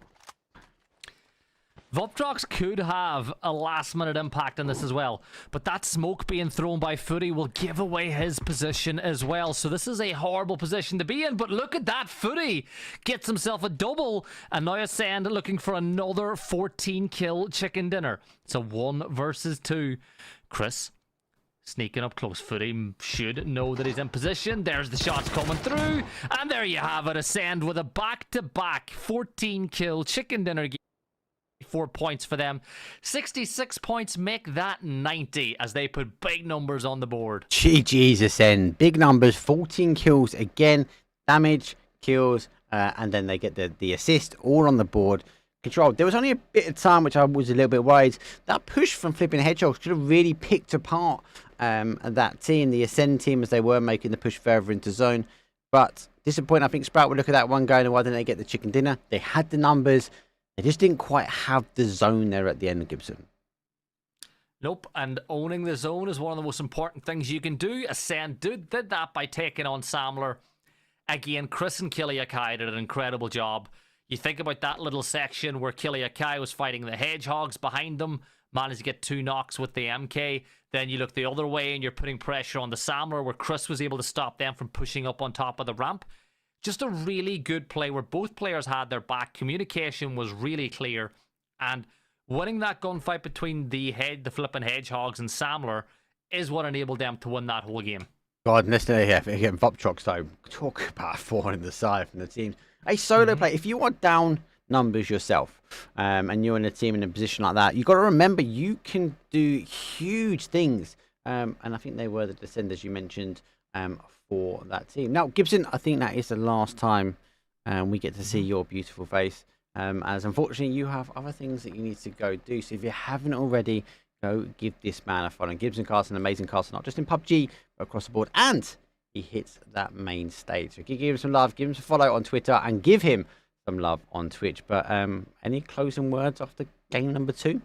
[SPEAKER 9] Vuptrox could have a last-minute impact on this as well, but that smoke being thrown by Footy will give away his position as well. So this is a horrible position to be in, but look at that. Footy gets himself a double, and now Ascend looking for another 14-kill chicken dinner. It's a 1 versus 2. Chris sneaking up close. Footy should know that he's in position. There's the shots coming through, and there you have it. Ascend with a back-to-back 14-kill chicken dinner game. 4 points for them. 66 points make that 90 as they put big numbers on the board.
[SPEAKER 8] GG's Ascend. Big numbers. 14 kills again. Damage, kills, and then they get the assist all on the board. Control. There was only a bit of time which I was a little bit worried. That push from Flipping Hedgehogs could have really picked apart that team, the Ascend team, as they were making the push further into zone. But disappointing. I think Sprout would look at that one going, why didn't they get the chicken dinner? They had the numbers. They just didn't quite have the zone there at the end of Gibson.
[SPEAKER 9] Nope, and owning the zone is one of the most important things you can do. Ascend did that by taking on Samler. Again, Chris and Kiliakai did an incredible job. You think about that little section where Kiliakai was fighting the Hedgehogs behind them, managed to get 2 knocks with the MK. Then you look the other way and you're putting pressure on the Samler where Chris was able to stop them from pushing up on top of the ramp. Just a really good play where both players had their back. Communication was really clear. And winning that gunfight between the flipping Hedgehogs and Samler is what enabled them to win that whole game.
[SPEAKER 8] God, listen here, again, Vopchok, so talk about falling the side from the teams. A solo play, if you want down numbers yourself, and you're in a team in a position like that, you've got to remember you can do huge things. And I think they were the Descenders you mentioned for that team. Now, Gibson, I think that is the last time we get to see your beautiful face. As unfortunately you have other things that you need to go do. So if you haven't already, go give this man a follow. And Gibson Carson, an amazing caster, not just in PUBG, but across the board. And he hits that main stage. So give him some love, give him some follow on Twitter, and give him some love on Twitch. But any closing words after game number 2?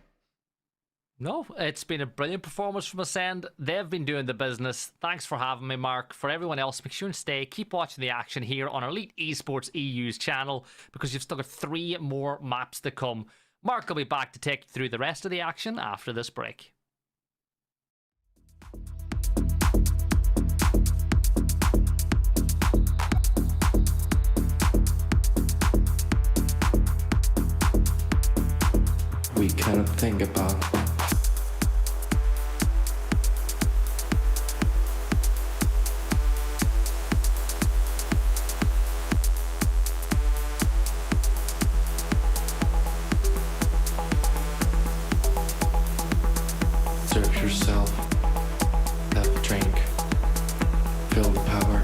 [SPEAKER 9] No, it's been a brilliant performance from Ascend. They've been doing the business. Thanks for having me, Mark. For everyone else, make sure and stay. Keep watching the action here on Elite Esports EU's channel because you've still got 3 more maps to come. Mark will be back to take you through the rest of the action after this break.
[SPEAKER 1] We cannot think about. Search yourself, have a drink, feel the power,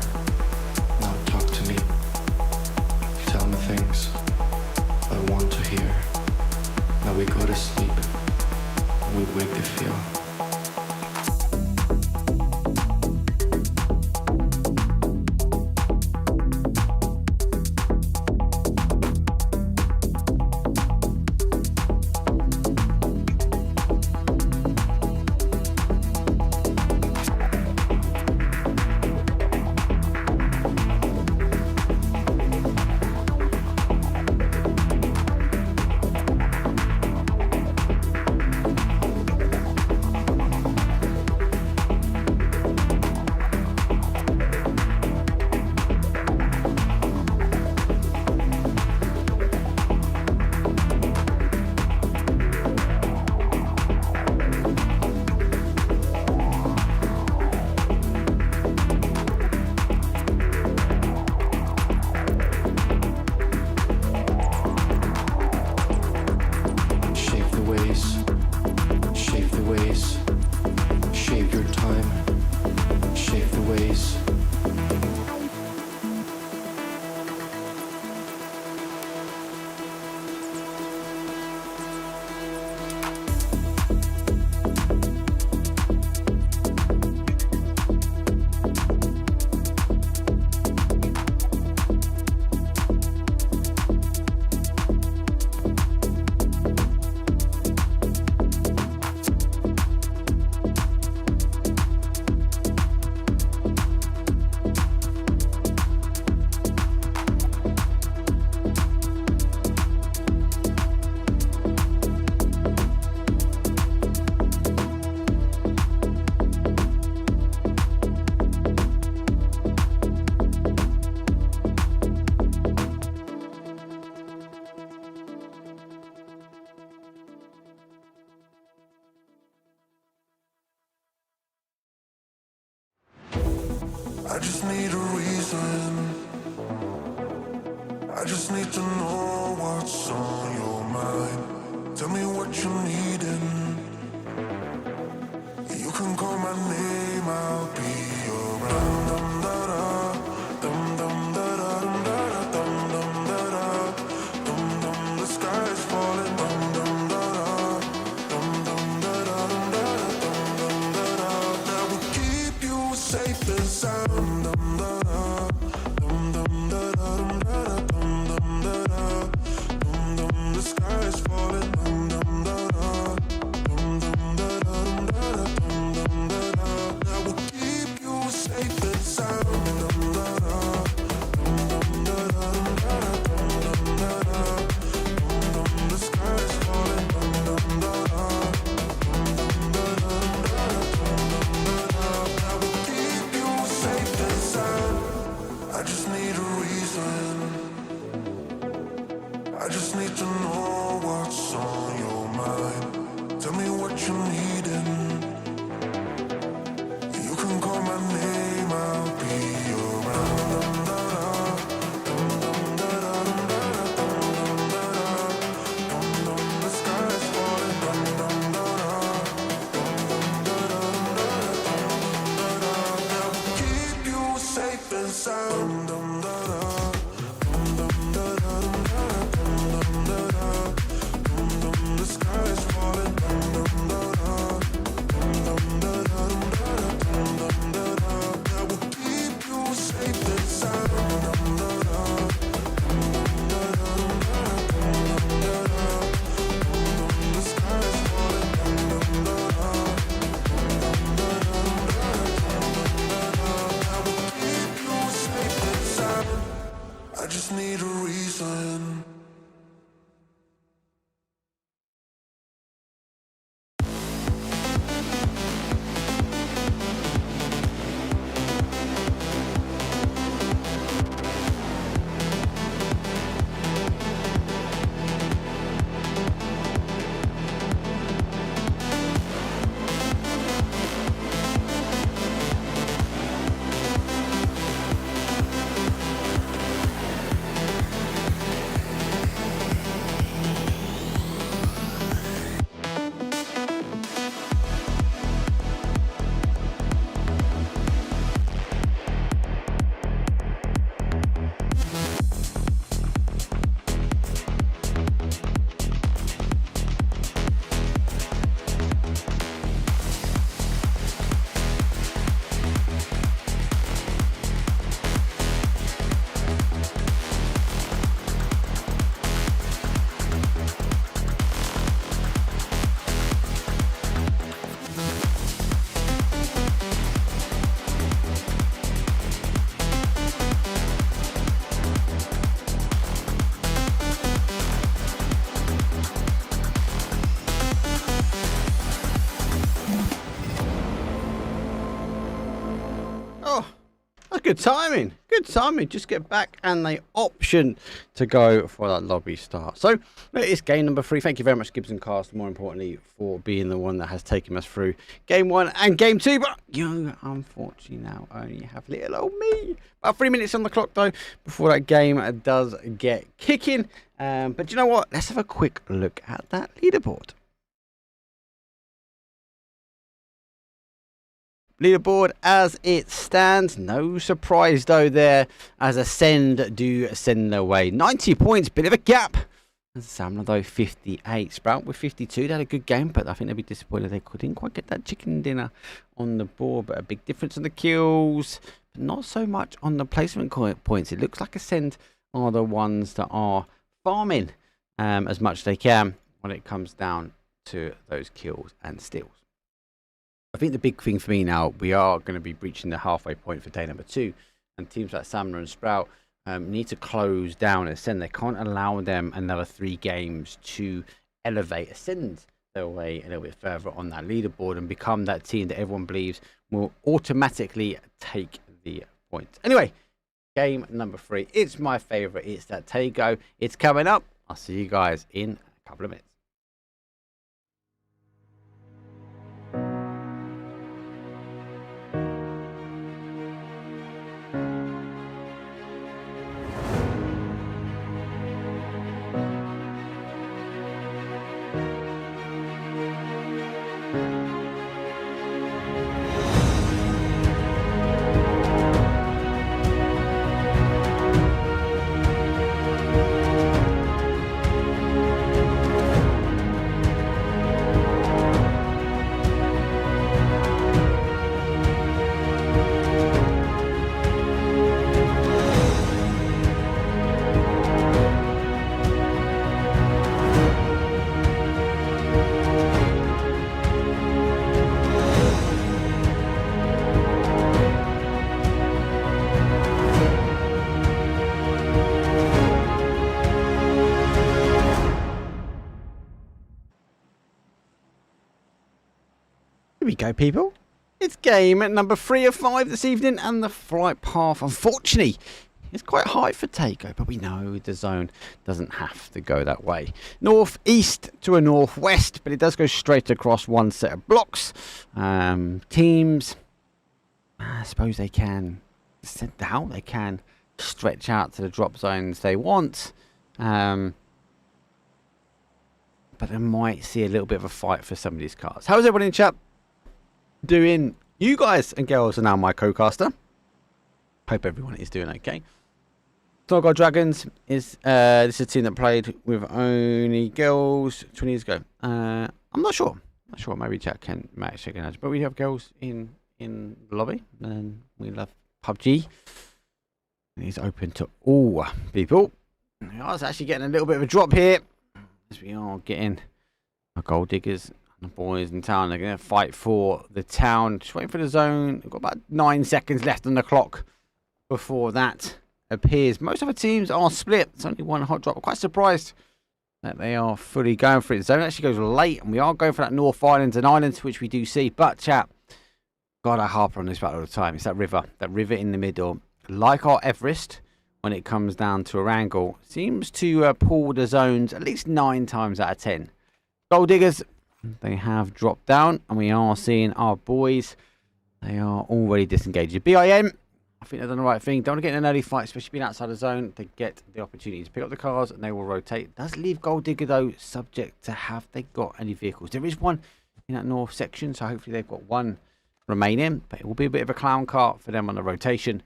[SPEAKER 1] now talk to me, tell me things I want to hear. Now we go to sleep, we wake the feel.
[SPEAKER 2] I just need a reason. I just need to know what's on your mind. Tell me what you're needing. You can call my name, I'll be around. Dum da da, dum dum da da, dum da da, dum dum da da, dum dum. The sky is falling, dum dum da da, dum dum da da, dum da da, dum dum da da. That will keep you safe and sound. Dum da da, dum dum da da, dum da da, dum dum da da, dum dum. The sky
[SPEAKER 8] good timing. Good timing. Just get back and they option to go for that lobby start. So it's game number 3. Thank you very much, Gibson Cast, more importantly, for being the one that has taken us through game 1 and game 2. But you, unfortunately, now only have little old me. About 3 minutes on the clock, though, before that game does get kicking. But you know what? Let's have a quick look at that leaderboard. Leaderboard as it stands. No surprise though there, as Ascend do send their way. 90 points, bit of a gap. And Samler though 58. Sprout with 52. They had a good game, but I think they'll be disappointed they couldn't quite get that chicken dinner on the board. But a big difference on the kills, but not so much on the placement points. It looks like Ascend are the ones that are farming as much as they can when it comes down to those kills and steals. I think the big thing for me now, we are going to be breaching the halfway point for day number 2, and teams like Samler and Sprout need to close down Ascend. They can't allow them another 3 games to elevate Ascend their way a little bit further on that leaderboard and become that team that everyone believes will automatically take the points. Anyway, game number 3. It's my favourite. It's that Tago. It's coming up. I'll see you guys in a couple of minutes. Here we go, people. It's game number 3 of 5 this evening, and the flight path, unfortunately, is quite high for Tago, but we know the zone doesn't have to go that way. Northeast to a northwest, but it does go straight across one set of blocks. Teams, I suppose they can send out, they can stretch out to the drop zones they want. But they might see a little bit of a fight for some of these cars. How's everyone in chat doing? You guys and girls are now my co-caster. Hope everyone is doing okay. Torgo Dragons is this is a team that played with only girls 20 years ago. I'm not sure. Maybe chat can match again, but we have girls in the lobby, and we love PUBG. And it's open to all people. I was actually getting a little bit of a drop here, as we are getting our gold diggers. The boys in town, they're going to fight for the town. Just waiting for the zone. We've got about 9 seconds left on the clock before that appears. Most other teams are split. It's only one hot drop. I'm quite surprised that they are fully going for it. The zone actually goes late, and we are going for that North Island and Islands, which we do see. But, chat, God, I harp on this battle all the time. It's that river in the middle. Like our Everest, when it comes down to a angle, seems to pull the zones at least 9 times out of 10. Gold diggers, they have dropped down, and we are seeing our boys. They are already disengaged. BIM, I think they've done the right thing. Don't want to get in an early fight, especially being outside the zone. They get the opportunity to pick up the cars, and they will rotate. Does leave Gold Digger, though, subject to have they got any vehicles. There is one in that north section, so hopefully they've got one remaining. But it will be a bit of a clown cart for them on the rotation.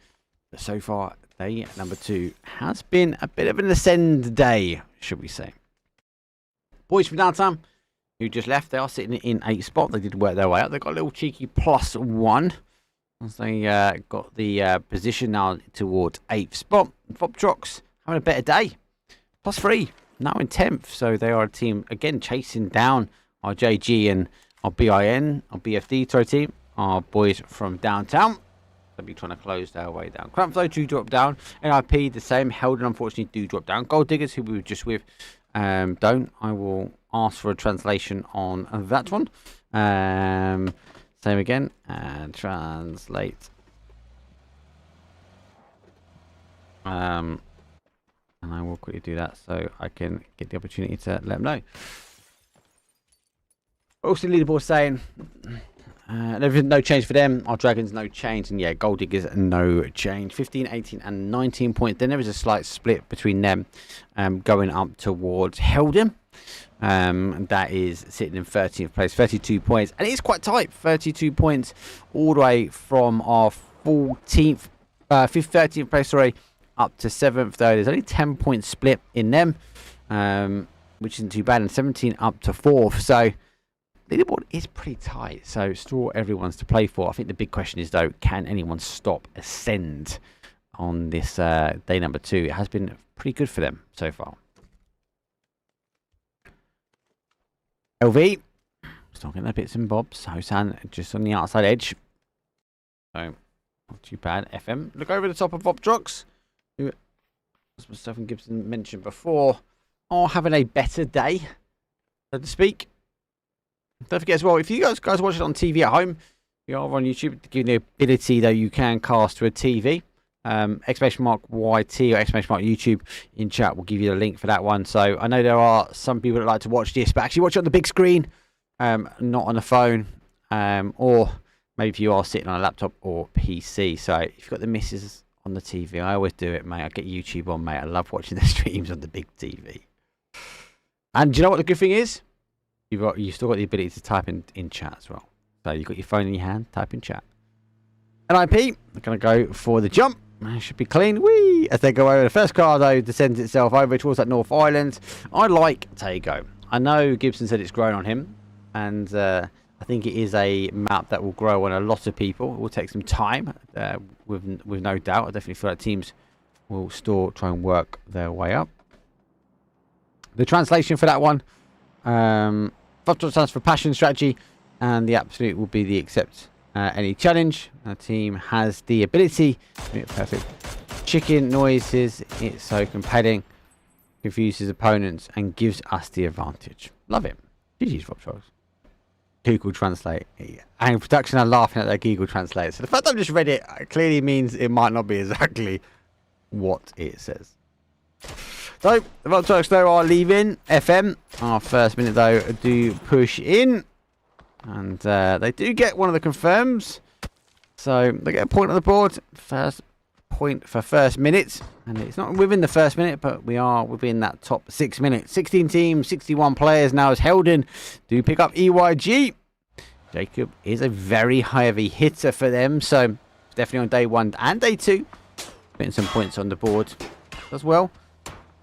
[SPEAKER 8] But so far, day number 2 has been a bit of an Ascend day, should we say. Boys from downtown who just left, they are sitting in 8th spot. They did work their way up. They got a little cheeky +1 as they got the position now towards 8th spot. Fobtrox having a better day, +3 now in 10th. So they are a team again chasing down our JG and our BIN, our BFD tour team, our boys from downtown. They'll be trying to close their way down. Crampflow do drop down. NIP the same. Helden unfortunately do drop down. Gold Diggers, who we were just with, don't. I will ask for a translation on that one. Same again, and translate. And I will quickly do that so I can get the opportunity to let them know. Also, leaderboard saying there's no change for them. Our Dragons, no change. And yeah, Gold Diggers, no change. 15, 18, and 19 points. Then there is a slight split between them going up towards Helden. And that is sitting in 13th place, 32 points. And it is quite tight, 32 points all the way from our 13th place, sorry, up to 7th, though. There's only 10 point split in them, which isn't too bad, and 17 up to 4th. So leaderboard is pretty tight, so still everyone's to play for. I think the big question is, though, can anyone stop Ascend on this day number 2? It has been pretty good for them so far. LV, still getting their bits and bobs. Hosan just on the outside edge. So, not too bad. FM, look over the top of Optrox, who, as myself and Gibson mentioned before, are having a better day, so to speak. Don't forget as well, if you guys watch it on TV at home, you are on YouTube, giving the ability that you can cast to a TV. Exclamation mark YT or exclamation mark YouTube in chat will give you the link for that one. So I know there are some people that like to watch this, but actually watch it on the big screen, not on the phone, or maybe if you are sitting on a laptop or PC. So if you've got the missus on the TV, I always do it, mate. I get YouTube on, mate. I love watching the streams on the big TV. And do you know what the good thing is? You've still got the ability to type in chat as well. So you've got your phone in your hand, type in chat. NIP, they're going to go for the jump. It should be clean. Whee! As they go over. The first car, though, descends itself over towards that North Island. I like Tago. I know Gibson said it's grown on him. And I think it is a map that will grow on a lot of people. It will take some time, with no doubt. I definitely feel like teams will still try and work their way up. The translation for that one, stands for passion, strategy, and the absolute will be the accept any challenge. Our team has the ability to make perfect chicken noises. It's so compelling, confuses opponents, and gives us the advantage. Love it. GG's, Rob Charles. Google Translate. And production are laughing at their Google Translate. So the fact I've just read it clearly means it might not be exactly what it says. So, the Volkswagen though are leaving. FM, our first minute though, do push in. And they do get one of the confirms. So, they get a point on the board. First point for first minute. And it's not within the first minute, but we are within that top 6 minutes. 16 teams, 61 players now as Helden do pick up EYG. Jacob is a very heavy hitter for them. So, definitely on day 1 and day 2. Putting some points on the board as well.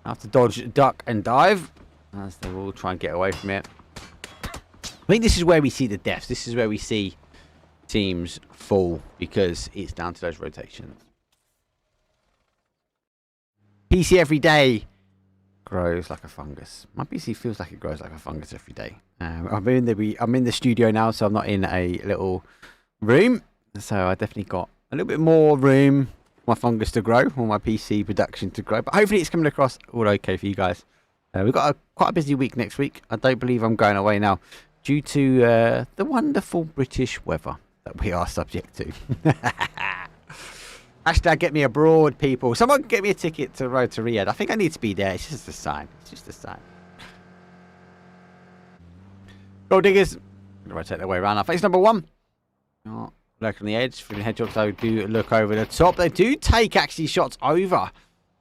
[SPEAKER 8] Have to dodge, duck, and dive as they will try and get away from it. I think this is where we see the deaths. This is where we see teams fall because it's down to those rotations. PC every day grows like a fungus. My PC feels like it grows like a fungus every day. I'm in the studio now, so I'm not in a little room. So I definitely got a little bit more room. My fungus to grow, or my PC production to grow, but hopefully it's coming across all okay for you guys. We've got quite a busy week next week. I don't believe I'm going away now due to the wonderful British weather that we are subject to. Hashtag get me abroad, people. Someone get me a ticket to Road to Riyadh. I think I need to be there. It's just a sign. It's just a sign. Gold Diggers. I'm going to rotate their way around. Now, face number 1. Oh. Lurking on the edge. For the headshots, though, do look over the top. They do take, actually, shots over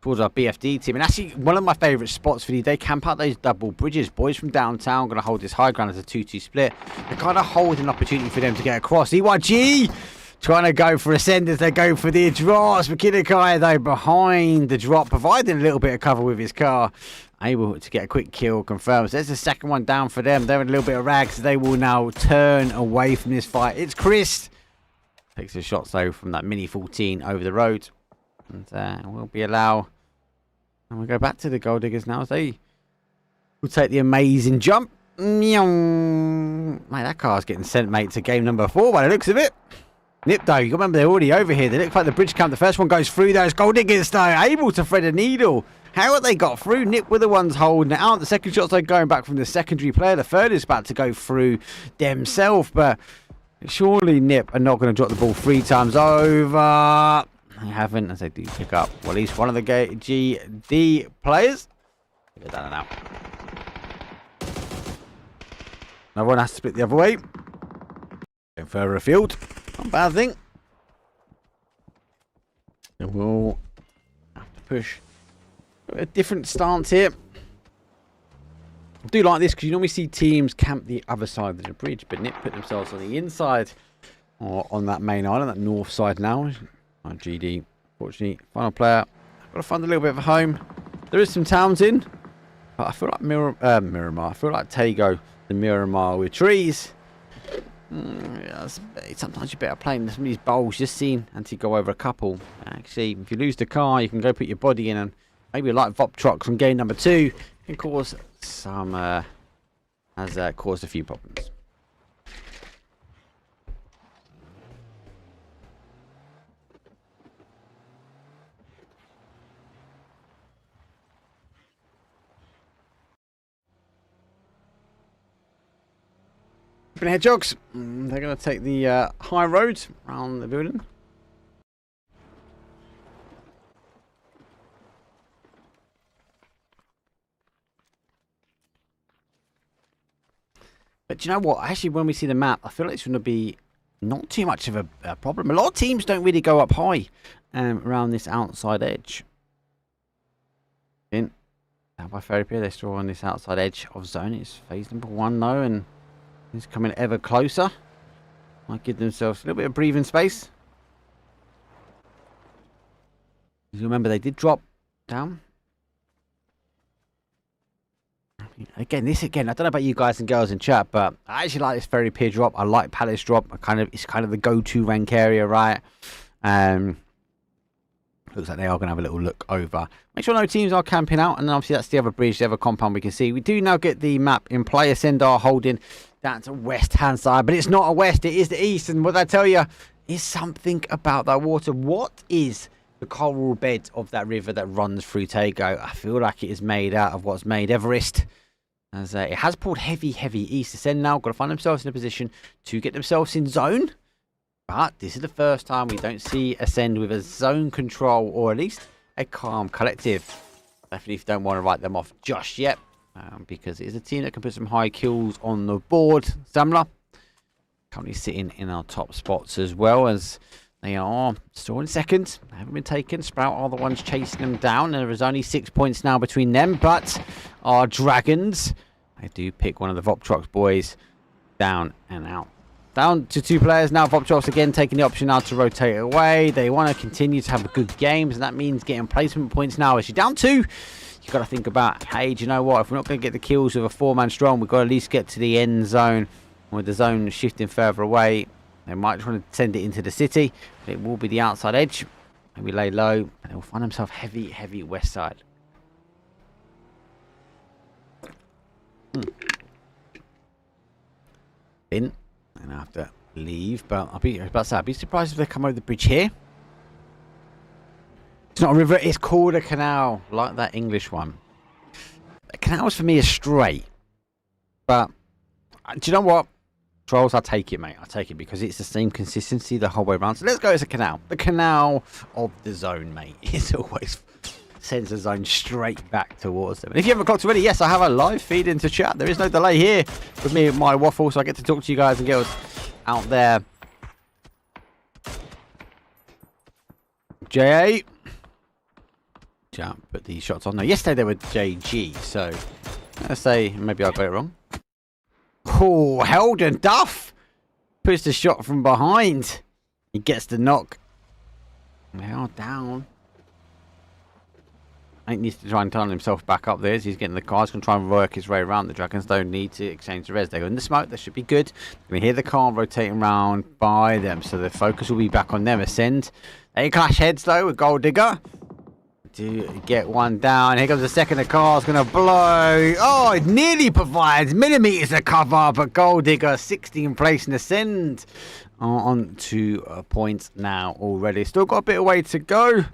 [SPEAKER 8] towards our BFD team. And actually, one of my favourite spots for the day, camp out those double bridges. Boys from downtown going to hold this high ground as a 2-2 split. They're kind of holding an opportunity for them to get across. EYG trying to go for ascenders. They go for the drops. McKinnikai, though, behind the drop, providing a little bit of cover with his car. Able to get a quick kill, confirms. There's the second one down for them. They're in a little bit of rags. They will now turn away from this fight. It's Chris. Takes a shot, though, from that Mini 14 over the road. And will be allowed. And we'll go back to the Gold Diggers now as they will take the amazing jump. Mate, that car's getting sent, mate, to game number 4 by the looks of it. Nip, though, you remember they're already over here. They look like the bridge camp. The first one goes through those Gold Diggers, though, able to thread a needle. How have they got through? Nip were the ones holding it out. The second shot's though going back from the secondary player. The third is about to go through themselves, but surely Nip are not going to drop the ball 3 times over. they haven't, as they do pick up well, at least one of the GD players. Get down and out. Another one has to split the other way. Going further afield. Not a bad thing. And we'll have to push a different stance here. I do like this because you normally see teams camp the other side of the bridge, but Nip put themselves on the inside or on that main island, that north side now. GD, fortunately, final player. I've got to find a little bit of a home. There is some towns in, but I feel like Miramar. I feel like Tago, the Miramar with trees. Yeah, sometimes you're better playing some of these bowls. Just seen Anti go over a couple. Actually, if you lose the car, you can go put your body in, and maybe like Voptrox from game number 2 can cause some has caused a few problems. Hedgehogs, they're going to take the high road around the building. But do you know what? Actually, when we see the map, I feel like it's going to be not too much of a problem. A lot of teams don't really go up high around this outside edge. In down by Ferry Pier, they're still on this outside edge of zone. It's phase number 1 though, and it's coming ever closer. Might give themselves a little bit of breathing space. As you remember, they did drop down. Again, I don't know about you guys and girls in chat, but I actually like this Ferry Pier drop. I like Palace drop. It's kind of the go-to rank area, right? Looks like they are going to have a little look over. Make sure no teams are camping out, and then obviously that's the other bridge, the other compound we can see. We do now get the map in play. Ascendar holding that west-hand side, but it's not a west, it is the east, and what I tell you is something about that water. What is the coral bed of that river that runs through Tago? I feel like it is made out of what's made Everest. As it has pulled heavy east. Ascend now, got to find themselves in a position to get themselves in zone. But this is the first time we don't see Ascend with a zone control, or at least a calm collective. Definitely don't want to write them off just yet, because it is a team that can put some high kills on the board. Samla currently sitting in our top spots as well, as they are still in second. They haven't been taken. Sprout are the ones chasing them down. There is only 6 points now between them, but our Dragons, they do pick one of the Voptrox boys down and out. Down to 2 players now. Voptrox again taking the option now to rotate away. They want to continue to have good games, and that means getting placement points now. As you're down 2, you've got to think about, hey, do you know what? If we're not going to get the kills with a 4-man strong, we've got to at least get to the end zone. With the zone shifting further away, they might try to send it into the city, but it will be the outside edge. Maybe lay low, and they'll find themselves heavy west side. In, and I have to leave, but I'd be surprised if they come over the bridge here. It's not a river, it's called a canal, like that English one. Canals for me are straight, but do you know what? Trolls, I'll take it, mate. I'll take it because it's the same consistency the whole way around. So let's go as a canal. The canal of the zone, mate. It always sends the zone straight back towards them. And if you haven't clocked already, yes, I have a live feed into chat. There is no delay here with me and my waffle, so I get to talk to you guys and girls out there. JA. Put the shots on. No, yesterday they were JG, so let's say maybe I got it wrong. Oh, Helden Duff puts the shot from behind. He gets the knock. They are down. I think he needs to try and turn himself back up there as he's getting the car. He's going to try and work his way around. The Dragons don't need to exchange the res. They go in the smoke. That should be good. We hear the car rotating around by them, so the focus will be back on them. Ascend. They clash heads though with Gold Digger. To get one down. Here comes the second. The car's going to blow. Oh, it nearly provides millimeters of cover, but Gold Digger 16 place and Ascend on 2 points now already. Still got a bit of way to go.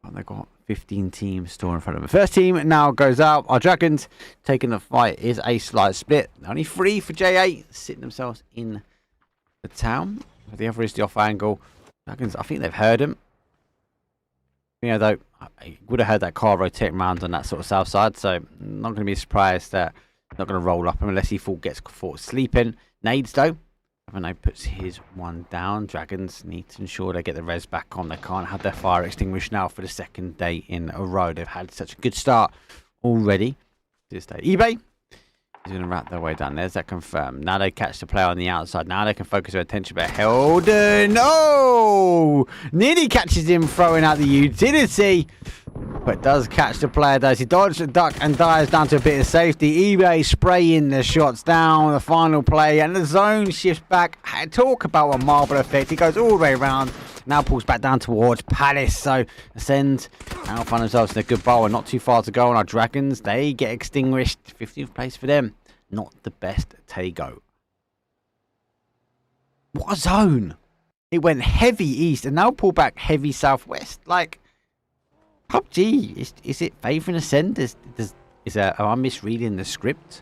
[SPEAKER 8] Oh, they've got 15 teams still in front of them. First team now goes out. Our Dragons taking the fight is a slight split. Only 3 for J8, sitting themselves in the town. The other is the off angle. Dragons, I think they've heard him. You know, though, I would have heard that car rotating around on that sort of south side, so I'm not going to be surprised that he's not going to roll up him unless he gets caught sleeping. Nades, though. Avano puts his one down. Dragons need to ensure they get the res back on. They can't have their fire extinguished now for the second day in a row. They've had such a good start already this day. eBay is going to wrap their way down. There's that confirmed. Now they catch the player on the outside. Now they can focus their attention. But Helden, oh! Nearly catches him throwing out the utility. But does catch the player, does he? Dodges the duck and dives down to a bit of safety. eBay spraying the shots down. The final play. And the zone shifts back. Talk about a marble effect. He goes all the way around. Now pulls back down towards Palace. So Ascend now find themselves in a good bowl and not too far to go on our Dragons. They get extinguished. 15th place for them. Not the best Tego. What a zone. It went heavy east and now pull back heavy southwest. Like, PUBG, is it favouring Ascend? Am I misreading the script?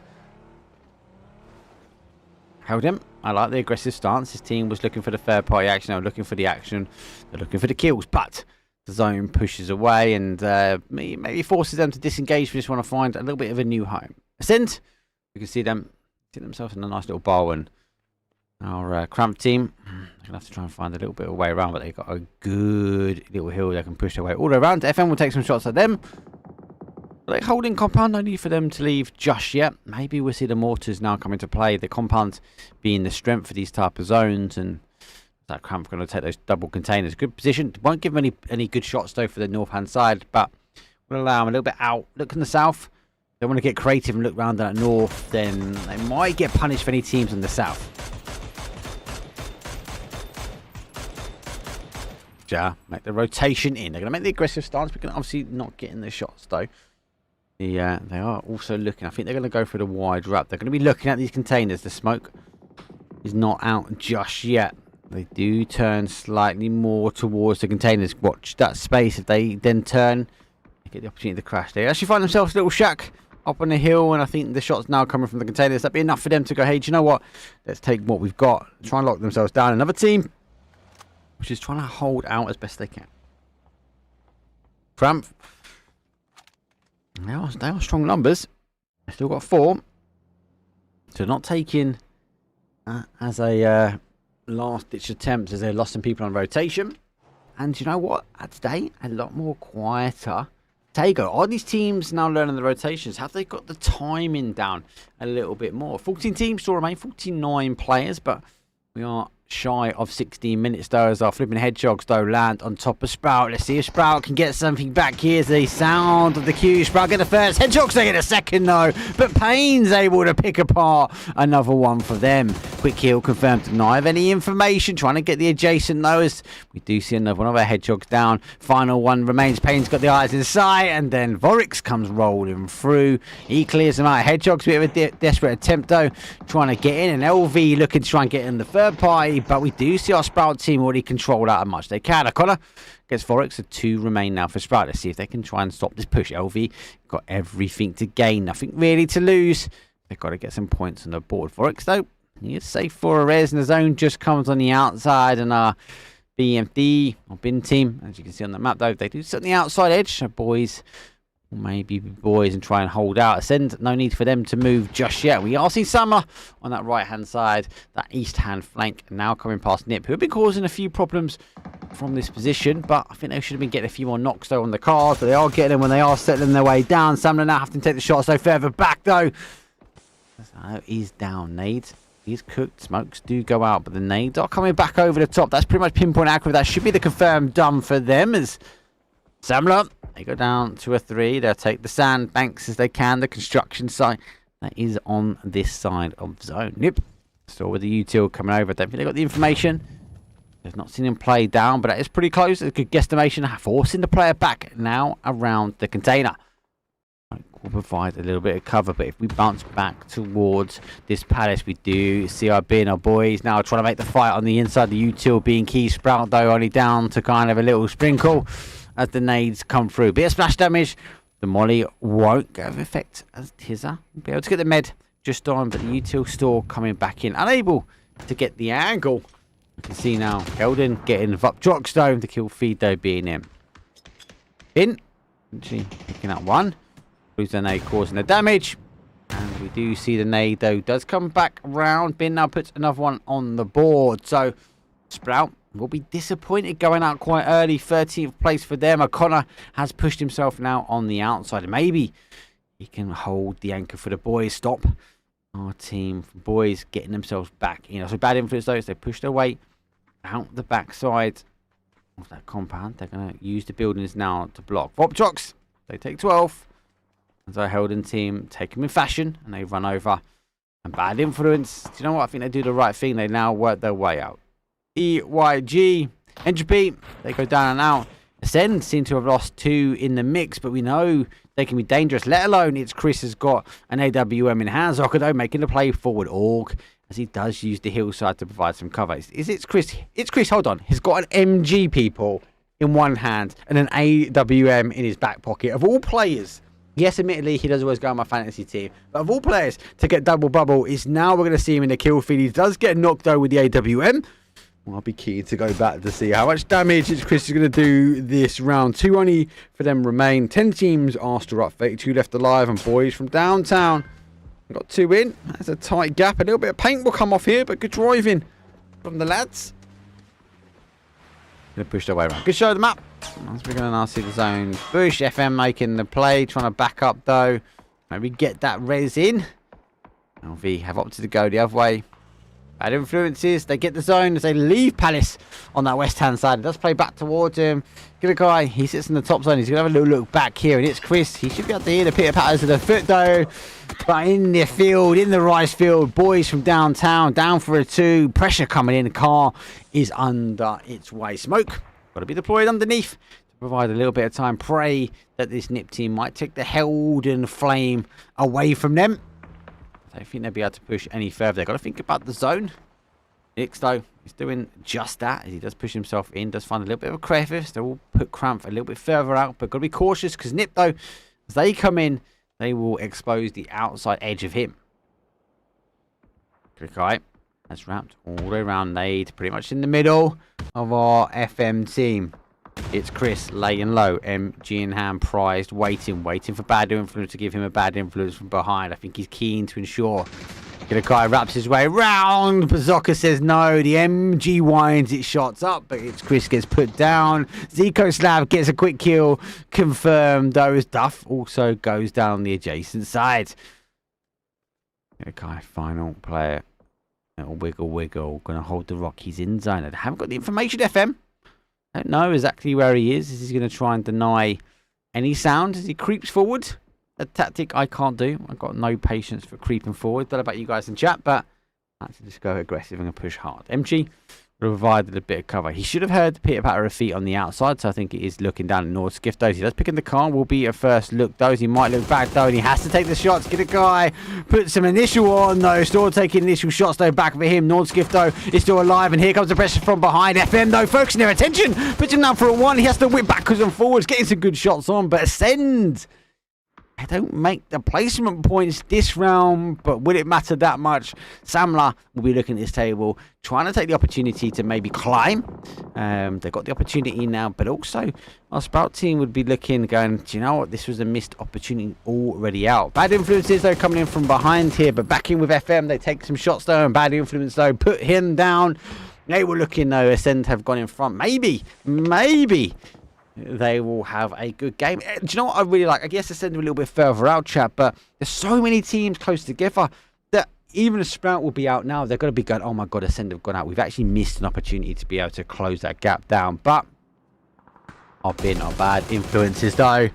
[SPEAKER 8] Held him. I like the aggressive stance. His team was looking for the third party action. They were looking for the action. They're looking for the kills. But the zone pushes away and maybe forces them to disengage. We just want to find a little bit of a new home. Ascend. You can see them sit themselves in a nice little bowl. And our Cramp team, they're going to have to try and find a little bit of a way around. But they've got a good little hill they can push their way all around. FM will take some shots at them. Like holding compound, no need for them to leave just yet. Maybe we'll see the mortars now come into play. The compound being the strength for these type of zones, and that Cramp going to take those double containers. Good position. Won't give them any good shots though for the north hand side, but we'll allow them a little bit out. Look in the south. They want to get creative and look round that north. Then they might get punished for any teams in the south. Yeah, make the rotation in. They're going to make the aggressive stance. We can obviously not get in the shots though. They are also looking. I think they're going to go for the wide wrap. They're going to be looking at these containers. The smoke is not out just yet. They do turn slightly more towards the containers. Watch that space. If they then turn, they get the opportunity to crash. They actually find themselves a little shack up on the hill, and I think the shots now coming from the containers. That'd be enough for them to go, hey, do you know what? Let's take what we've got. Try and lock themselves down. Another team, which is trying to hold out as best they can. Cramp. They are strong numbers. They've still got 4. So not taking as a last-ditch attempt as they lost some people on rotation. And you know what? Today, a lot more quieter. Tego, are these teams now learning the rotations? Have they got the timing down a little bit more? 14 teams still remain, 49 players, but we are shy of 16 minutes though as our flipping hedgehogs though land on top of Sprout. Let's see if Sprout can get something back. Here's the sound of the cue. Sprout get the first, hedgehogs they get a second though, but Payne's able to pick apart another one for them. Quick kill confirmed to not have any information, trying to get the adjacent though as we do see another one of our hedgehogs down. Final one remains. Payne's got the eyes in sight, and then Vorix comes rolling through. He clears them out. Hedgehogs a bit of a desperate attempt though, trying to get in, and LV looking to try and get in the third party. But we do see our Sprout team already control out as much they can. O'Connor gets Vorix, so 2 remain now for Sprout. Let's see if they can try and stop this push. LV got everything to gain, nothing really to lose. They've got to get some points on the board. Vorix though, he is safe for a res, and the zone just comes on the outside, and our BMD or bin team, as you can see on the map though, they do sit on the outside edge. So boys, maybe boys, and try and hold out. Ascend, no need for them to move just yet. We are seeing Summer on that right hand side, that east hand flank now coming past Nip, who have been causing a few problems from this position, but I think they should have been getting a few more knocks though on the cars, but they are getting them when they are settling their way down. Summer now having to take the shots no further back though. So he's down. Nades, he's cooked. Smokes do go out, but the nades are coming back over the top. That's pretty much pinpoint accurate. That should be the confirmed done for them as Samler, they go down to a 3. They'll take the sand banks as they can. The construction site that is on this side of zone. Yep. Still with the util coming over. I don't think they got the information. They've not seen him play down, but that is pretty close. A good guesstimation. Forcing the player back now around the container. Will provide a little bit of cover, but if we bounce back towards this Palace, we do see our bin, our boys now trying to make the fight on the inside. The util being key. Sprout though only down to kind of a little sprinkle as the nades come through. Bit of splash damage. The molly won't go with effect as Tizza will be able to get the med just on, but the util store coming back in, unable to get the angle. You can see now Eldon getting up Drockstone, the kill feed though being in. in. Actually picking up one. Lose the nade, causing the damage. And we do see the nade, though, does come back around. Bin now puts another one on the board. So, Sprout will be disappointed going out quite early. 13th place for them. O'Connor has pushed himself now on the outside. Maybe he can hold the anchor for the boys. Stop our team boys getting themselves back. So bad influence, though, is they pushed their way out the backside of that compound. They're going to use the buildings now to block. Vopjox, they take 12. As our Helden team take them in fashion, and they run over. And bad influence. Do you know what? I think they do the right thing. They now work their way out. EYG, Entropy, they go down and out. Ascend seem to have lost 2 in the mix, but we know they can be dangerous, let alone it's Chris has got an AWM in hand. Zokodo making the play forward org, as he does use the hillside to provide some cover. It's Chris, hold on. He's got an MG, people, in one hand and an AWM in his back pocket. Of all players, yes, admittedly, he does always go on my fantasy team. But of all players to get double bubble, is now we're going to see him in the kill feed. He does get knocked though with the AWM. Well, I'll be keen to go back to see how much damage Chris is going to do this round. 2 only for them remain. 10 teams are still up. 32 left alive. And boys from downtown got 2 in. That's a tight gap. A little bit of paint will come off here, but good driving from the lads. Going to push their way around. Good show of the map. As we're going to now see the zone. Bush, FM making the play. Trying to back up though. Maybe get that res in. LV have opted to go the other way. Bad influences. They get the zone as they leave Palace on that west-hand side. It does play back towards him. Get a guy. He sits in the top zone. He's going to have a little look back here. And it's Chris. He should be able to hear the pitter-patters of the foot, though. But in the field, in the rice field, boys from downtown, down for a 2. Pressure coming in. The car is under its way. Smoke. Got to be deployed underneath to provide a little bit of time. Pray that this NIP team might take the Helden flame away from them. I don't think they'll be able to push any further. They've got to think about the zone. Ix, though, is doing just that as he does push himself in. Does find a little bit of a crevice. They will put Cramp a little bit further out. But got to be cautious because NIP, though, as they come in, they will expose the outside edge of him. Click eye. That's wrapped all the way around. Nade pretty much in the middle of our FM team. It's Chris laying low, MG in hand, prized, waiting for bad influence to give him a bad influence from behind. I think he's keen to ensure. The guy wraps his way round. Bazooka says no. The MG winds its shots up, but it's Chris gets put down. Zico Slav gets a quick kill. Confirmed, though, as Duff also goes down the adjacent side. The guy, final player. Little wiggle. Gonna hold the Rockies in zone. I haven't got the information, FM. Don't know exactly where he is. Is he going to try and deny any sound as he creeps forward? A tactic I can't do. I've got no patience for creeping forward. Don't know about you guys in chat, but I have to just go aggressive and push hard. MG provided a bit of cover. He should have heard the pitter-patter of feet on the outside, so I think it is looking down at North Skiff, though. He does pick in the car. Will be a first look, though. He might look back, though, and he has to take the shots. Get a guy. Put some initial on, though. Still taking initial shots, though, back for him. North Skiff, though, is still alive, and here comes the pressure from behind. FM, though, focusing their attention. Puts him down for a 1. He has to whip backwards and forwards, getting some good shots on, but Ascend. I don't make the placement points this round, but will it matter that much? Samla will be looking at this table, trying to take the opportunity to maybe climb. They've got the opportunity now, but also our Sprout team would be looking, going, do you know what? This was a missed opportunity already out. Bad influences, though, coming in from behind here, but back in with FM. They take some shots, though, and bad influence, though, put him down. They were looking, though, Ascend have gone in front. Maybe. They will have a good game. Do you know what I really like? I guess I send them a little bit further out, chat, but there's so many teams close together that even a Sprout will be out now. They're going to be going, oh my God, Ascend have gone out. We've actually missed an opportunity to be able to close that gap down. But our bad influences, though.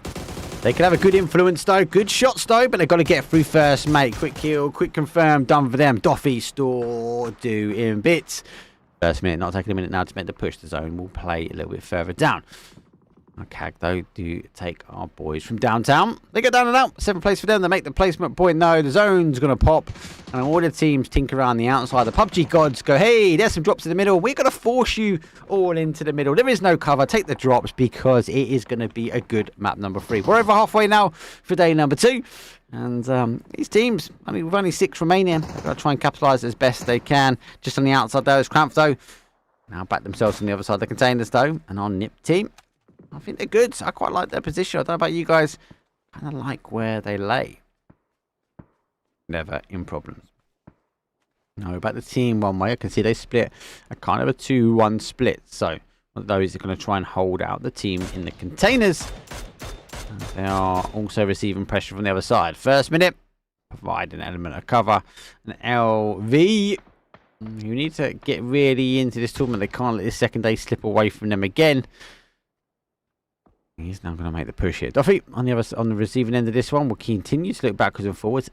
[SPEAKER 8] They can have a good influence, though. Good shots, though, but they've got to get through first, mate. Quick kill, quick confirm, done for them. Doffy, store, do in bits. First minute, not taking a minute now to make the push. The zone will play a little bit further down. CAG, though, do take our boys from downtown. They go down and out. 7th place for them. They make the placement point. No, the zone's going to pop. And all the teams tinker around the outside. The PUBG gods go, hey, there's some drops in the middle. We're going to force you all into the middle. There is no cover. Take the drops because it is going to be a good map number 3. We're over halfway now for day number 2. And these teams, I mean, we've only 6 remaining. They've got to try and capitalise as best they can. Just on the outside, though, is Cramp, though. Now back themselves on the other side of the containers, though. And our NIP team. I think they're good. I quite like their position. I don't know about you guys. Kind of like where they lay. Never in problems. No, about the team one way. I can see they split a kind of a 2-1 split. So one of those are going to try and hold out the team in the containers. And they are also receiving pressure from the other side. First minute, provide an element of cover. And LV, you need to get really into this tournament. They can't let this second day slip away from them again. He's now going to make the push here. Duffy on the receiving end of this one will continue to look backwards and forwards.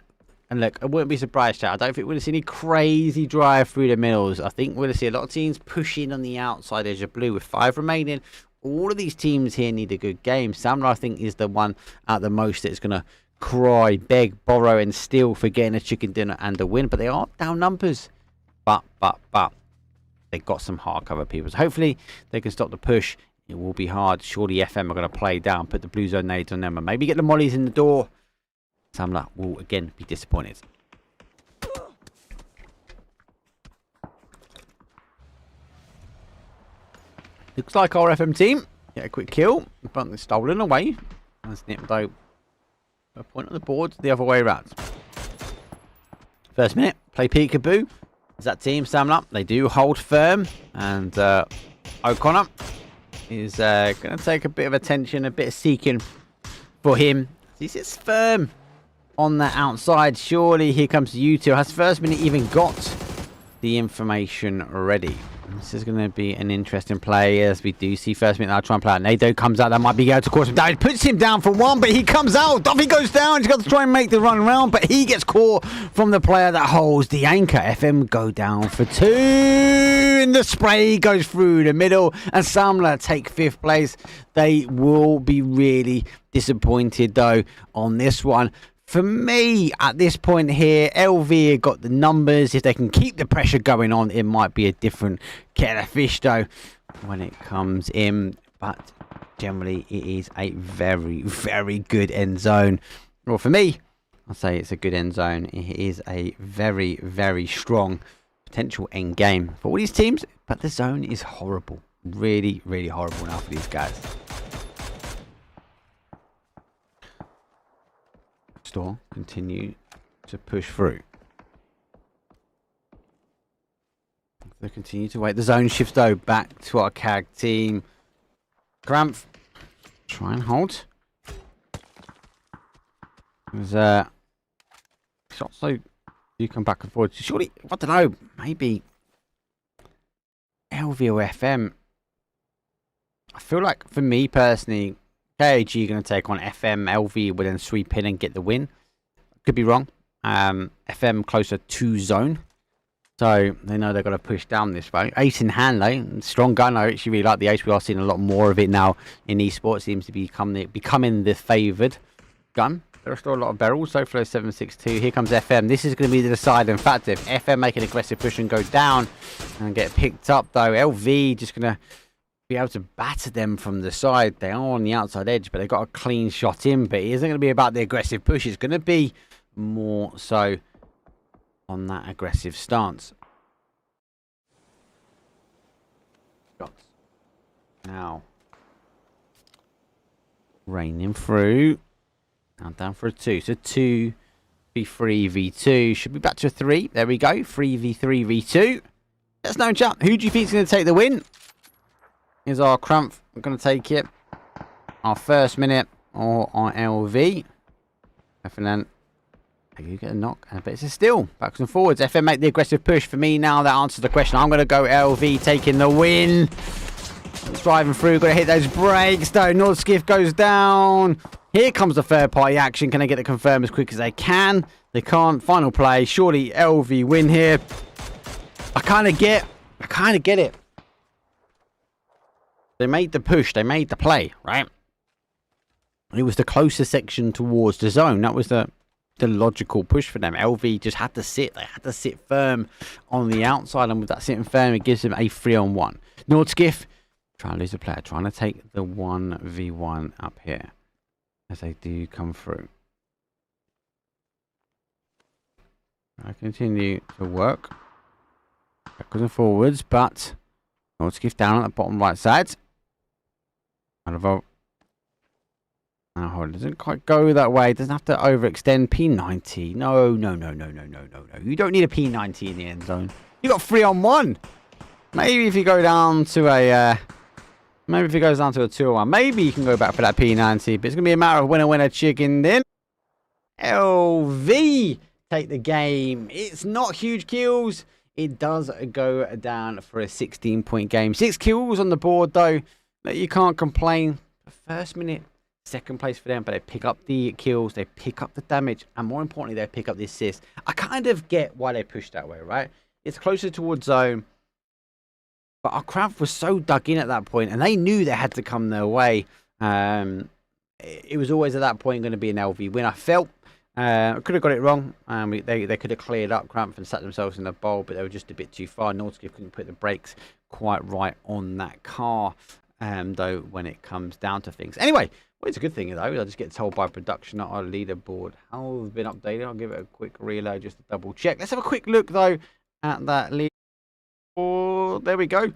[SPEAKER 8] And look, I wouldn't be surprised, chat. I don't think we're going to see any crazy drive through the middles. I think we're going to see a lot of teams pushing on the outside edge of blue with 5 remaining. All of these teams here need a good game. Samla, I think, is the one at the most that's going to cry, beg, borrow, and steal for getting a chicken dinner and a win. But they are down numbers. But they got some hard cover people. So hopefully they can stop the push. It will be hard. Surely FM are going to play down, put the blue zone nades on them, and maybe get the mollies in the door. Samla will again be disappointed. Looks like our FM team get a quick kill, but they're stolen away. And Snip though a point on the board the other way around. First minute, play peekaboo. Is that team Samla? They do hold firm, and O'Connor is going to take a bit of attention, a bit of seeking for him. He sits firm on the outside. Surely here comes U2. Has first minute even got the information ready? This is going to be an interesting play as we do see first minute. I'll try and play out. Nado comes out. That might be able to cause him down. It puts him down for 1, but he comes out. Duffy goes down. He's got to try and make the run around, but he gets caught from the player that holds the anchor. FM go down for 2. And the spray goes through the middle. And Samla take 5th place. They will be really disappointed, though, on this one. For me, at this point here, LV have got the numbers. If they can keep the pressure going on, it might be a different kettle of fish, though, when it comes in. But generally, it is a very, very good end zone. Well, for me, I'll say it's a good end zone. It is a very, very strong potential end game for all these teams. But the zone is horrible. Really, really horrible now for these guys. Store continue to push through. They continue to wait. The zone shifts though back to our CAG team. Krampf, try and hold. There's shots though do come back and forward. Surely, I don't know, maybe LV or FM. I feel like for me personally, KAG going to take on FM. LV will then sweep in and get the win. Could be wrong. FM closer to zone. So they know they've got to push down this way. Ace in hand though. Strong gun. I actually really like the ace. We are seeing a lot more of it now in esports. Seems to be becoming the favoured gun. There are still a lot of barrels. So for 762. Here comes FM. This is going to be the deciding factor. If FM make an aggressive push and go down and get picked up though, LV just going to be able to batter them from the side. They are on the outside edge, but they've got a clean shot in. But it isn't going to be about the aggressive push. It's going to be more so on that aggressive stance. Shots. Now. Raining through. Now down for a 2. So 2v3 v2. Should be back to a 3. There we go. 3v3 v2. Let's know, chat. Who do you think is going to take the win? Here's our Krampf. We're going to take it. Our first minute or our LV. FNN. You get a knock. But it's a steal. Backs and forwards. FM make the aggressive push. For me now, that answers the question. I'm going to go LV taking the win. It's driving through. Got to hit those brakes though. Nordskiff goes down. Here comes the third party action. Can they get it confirmed as quick as they can? They can't. Final play. Surely LV win here. I kind of get it. They made the push. They made the play, right? It was the closest section towards the zone. That was the logical push for them. LV just had to sit. They had to sit firm on the outside. And with that sitting firm, it gives them a 3-on-1. Nordskiff trying to lose a player. Trying to take the 1v1 up here. As they do come through. I continue to work. Backwards and forwards. But Nordskiff down at the bottom right side. Out of Oh, it doesn't quite go that way. It doesn't have to overextend. P90. No. You don't need a P90 in the end zone. You got 3-on-1. Maybe if you go down to a... maybe if it goes down to a 2-on-1, maybe you can go back for that P90. But it's going to be a matter of winner, chicken then. LV take the game. It's not huge kills. It does go down for a 16-point game. 6 kills on the board, though. You can't complain. The first minute, second place for them, but they pick up the kills, they pick up the damage, and more importantly, they pick up the assists. I kind of get why they pushed that way, right? It's closer towards zone. But our Krav was so dug in at that point, and they knew they had to come their way. It was always at that point going to be an LV win. I felt could have got it wrong. They could have cleared up Krav and sat themselves in the bowl, but they were just a bit too far. Northcliffe couldn't put the brakes quite right on that car, though, when it comes down to things. Anyway, well, it's a good thing, though. I just get told by production that our leaderboard has been updated. I'll give it a quick reload just to double check. Let's have a quick look, though, at that leaderboard. There we go.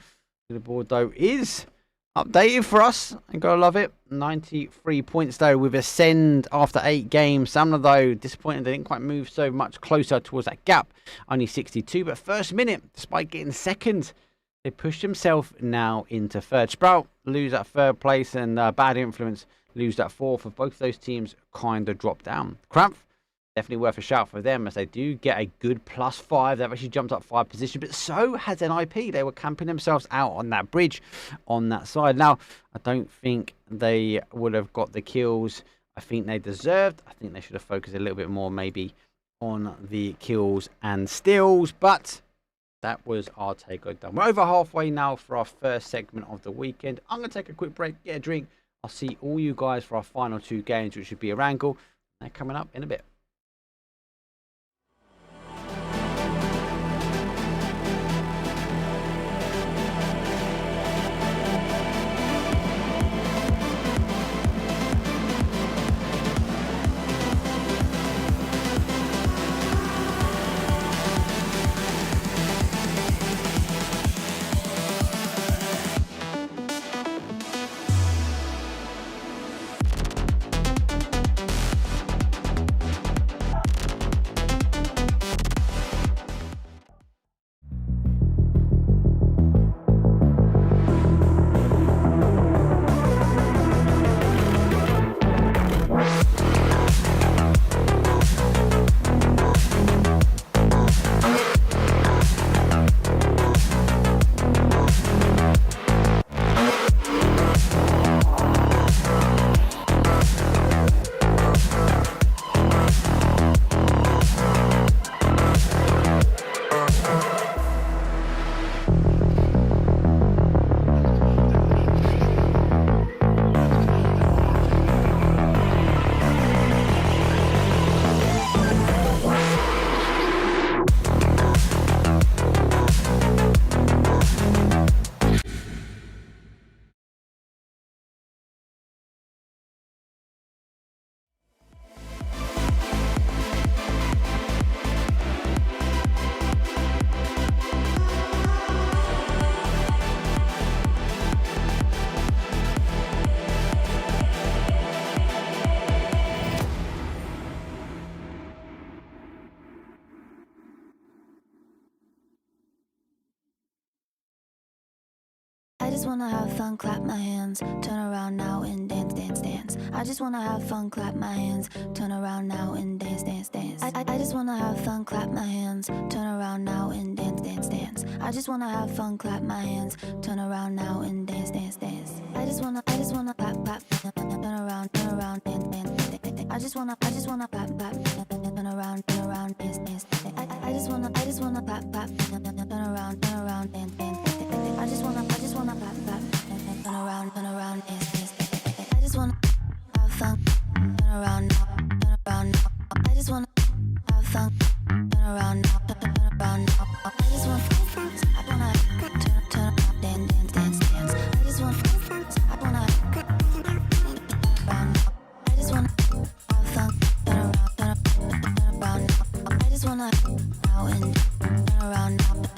[SPEAKER 8] Leaderboard, though, is updated for us. I gotta love it. 93 points, though, with Ascend after 8 games. Some of though disappointed they didn't quite move so much closer towards that gap. Only 62, but first minute, despite getting second, they pushed themselves now into third. Sprout lose that third place, and Bad Influence lose that fourth. Of both those teams kind of dropped down. Krampf, definitely worth a shout for them, as they do get a good +5. They've actually jumped up 5 positions, but so has NIP. They were camping themselves out on that bridge on that side. Now, I don't think they would have got the kills I think they deserved. I think they should have focused a little bit more maybe on the kills and steals, but that was our takeover done. We're over halfway now for our first segment of the weekend. I'm going to take a quick break, get a drink. I'll see all you guys for our final 2 games, which should be a wrangle. They're coming up in a bit.
[SPEAKER 3] I just wanna have fun, clap my hands, turn around now and dance, dance, dance. I just wanna have fun, clap my hands, turn around now and dance, dance, dance. I just wanna have fun, clap my hands, turn around now and dance, dance, dance. I just wanna have fun, clap my hands, turn around now and dance, dance, dance. I just wanna clap, clap, turn around, dance, dance, dance. I just wanna clap, clap, turn around, dance, dance, dance. I just wanna clap, clap, turn around, dance, dance. I just wanna clap, clap, turn around, dance, dance, dance. I just wanna have fun, turn around now. I just wanna have fun, turn around now. I just wanna turn around, dance, dance. I just wanna around now. I just wanna have fun, turn around now. I just wanna now and turn around now.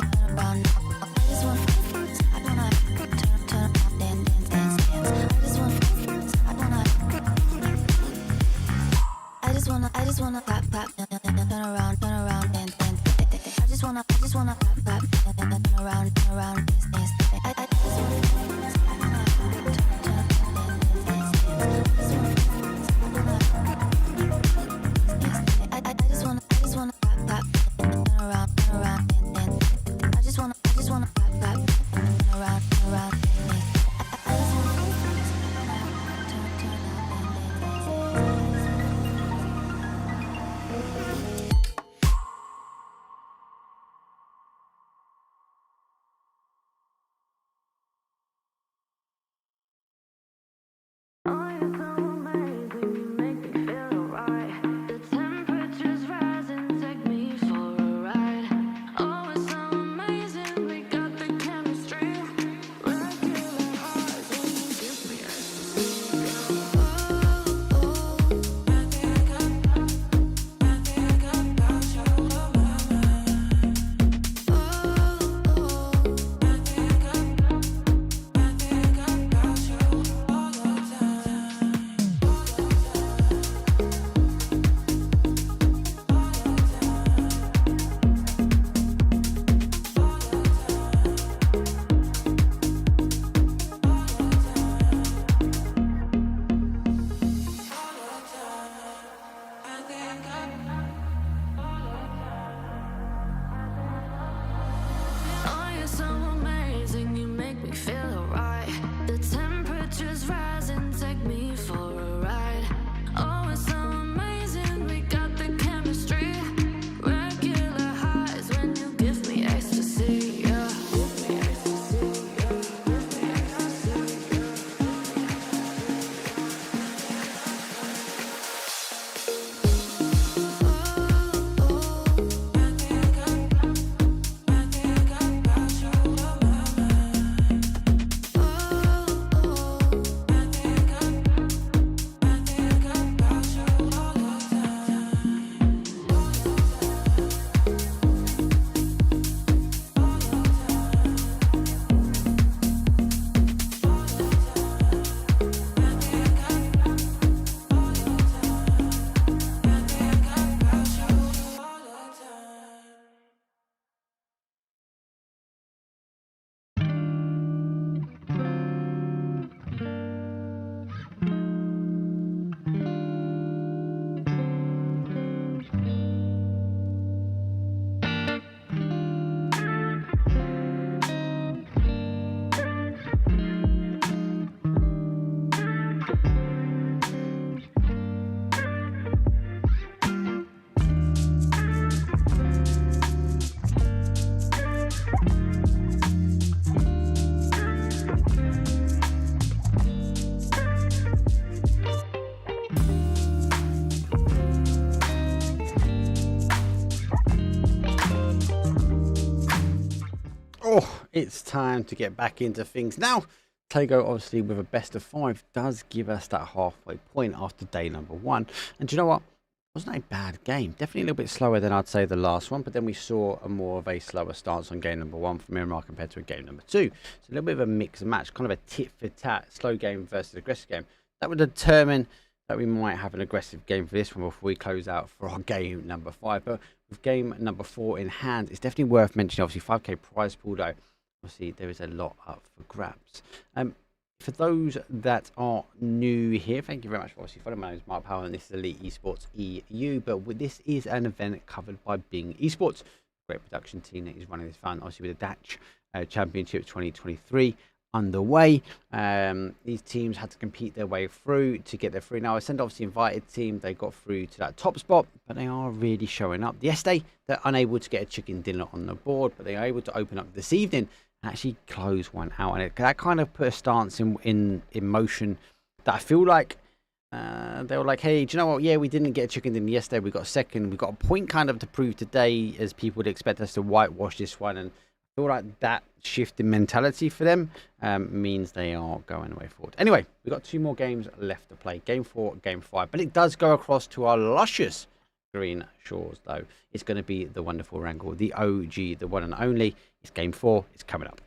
[SPEAKER 8] It's time to get back into things now. Tego, obviously, with a best of 5, does give us that halfway point after day number 1. And do you know what? It wasn't a bad game. Definitely a little bit slower than I'd say the last one, but then we saw a more of a slower stance on game number 1 from Miramar compared to a game number 2. So a little bit of a mix and match, kind of a tit for tat, slow game versus aggressive game. That would determine that we might have an aggressive game for this one before we close out for our game number 5. But with game number 4 in hand, it's definitely worth mentioning. Obviously, 5k prize pool though. Obviously, there is a lot up for grabs. For those that are new here, thank you very much for obviously following. My name is Mark Powell and this is Elite Esports EU. But this is an event covered by Bing Esports. Great production team that is running this fun, obviously with the Dutch Championship 2023 underway. These teams had to compete their way through to get there through. Now, I sent obviously invited team. They got through to that top spot, but they are really showing up. Yesterday, they're unable to get a chicken dinner on the board, but they are able to open up this evening and actually close one out. And that kind of put a stance in motion that I feel like they were like, hey, do you know what? Yeah, we didn't get a chicken dinner yesterday. We got a second. We got a point kind of to prove today, as people would expect us to whitewash this one. And I feel like that shift in mentality for them means they are going away forward. Anyway, we've got 2 more games left to play. Game 4, Game 5. But it does go across to our luscious green shores, though. It's going to be the wonderful Wrangle, the OG, the one and only. It's Game 4. It's coming up.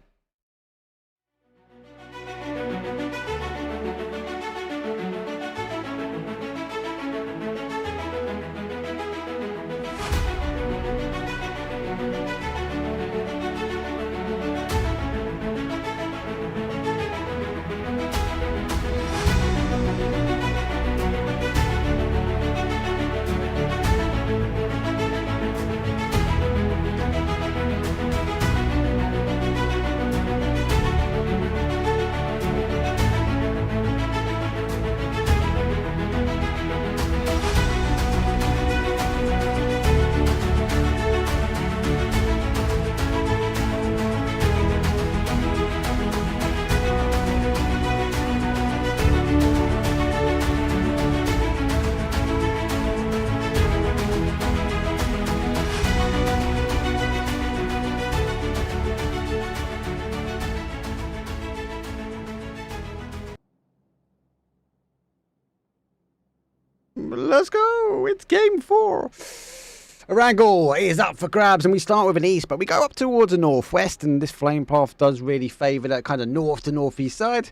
[SPEAKER 8] Let's go. It's game 4. Erangel is up for grabs, and we start with an east, but we go up towards the northwest, and this flame path does really favour that kind of north to northeast side.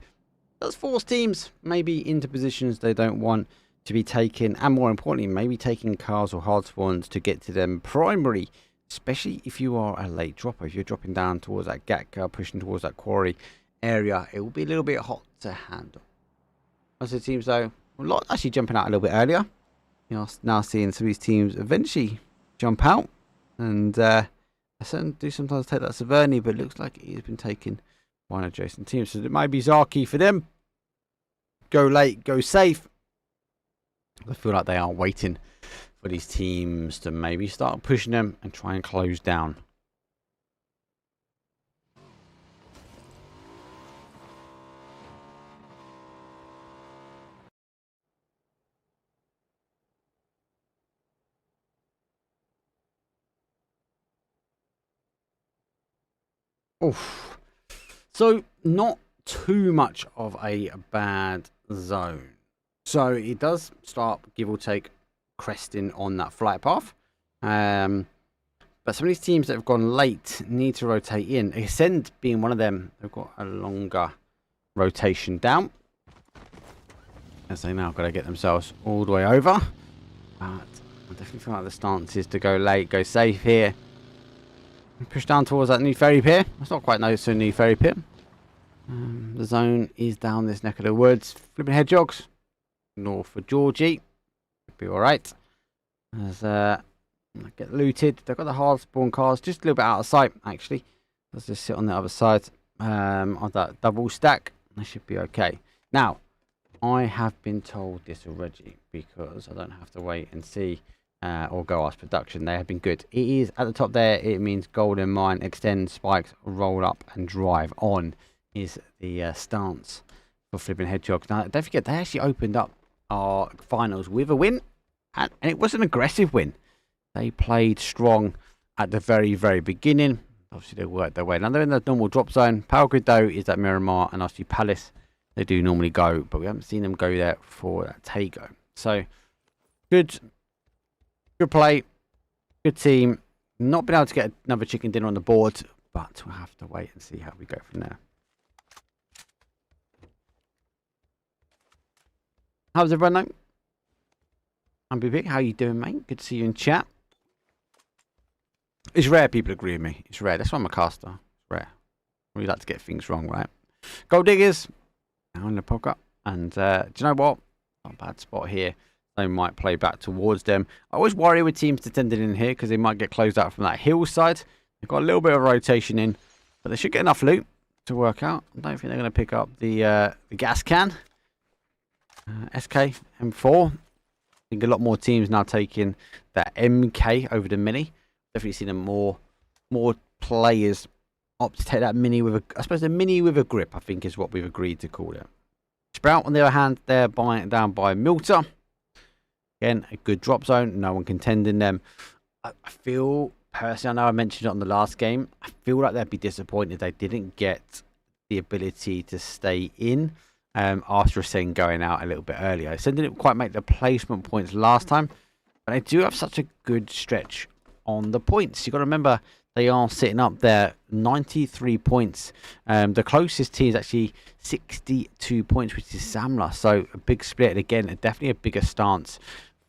[SPEAKER 8] Does force teams maybe into positions they don't want to be taken, and more importantly, maybe taking cars or hard spawns to get to them primary, especially if you are a late dropper. If you're dropping down towards that Gatka, pushing towards that quarry area, it will be a little bit hot to handle. As it seems though, a lot actually jumping out a little bit earlier. You're now seeing some of these teams eventually jump out, and I certainly do sometimes take that Severny, but it looks like it has been taken by an adjacent team. So it might be Zaki for them. Go late, go safe. I feel like they are waiting for these teams to maybe start pushing them and try and close down. Oof. So not too much of a bad zone. So it does start, give or take, cresting on that flight path. But some of these teams that have gone late need to rotate in. Ascend being one of them, they've got a longer rotation down, as they now got to get themselves all the way over. But I definitely feel like the stance is to go late, go safe here. Push down towards that new ferry pier. It's not quite noticed a new ferry pier. The zone is down this neck of the woods. Flipping hedgehogs. North for Georgie. Be alright. As get looted. They've got the hard spawn cars just a little bit out of sight, actually. Let's just sit on the other side of that double stack. They should be okay. Now, I have been told this already because I don't have to wait and see. Or go ask production. They have been good. It is at the top there. It means golden mine, extend, spikes, roll up, and drive on is the stance for flipping hedgehogs. Now, don't forget, they actually opened up our finals with a win, and it was an aggressive win. They played strong at the very, very beginning. Obviously, they worked their way. Now, they're in the normal drop zone. Power Grid, though, is at Miramar, and obviously Palace, they do normally go, but we haven't seen them go there for that Tago. So, good play, good team. Not been able to get another chicken dinner on the board, but we'll have to wait and see how we go from there. How's everyone doing? I'm Big. How you doing, mate? Good to see you in chat. It's rare people agree with me. It's rare. That's why I'm a caster. It's rare. We like to get things wrong, right? Gold Diggers now in the pocket. And do you know what? Not a bad spot here. They might play back towards them. I always worry with teams descending in here because they might get closed out from that hillside. They've got a little bit of rotation in, but they should get enough loot to work out. I don't think they're going to pick up the gas can. SK M4. I think a lot more teams now taking that MK over the mini. Definitely seen them more players opt to take that mini with a, I suppose the mini with a grip, I think is what we've agreed to call it. Sprout on the other hand, they're buying it down by Milter. Again, a good drop zone. No one contending them. I feel, personally, I know I mentioned it on the last game. I feel like they'd be disappointed they didn't get the ability to stay in after Ascend going out a little bit earlier. Ascend didn't quite make the placement points last time. But they do have such a good stretch on the points. You've got to remember, they are sitting up there 93 points. The closest team is actually 62 points, which is Samla. So a big split. Again, definitely a bigger stance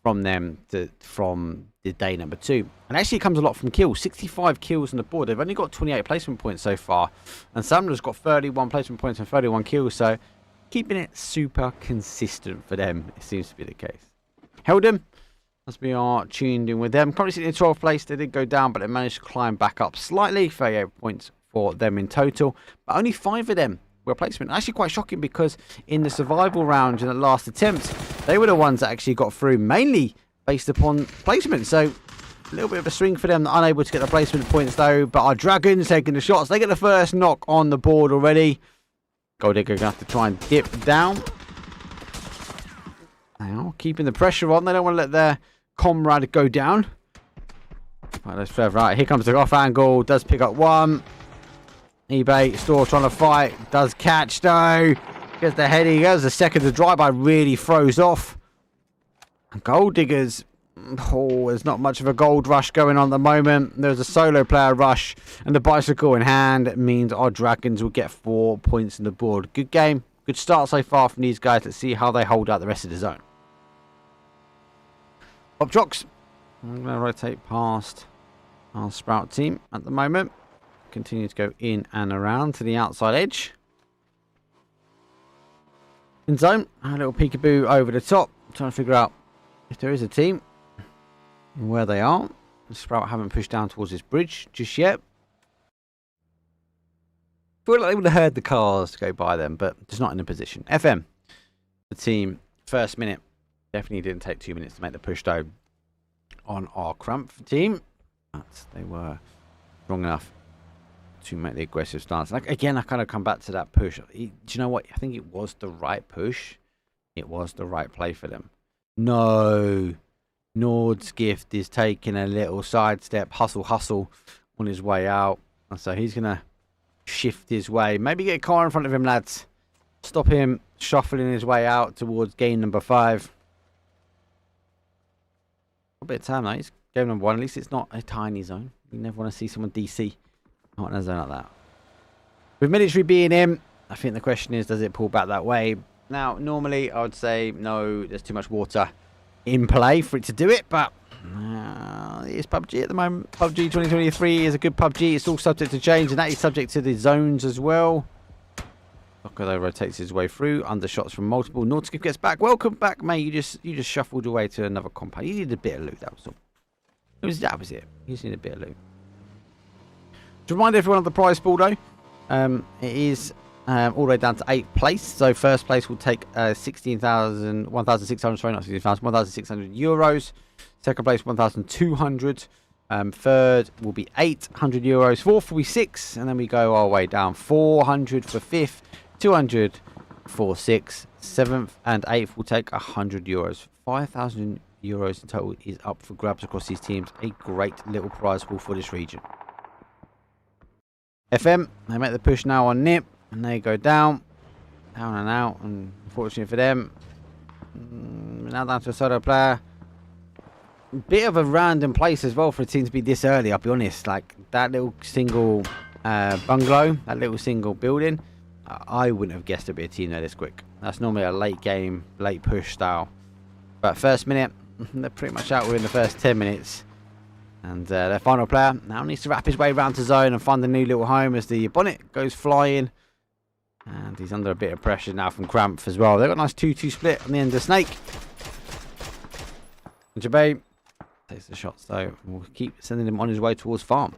[SPEAKER 8] from them from the day number 2. And actually it comes a lot from kills. 65 kills on the board. They've only got 28 placement points so far. And Samla's got 31 placement points and 31 kills. So keeping it super consistent for them, it seems to be the case. Heldham, as we are tuned in with them. Currently sitting in 12th place. They did go down, but they managed to climb back up slightly. 38 points for them in total. But only 5 of them were placement. Actually quite shocking because in the survival round in the last attempt, they were the ones that actually got through, mainly based upon placement. So a little bit of a swing for them. Unable to get the placement points though. But our Dragons taking the shots. They get the first knock on the board already. Gold Digger going to have to try and dip down. Now keeping the pressure on. They don't want to let their comrade go down. Right, let's further out. Here comes the off angle. Does pick up one. eBay Store trying to fight. Does catch though. Gets the head. He goes a second. The drive-by really throws off. Gold diggers. Oh, there's not much of a gold rush going on at the moment. There's a solo player rush, and the bicycle in hand means our Dragons will get 4 points on the board. Good game. Good start so far from these guys. Let's see how they hold out the rest of the zone. Pop jocks. I'm going to rotate past our Sprout team at the moment. Continue to go in and around to the outside edge. In zone. A little peekaboo over the top. I'm trying to figure out if there is a team and where they are. The Sprout haven't pushed down towards this bridge just yet. I feel like they would have heard the cars go by them, but just not in a position. FM, the team, first minute. Definitely didn't take 2 minutes to make the push though on our Crump team. But they were strong enough to make the aggressive stance. Like again, I kind of come back to that push. Do you know what? I think it was the right push. It was the right play for them. No. Nord's gift is taking a little sidestep, hustle on his way out. And so he's going to shift his way. Maybe get a car in front of him, lads. Stop him shuffling his way out towards game number 5. A bit of time though. It's game number 1. At least it's not a tiny zone. You never want to see someone DC. Not in a zone like that. With military being in, I think the question is, does it pull back that way? Now, normally I would say no, there's too much water in play for it to do it, but it's PUBG at the moment. PUBG 2023 is a good PUBG. It's all subject to change, and that is subject to the zones as well. Locker rotates his way through. Undershots from multiple. Nautica gets back. Welcome back, mate. You just shuffled away to another compound. You needed a bit of loot. That was all. That was it. You just needed a bit of loot. To remind everyone of the prize pool, though, it is all the way down to 8th place. So first place will take 1,600. Sorry, not 16,000. 1,600 euros. Second place 1,200. Third will be 800 euros. Fourth will be 6, and then we go our way down. 400 for fifth. 200 for 6th, 7th and 8th will take 100 euros. 5,000 euros in total is up for grabs across these teams. A great little prize pool for this region. FM, they make the push now on Nip, and they go down and out, and unfortunately for them, now down to a solo player. Bit of a random place as well for a team to be this early, I'll be honest. Like that little single bungalow, that little single building, I wouldn't have guessed it'd be a team there this quick. That's normally a late game, late push style. But first minute, they're pretty much out within the first 10 minutes. And their final player now needs to wrap his way around to zone and find a new little home as the bonnet goes flying. And he's under a bit of pressure now from Cramp as well. They've got a nice 2-2 split on the end of Snake. And Jabay takes the shots though. We'll keep sending him on his way towards farm.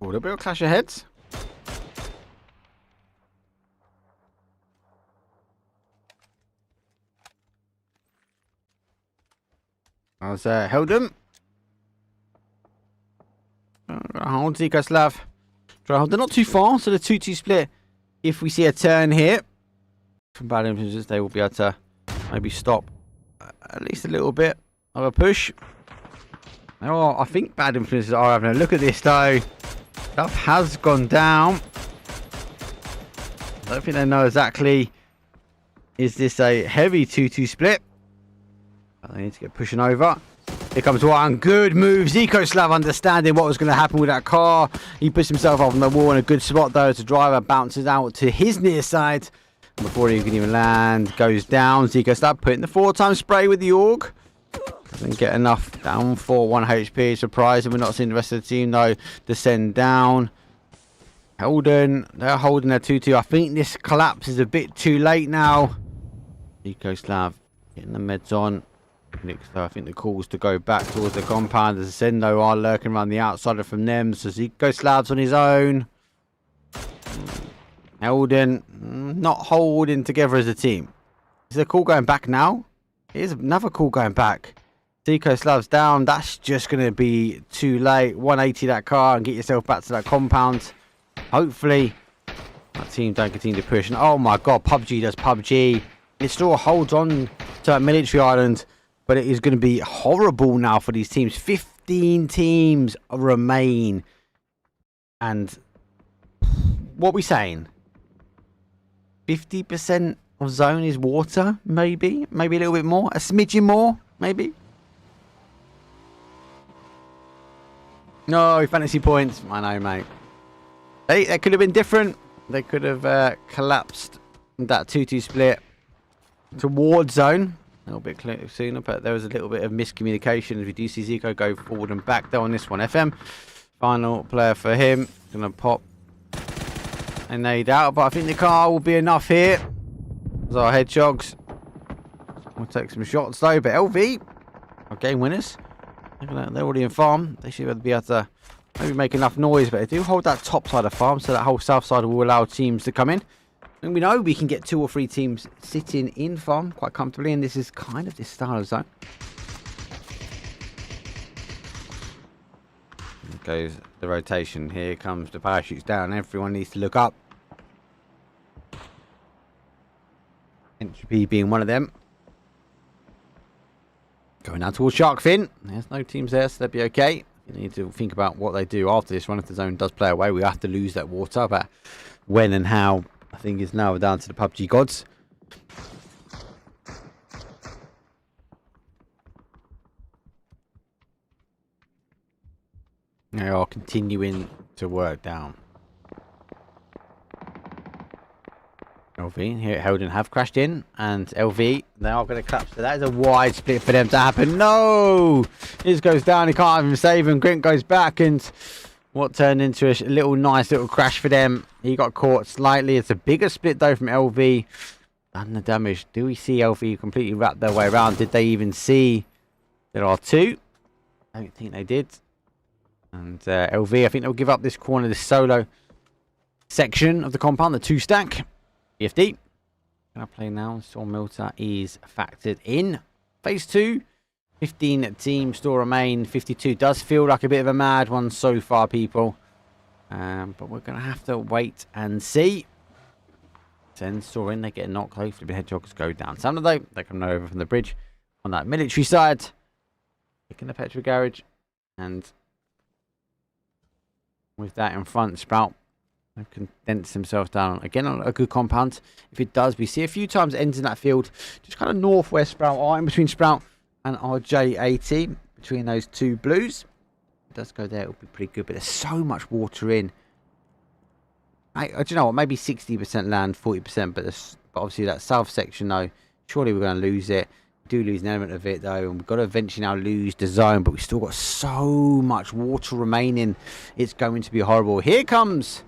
[SPEAKER 8] A little bit of clash of heads. As Heldem. Hold Zikaslav. They're not too far, so the 2-2 split. If we see a turn here from bad influences, they will be able to maybe stop at least a little bit of a push. Oh, I think bad influences are having a look at this though. Stuff has gone down. I don't think they know exactly. Is this a heavy 2-2 split? But they need to get pushing over. Here comes one. Good move. Zikoslav understanding what was going to happen with that car. He puts himself up on the wall in a good spot though. The driver bounces out to his near side. And before he can even land, goes down. Zikoslav putting the 4-time spray with the AUG. Doesn't get enough, down for 1 HP. Surprising we're not seeing the rest of the team though descend down. Holden, they're holding their 2-2. I think this collapse is a bit too late now. Zikoslav getting the meds on. So I think the call's to go back towards the compound. The Ascendo are lurking around the outside from them. So Zikoslav's on his own. Holden not holding together as a team. Is the call going back now? Here's another call going back. Zico slabs down. That's just going to be too late. 180 that car and get yourself back to that compound. Hopefully, that team don't continue to push. And oh my god, PUBG does PUBG. It still holds on to that military island, but it is going to be horrible now for these teams. 15 teams remain. And what are we saying? 50% of zone is water, maybe? Maybe a little bit more? A smidgen more, maybe? No, fantasy points. I know, mate. That could have been different. They could have collapsed that 2-2 split towards zone a little bit sooner, but there was a little bit of miscommunication as we do see Zico go forward and back though on this one. FM, final player for him. Gonna pop a nade out, but I think the car will be enough here. As our hedgehogs will take some shots though, but LV are game winners. They're already in farm. They should be able to maybe make enough noise, but they do hold that top side of farm, so that whole south side will allow teams to come in. And we know we can get 2 or 3 teams sitting in farm quite comfortably, and this is kind of this style of zone. Here goes the rotation. Here comes the parachutes down. Everyone needs to look up. Entropy being one of them. Going down towards Sharkfin. There's no teams there, so they'll be okay. You need to think about what they do after this one. If the zone does play away, we have to lose that water. But when and how, I think, is now down to the PUBG gods. They are continuing to work down. LV here at Helden have crashed in, and LV, they are going to collapse. So that is a wide split for them to happen. No! This goes down, he can't even save him. Grint goes back, and what turned into a little nice little crash for them. He got caught slightly. It's a bigger split though from LV. And the damage. Do we see LV completely wrap their way around? Did they even see there are 2? I don't think they did. And LV, I think they'll give up this corner, this solo section of the compound, the 2-stack. EFD. Gonna play now. Storm Milter is factored in. Phase 2. 15 teams still remain. 52 does feel like a bit of a mad one so far, people. But we're gonna have to wait and see. 10 still in. They get knocked. Hopefully the hedgehogs go down. Some of them, they come over from the bridge on that military side. Picking the petrol garage. And with that in front, Sprout condense themselves down again on a good compound. If it does, we see a few times ends in that field, just kind of northwest Sprout, or in between Sprout and RJ80, between those 2 blues. It does go there, it'll be pretty good, but there's so much water in. I don't know what, maybe 60% land, 40%, but obviously that south section though, surely we're going to lose it. We do lose an element of it though, and we've got to eventually now lose the zone, but we've still got so much water remaining. It's going to be horrible. Here comes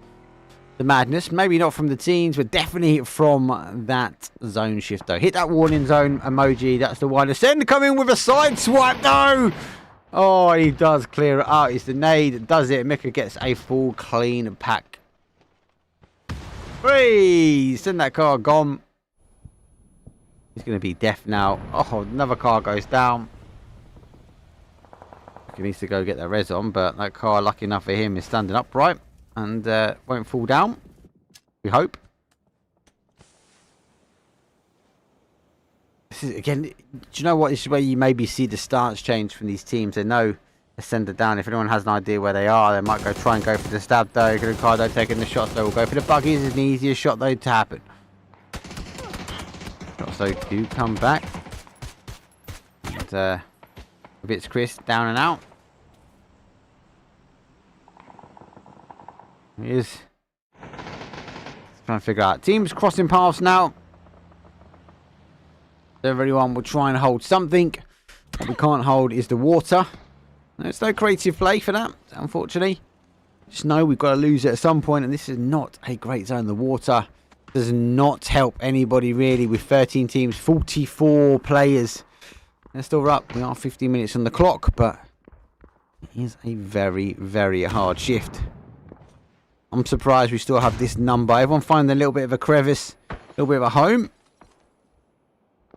[SPEAKER 8] the madness, maybe not from the teams, but definitely from that zone shift though. Hit that warning zone emoji, that's the one. Ascend coming with a side swipe though. Oh, he does clear it out. It's the nade that does it. Mika gets a full clean pack. Free! Send that car gone. He's going to be deaf now. Oh, another car goes down. He needs to go get the res on, but that car, lucky enough for him, is standing upright and won't fall down, we hope. This is, again, do you know what? This is where you maybe see the stance change from these teams. They know to send it down. If anyone has an idea where they are, they might try and go for the stab though. Ricardo taking the shots though. We'll go for the buggies. It's an easier shot though to happen. Shots though do come back. And it's Chris down and out. He is trying to figure out. Teams crossing paths now. Everyone will try and hold something. What we can't hold is the water. There's no creative play for that, unfortunately. Just know we've got to lose it at some point, and this is not a great zone. The water does not help anybody really with 13 teams, 44 players. They're still up. We are 15 minutes on the clock, but it is a very, very hard shift. I'm surprised we still have this number. Everyone finding a little bit of a crevice, a little bit of a home.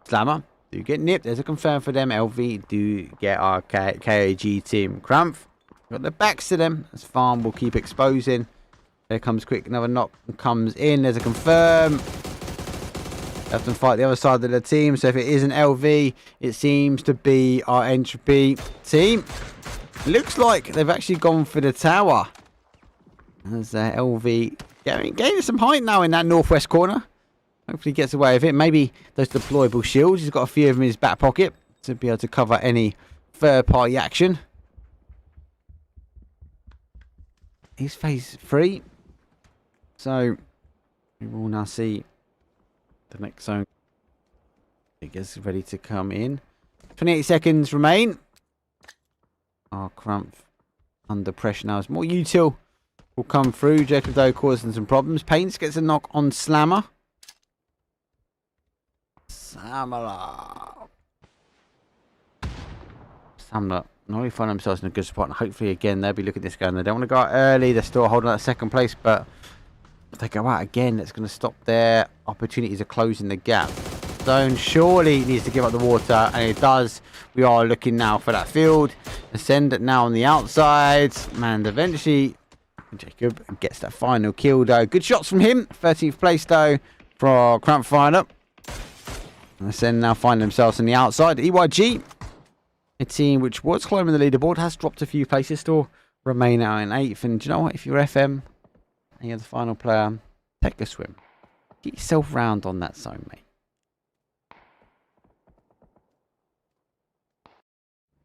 [SPEAKER 8] Slammer do get nipped. There's a confirm for them. LV do get our KAG team. Cramph got their backs to them. As Farm will keep exposing. There comes quick. Another knock comes in. There's a confirm. Have to fight the other side of the team. So if it isn't LV, it seems to be our Entropy team. Looks like they've actually gone for the tower. As LV gaining some height now in that northwest corner. Hopefully he gets away with it. Maybe those deployable shields. He's got a few of them in his back pocket to be able to cover any third-party action. He's phase 3. So we will now see the next zone. It gets ready to come in. 28 seconds remain. Oh, Cramph under pressure now. It's more util will come through. Jacob though causing some problems. Paints gets a knock on Slammer. Samala not really find themselves in a good spot, and hopefully again they'll be looking at this going. They don't want to go out early. They're still holding that second place, but if they go out again, that's going to stop their opportunities of closing the gap. Zone surely needs to give up the water, and it does. We are looking now for that field. Ascend it now on the outside, and eventually Jacob gets that final kill though. Good shots from him. 13th place though for Cramp Fire. Ascend now find themselves on the outside. EYG, a team which was climbing the leaderboard, has dropped a few places, still remain out in 8th. And do you know what? If you're FM and you're the final player, take a swim. Get yourself round on that zone, mate.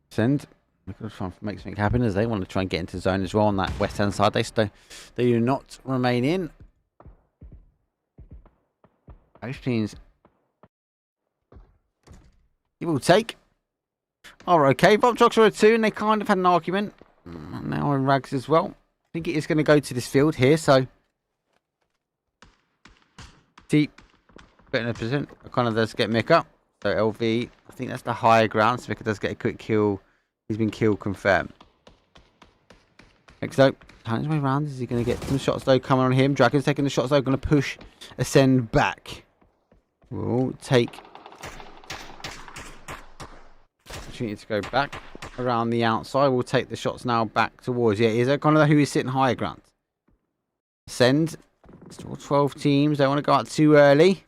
[SPEAKER 8] Send. We're going to try and make something happen as they want to try and get into the zone as well on that west hand side. They do not remain in. Both teams he will take. Oh, okay. Bob Jocks are a 2, and they kind of had an argument. Now in Rags as well. I think it is going to go to this field here, so. Deep. But in a position. O'Connor does get Mick up. So LV, I think that's the higher ground. So Mick does get a quick kill. He's been killed, confirmed. Next though, turns his way around. Is he going to get some shots though coming on him? Dragon's taking the shots though. Going to push Ascend back. We'll take opportunity to go back around the outside. We'll take the shots now back towards. Yeah, is O'Connor who is sitting higher ground? Ascend. Still 12 teams. They want to go out too early.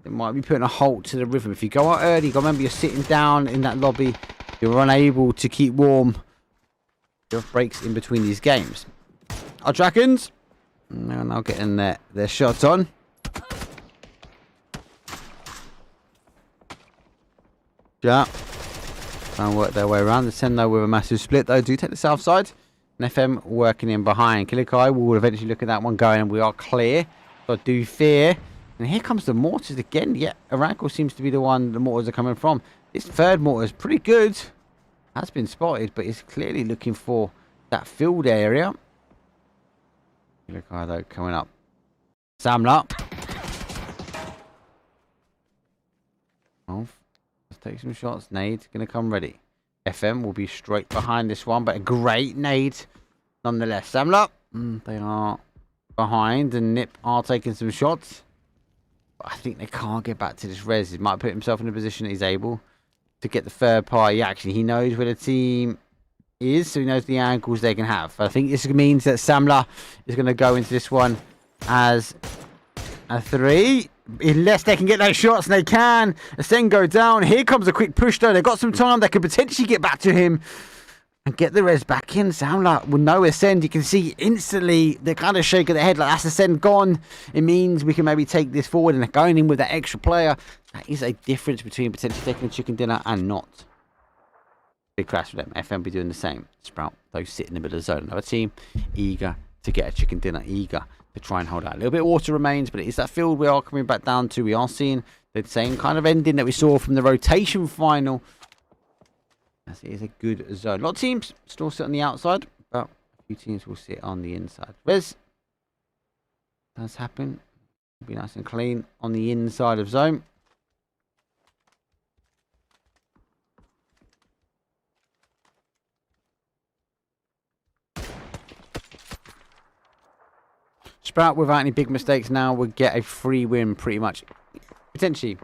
[SPEAKER 8] They might be putting a halt to the rhythm. If you go out early, you got to remember you're sitting down in that lobby. You're unable to keep warm. There are breaks in between these games. Our Dragons are now getting their shots on. Yeah. Try and work their way around. The 10 though with a massive split though. Do take the south side. And FM working in behind. Kilikai will eventually look at that one going, and we are clear. So I do fear. And here comes the mortars again. Yeah, Aranko seems to be the one the mortars are coming from. This third mortar is pretty good. Has been spotted, but is clearly looking for that field area. Kilikai though coming up. Samla. Oh, let's take some shots. Nade going to come ready. FM will be straight behind this one, but a great nade nonetheless. Samla. They are behind, and Nip are taking some shots. But I think they can't get back to this res. He might put himself in a position that he's able to get the third party action. He knows where the team is, so he knows the angles they can have. I think this means that Samla is going to go into this one as a 3. Unless they can get those shots, and they can. Ascend go down. Here comes a quick push though. They've got some time. They could potentially get back to him and get the res back in. Samla will know Ascend. You can see instantly they're kind of shaking their head like that's Ascend gone. It means we can maybe take this forward, and they're going in with that extra player. That is a difference between potentially taking a chicken dinner and not. Big crash for them. FM be doing the same. Sprout, those sit in the middle of the zone. Another team eager to get a chicken dinner, eager to try and hold out. A little bit of water remains, but it is that field we are coming back down to. We are seeing the same kind of ending that we saw from the rotation final. As it is a good zone. A lot of teams still sit on the outside, but a few teams will sit on the inside. Res does happen. Be nice and clean on the inside of zone. Sprout without any big mistakes now would get a free win pretty much. Potentially.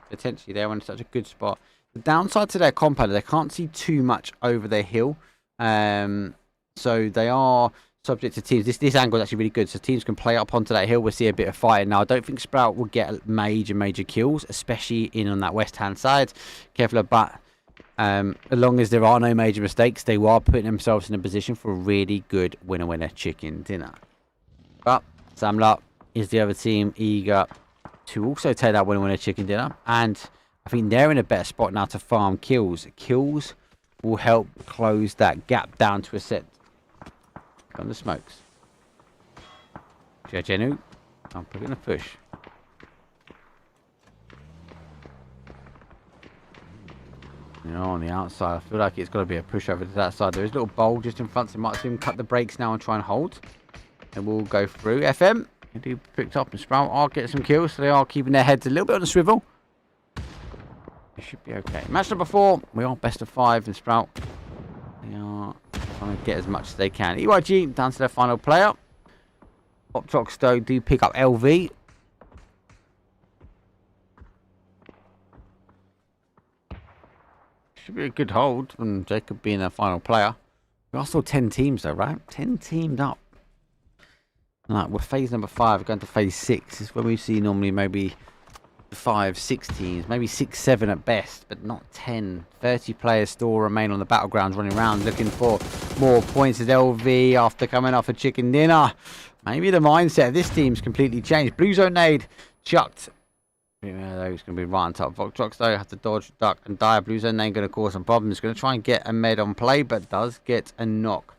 [SPEAKER 8] They're in such a good spot. The downside to their compound, they can't see too much over their hill. So they are subject to teams. This angle is actually really good, so teams can play up onto that hill. We'll see a bit of fighting. Now, I don't think Sprout will get major kills, especially in on that west-hand side. Careful about, as long as there are no major mistakes, they are putting themselves in a position for a really good winner-winner chicken dinner. But Samla is the other team eager to also take that winner-winner chicken dinner, and I think they're in a better spot now to farm kills. Kills will help close that gap down to a set. On the smokes. Jenu, I'm putting a push. You know, on the outside, I feel like it's got to be a push over to that side. There is a little bowl just in front, so you might see him cut the brakes now and try and hold. And we'll go through. FM, they do picked up, and Sprout are getting some kills, so they are keeping their heads a little bit on the swivel. It should be okay. Match number 4, we are best of 5, and Sprout, they are trying to get as much as they can. EYG down to their final player. Optrox though do pick up LV. Should be a good hold from Jacob being their final player. We are still 10 teams though, right? 10 teamed up. Like, we're phase number 5, going to phase 6. This is when we see normally maybe 5, 6 teams, maybe 6, 7 at best, but not 10. 30 players still remain on the battlegrounds running around looking for more points as LV after coming off a chicken dinner. Maybe the mindset of this team's completely changed. Blue Zone nade chucked. Yeah, those going to be right on top. Voxtrox though have to dodge, duck and die. Blue Zone nade going to cause some problems. Going to try and get a med on play, but does get a knock.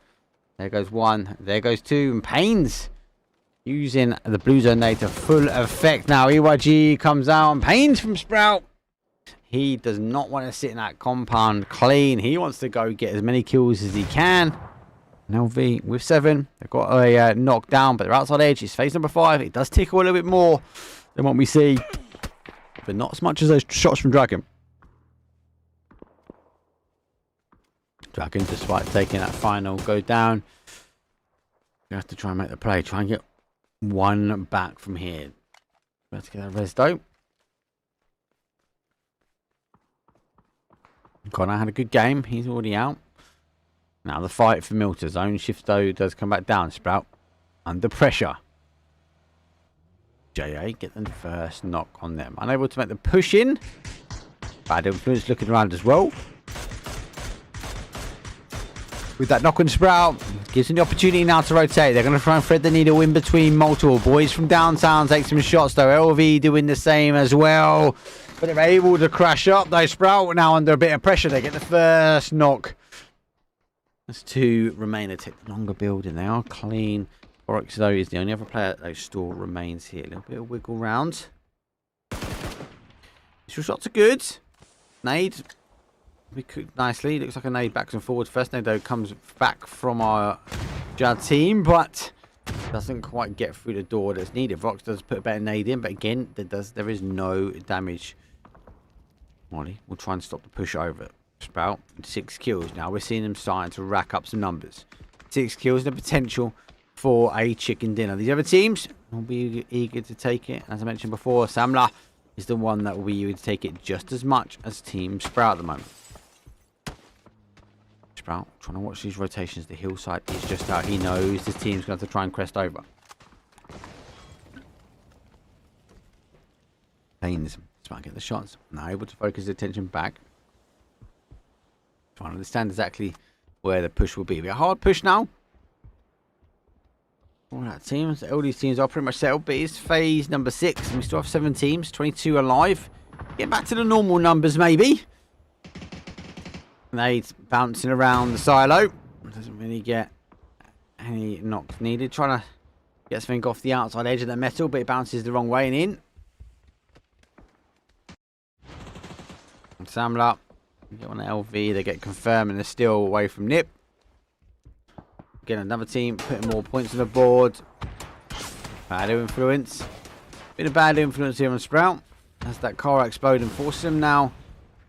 [SPEAKER 8] There goes 1, there goes 2, and Pains using the Blue Zone nade to full effect now. EYG comes out and Pains from Sprout. He does not want to sit in that compound clean. He wants to go get as many kills as he can. And LV with 7. They've got a knockdown, but they're outside edge. It's phase number 5. It does tickle a little bit more than what we see, but not as much as those shots from Dragon. Dragon, despite taking that final go down, you have to try and make the play. Try and get 1 back from here. Let's get that res though. Connor had a good game. He's already out. Now the fight for Milter's own shift though does come back down. Sprout under pressure. JA get the first knock on them. Unable to make the push in. Bad influence looking around as well. With that knock on Sprout, gives them the opportunity now to rotate. They're going to try and thread the needle in between multiple. Boys from downtown take some shots though. LV doing the same as well. But they're able to crash up though. Sprout now under a bit of pressure. They get the first knock. That's 2 remain. They take the longer building. They are clean. Oryx though is the only other player that still remains here. A little bit of wiggle round. Initial shots are good. Nade. We cooked nicely. Looks like a nade backs and forwards. First nade though comes back from our Jad team, but doesn't quite get through the door that's needed. Vox does put a better nade in, but again, there is no damage. Molly will try and stop the push over. Sprout 6 kills. Now we're seeing them starting to rack up some numbers. 6 kills and the potential for a chicken dinner. These other teams will be eager to take it. As I mentioned before, Samla is the one that will be eager to take it just as much as Team Sprout at the moment. Sprout trying to watch these rotations. The hillside is just out. He knows this team's going to have to try and crest over. Pains trying to get the shots. Now able to focus his attention back. Trying to understand exactly where the push will be. It'll be a hard push now. All that teams, all these teams are pretty much settled, but it's phase number 6, and we still have 7 teams, 22 alive. Get back to the normal numbers, maybe. Nade's bouncing around the silo. Doesn't really get any knocks needed. Trying to get something off the outside edge of the metal, but it bounces the wrong way and in. And Samla get on LV. They get confirmed and they're still away from Nip. Again, another team putting more points on the board. Bad influence. Bit of bad influence here on Sprout. As that car explode and forces him now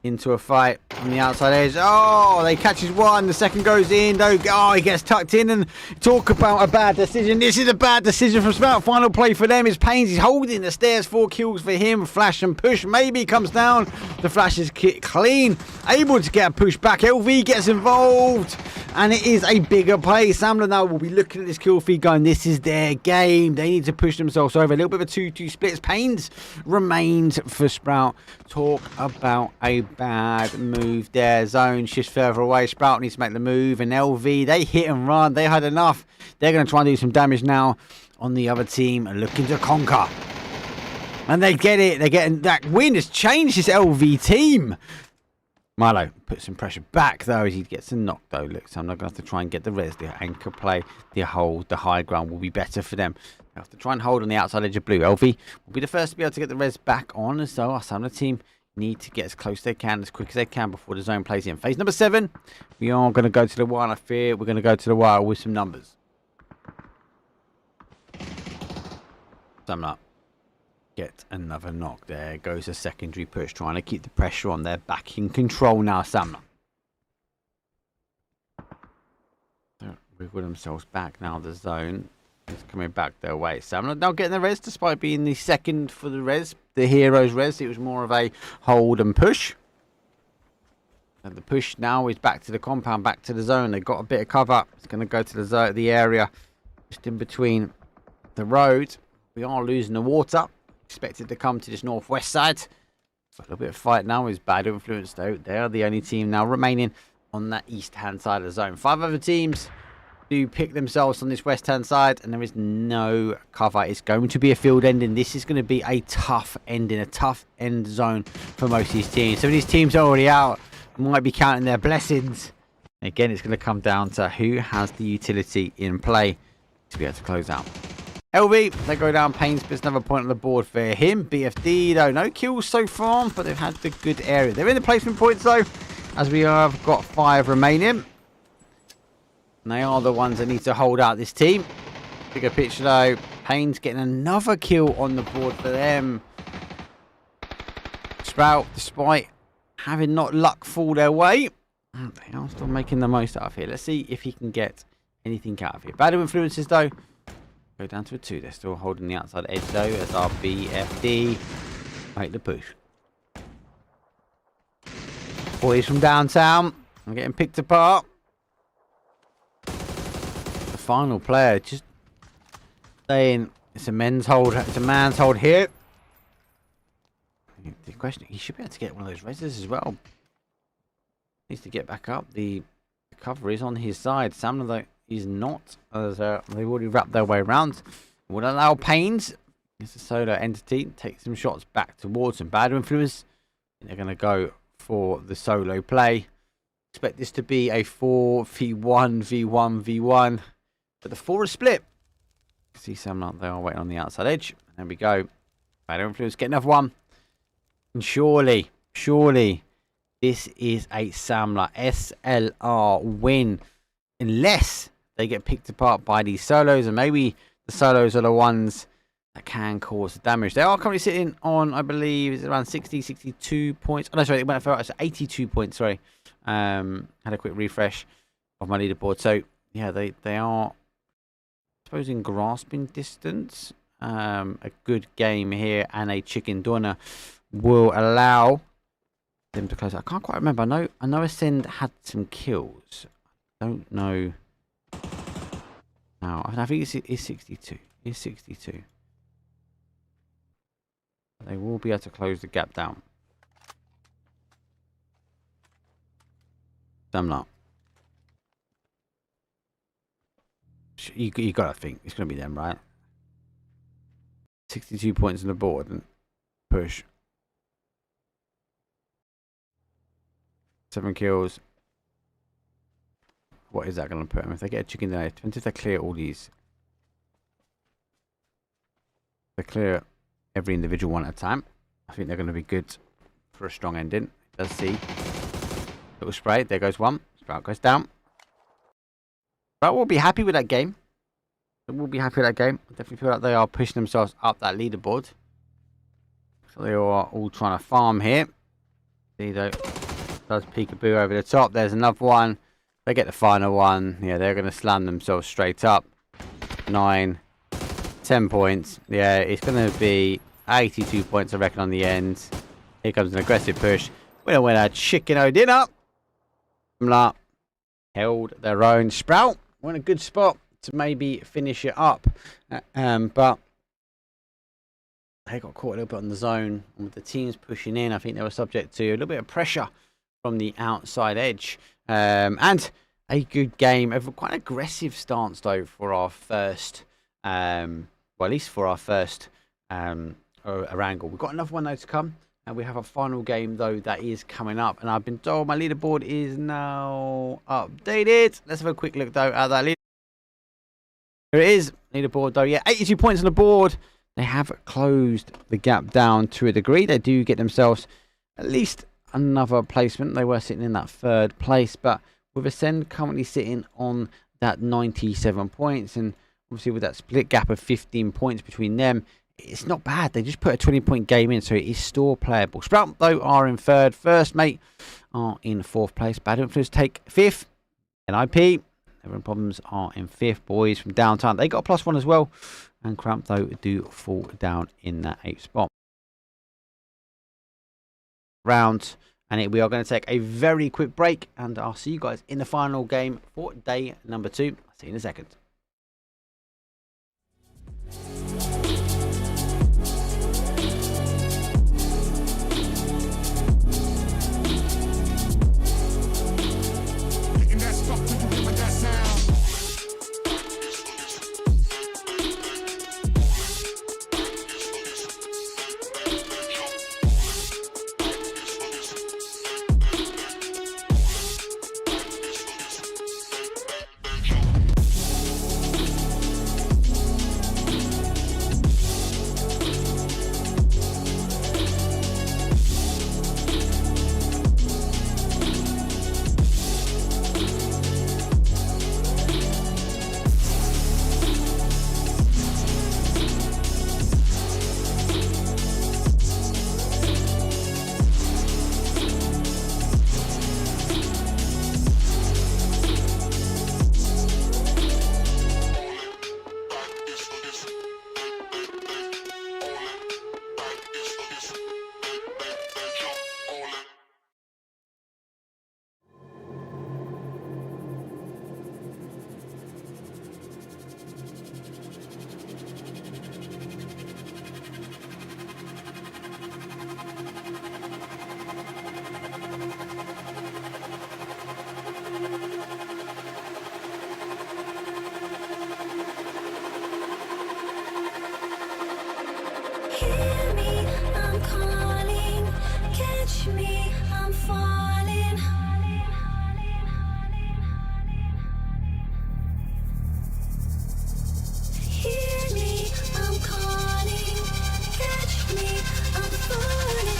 [SPEAKER 8] into a fight. on the outside edge. Oh, they catches one. The second goes in. Oh, he gets tucked in. And talk about a bad decision. This is a bad decision from Sprout. Final play for them is Pains. He's holding the stairs. 4 kills for him. Flash and push. Maybe comes down. The Flash is clean. Able to get a push back. LV gets involved. And it is a bigger play. Samler now will be looking at this kill feed going, this is their game. They need to push themselves over. A little bit of a 2-2 split. Pains remains for Sprout. Talk about a bad move there. Zone shifts further away. Sprout needs to make the move. And LV, they hit and run. They had enough. They're going to try and do some damage now on the other team and looking to conquer. And they get it. They're getting that win has changed this LV team. Milo puts some pressure back though as he gets a knock though. Look, so I'm not going to have to try and get the res. The anchor play, the hold, the high ground will be better for them. They have to try and hold on the outside edge of blue. LV will be the first to be able to get the res back on, as though our Summoner team need to get as close as they can, as quick as they can before the zone plays in. Phase number 7, we are going to go to the wire. I fear we're going to go to the wire with some numbers. Summoner. Get another knock. There goes a secondary push, trying to keep the pressure on. They're back in control now, Summoner. They'll wiggle themselves back now. The zone is coming back their way. Summoner now getting the res, despite being the second for the res. The hero's res, it was more of a hold and push. And the push now is back to the compound, back to the zone. They've got a bit of cover. It's going to go to the zone, the area just in between the road. We are losing the water. Expected to come to this northwest side. A little bit of fight now is bad influence though. They are the only team now remaining on that east hand side of the zone. 5 other teams do pick themselves on this west hand side, and there is no cover. It's going to be a field ending. This is going to be a tough ending, a tough end zone for most of these teams. Some of these teams are already out, might be counting their blessings. Again, it's going to come down to who has the utility in play to be able to close out. LV, they go down. Pains, but it's another point on the board for him. BFD, though, no kills so far, but they've had the good area. They're in the placement points, though, as we have got 5 remaining. And they are the ones that need to hold out this team. Bigger picture, though. Pains getting another kill on the board for them. Sprout, despite having not luck fall their way, they are still making the most out of here. Let's see if he can get anything out of here. Bad influences, though. Go down to a 2. They're still holding the outside edge though, as our BFD make the push. Boys from downtown are getting picked apart. The final player just saying it's a man's hold here. The question, he should be able to get one of those reses as well. Needs to get back up. The cover is on his side. Sam, though, is not, as they've already wrapped their way around. Would allow Pains, it's a solo entity, take some shots back towards some bad influence. They're going to go for the solo play. Expect this to be a 4v1, v1, v1. But the 4 is split. See some out there waiting on the outside edge. There we go. Bad influence, get another one. And surely, this is a Samler SLR win. Unless they get picked apart by these solos, and maybe the solos are the ones that can cause damage. They are currently sitting on, I believe, is around 62 points. Oh, no, sorry, it went for 82 points, sorry. Had a quick refresh of my leaderboard. So, yeah, they are, I suppose, in grasping distance. A good game here, and a chicken doner will allow them to close. I can't quite remember. I know Ascend had some kills. I don't know. No, I think it's 62. It's 62. They will be able to close the gap down. Some not. You got to think it's going to be them, right? 62 points on the board and push. 7 kills. What is that going to put them? If they get a chicken dinner, depends if they clear all these. They clear every individual one at a time. I think they're going to be good for a strong ending. Let's see. Little spray. There goes one. Sprout goes down. Sprout will be happy with that game. They will be happy with that game. I definitely feel like they are pushing themselves up that leaderboard. So they are all trying to farm here. See though. does peekaboo over the top. There's another one. They get the final one. Yeah, they're going to slam themselves straight up. 9, 10 points. Yeah, it's going to be 82 points, I reckon, on the end. Here comes an aggressive push. Winner, chicken-o dinner. Held their own. Sprout were in a good spot to maybe finish it up. But they got caught a little bit on the zone. And with the teams pushing in, I think they were subject to a little bit of pressure from the outside edge. And a good game. A quite aggressive stance, though, for our first, well, at least for our first Erangel. We've got another one, though, to come. And we have a final game, though, that is coming up. And I've been told my leaderboard is now updated. Let's have a quick look, though, at that leaderboard. Here it is. Leaderboard, though. Yeah, 82 points on the board. They have closed the gap down to a degree. They do get themselves at least another placement. They were sitting in that 3rd place. But with Ascend currently sitting on that 97 points. And obviously with that split gap of 15 points between them, it's not bad. They just put a 20-point game in, so it is still playable. Sprout, though, are in 3rd. First Mate are in 4th place. Bad Influence take 5th. NIP, Everyone Problems are in 5th. Boys from Downtown, they got a +1 as well. And Cramp, though, do fall down in that 8th spot. Round. And we are going to take a very quick break. And I'll see you guys in the final game for day number 2. I'll see you in a second.
[SPEAKER 4] Picking that stuff to you with that sound.
[SPEAKER 3] Hear me, I'm calling. Catch me, I'm falling. Hear me, I'm calling. Catch me, I'm falling.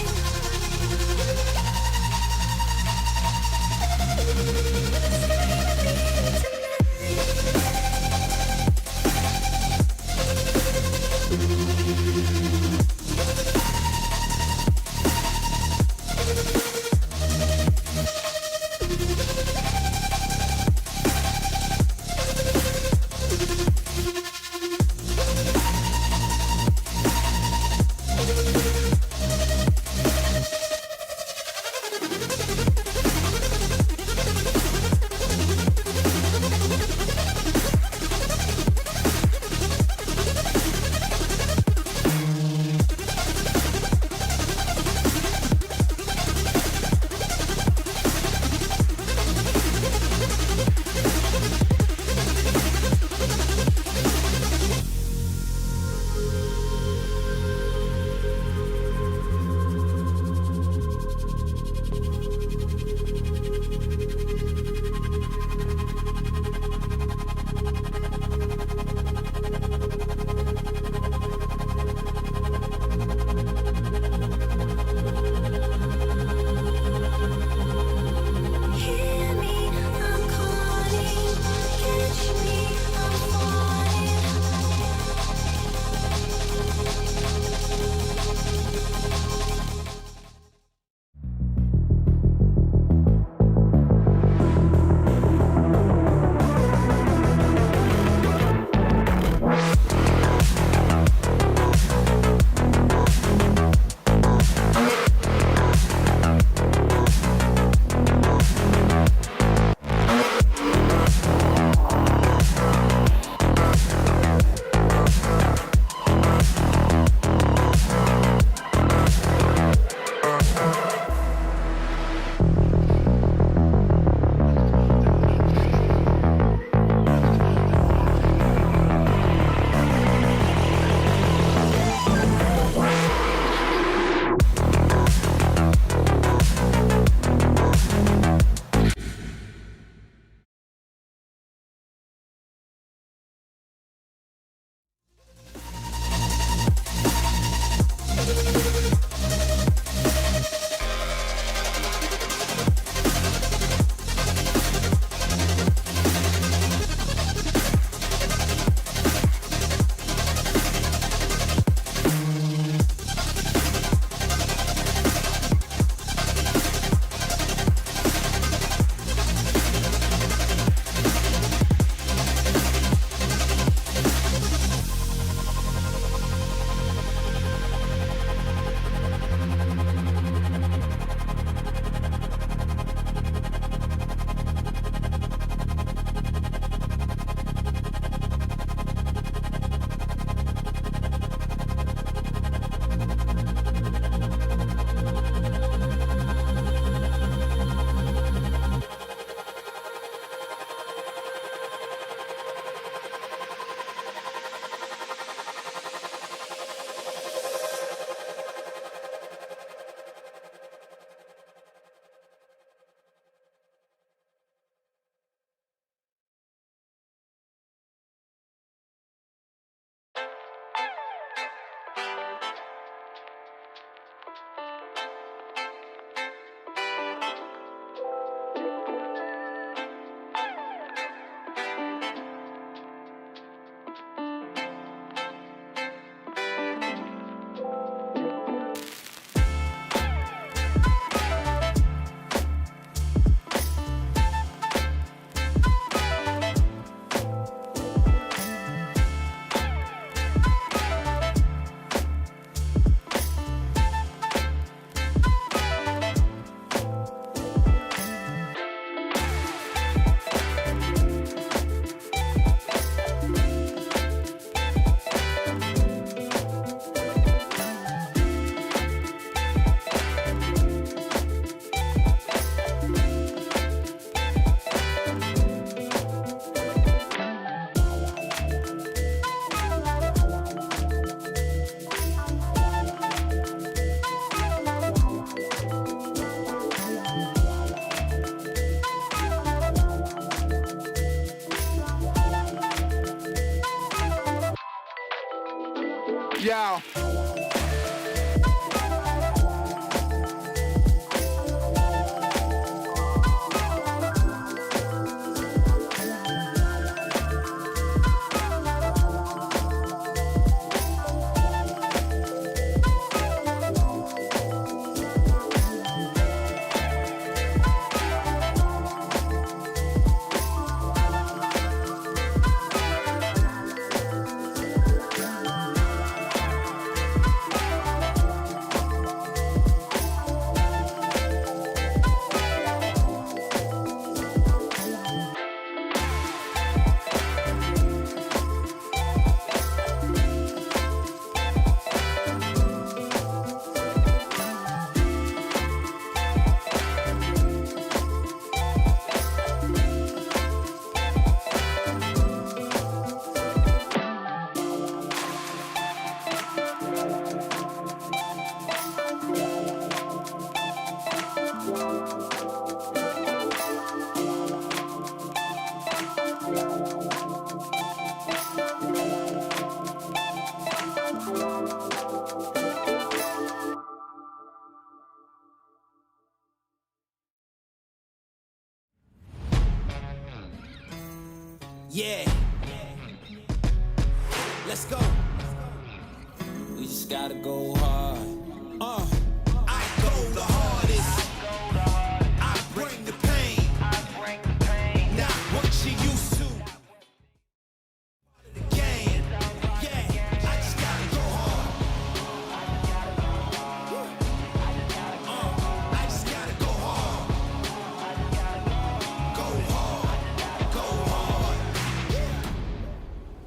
[SPEAKER 4] Yeah.
[SPEAKER 5] Yeah. Let's go. We just gotta go hard. I go the hardest. I bring the pain. Not what you used to. The game. Yeah. I just gotta go hard. I just gotta go hard. Go hard. Go hard.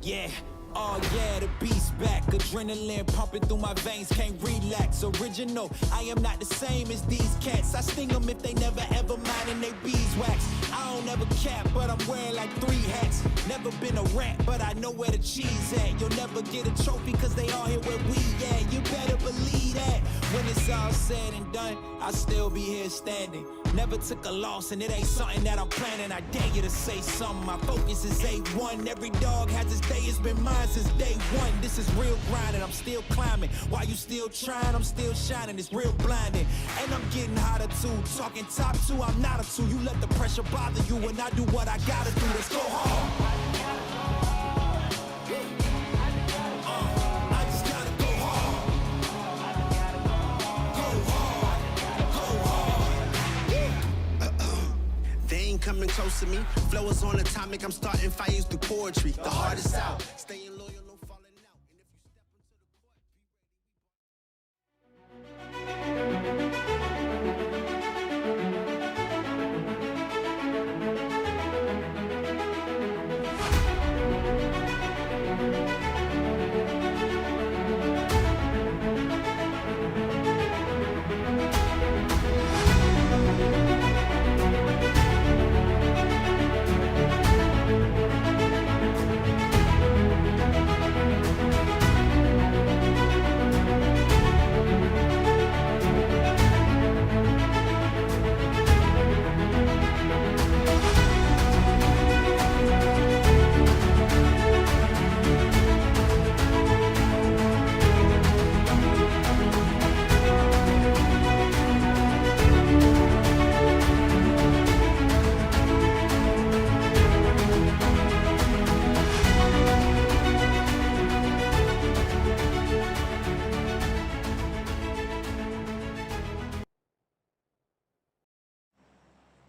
[SPEAKER 5] Yeah. Oh yeah, the beast back. Adrenaline pumping through my veins, can't relax. Original, I am not the same as these cats. I sting them if they never ever mind and they beeswax. I don't ever cap, but I'm wearing like 3 hats. Never been a rat, but I know where the cheese at. You'll never get a trophy cause they all here where we at. You better believe that. When it's all said and done, I'll still be here standing. Never took a loss and it ain't something that I'm planning. I dare you to say something, my focus is A1. Every dog has its day, it's been mine since day one. This is real grind and I'm still climbing. While you still trying, I'm still shining. It's real blinding. And I'm getting hotter too. Talking top 2, I'm not a 2. You let the pressure bother you and I do what I gotta do. Let's go hard. I just gotta go hard. Go hard. Go hard.
[SPEAKER 6] They ain't coming close to me. Flow is on atomic. I'm starting fires through poetry. The hardest out. Staying loyal, no falling out. And if you step into the court,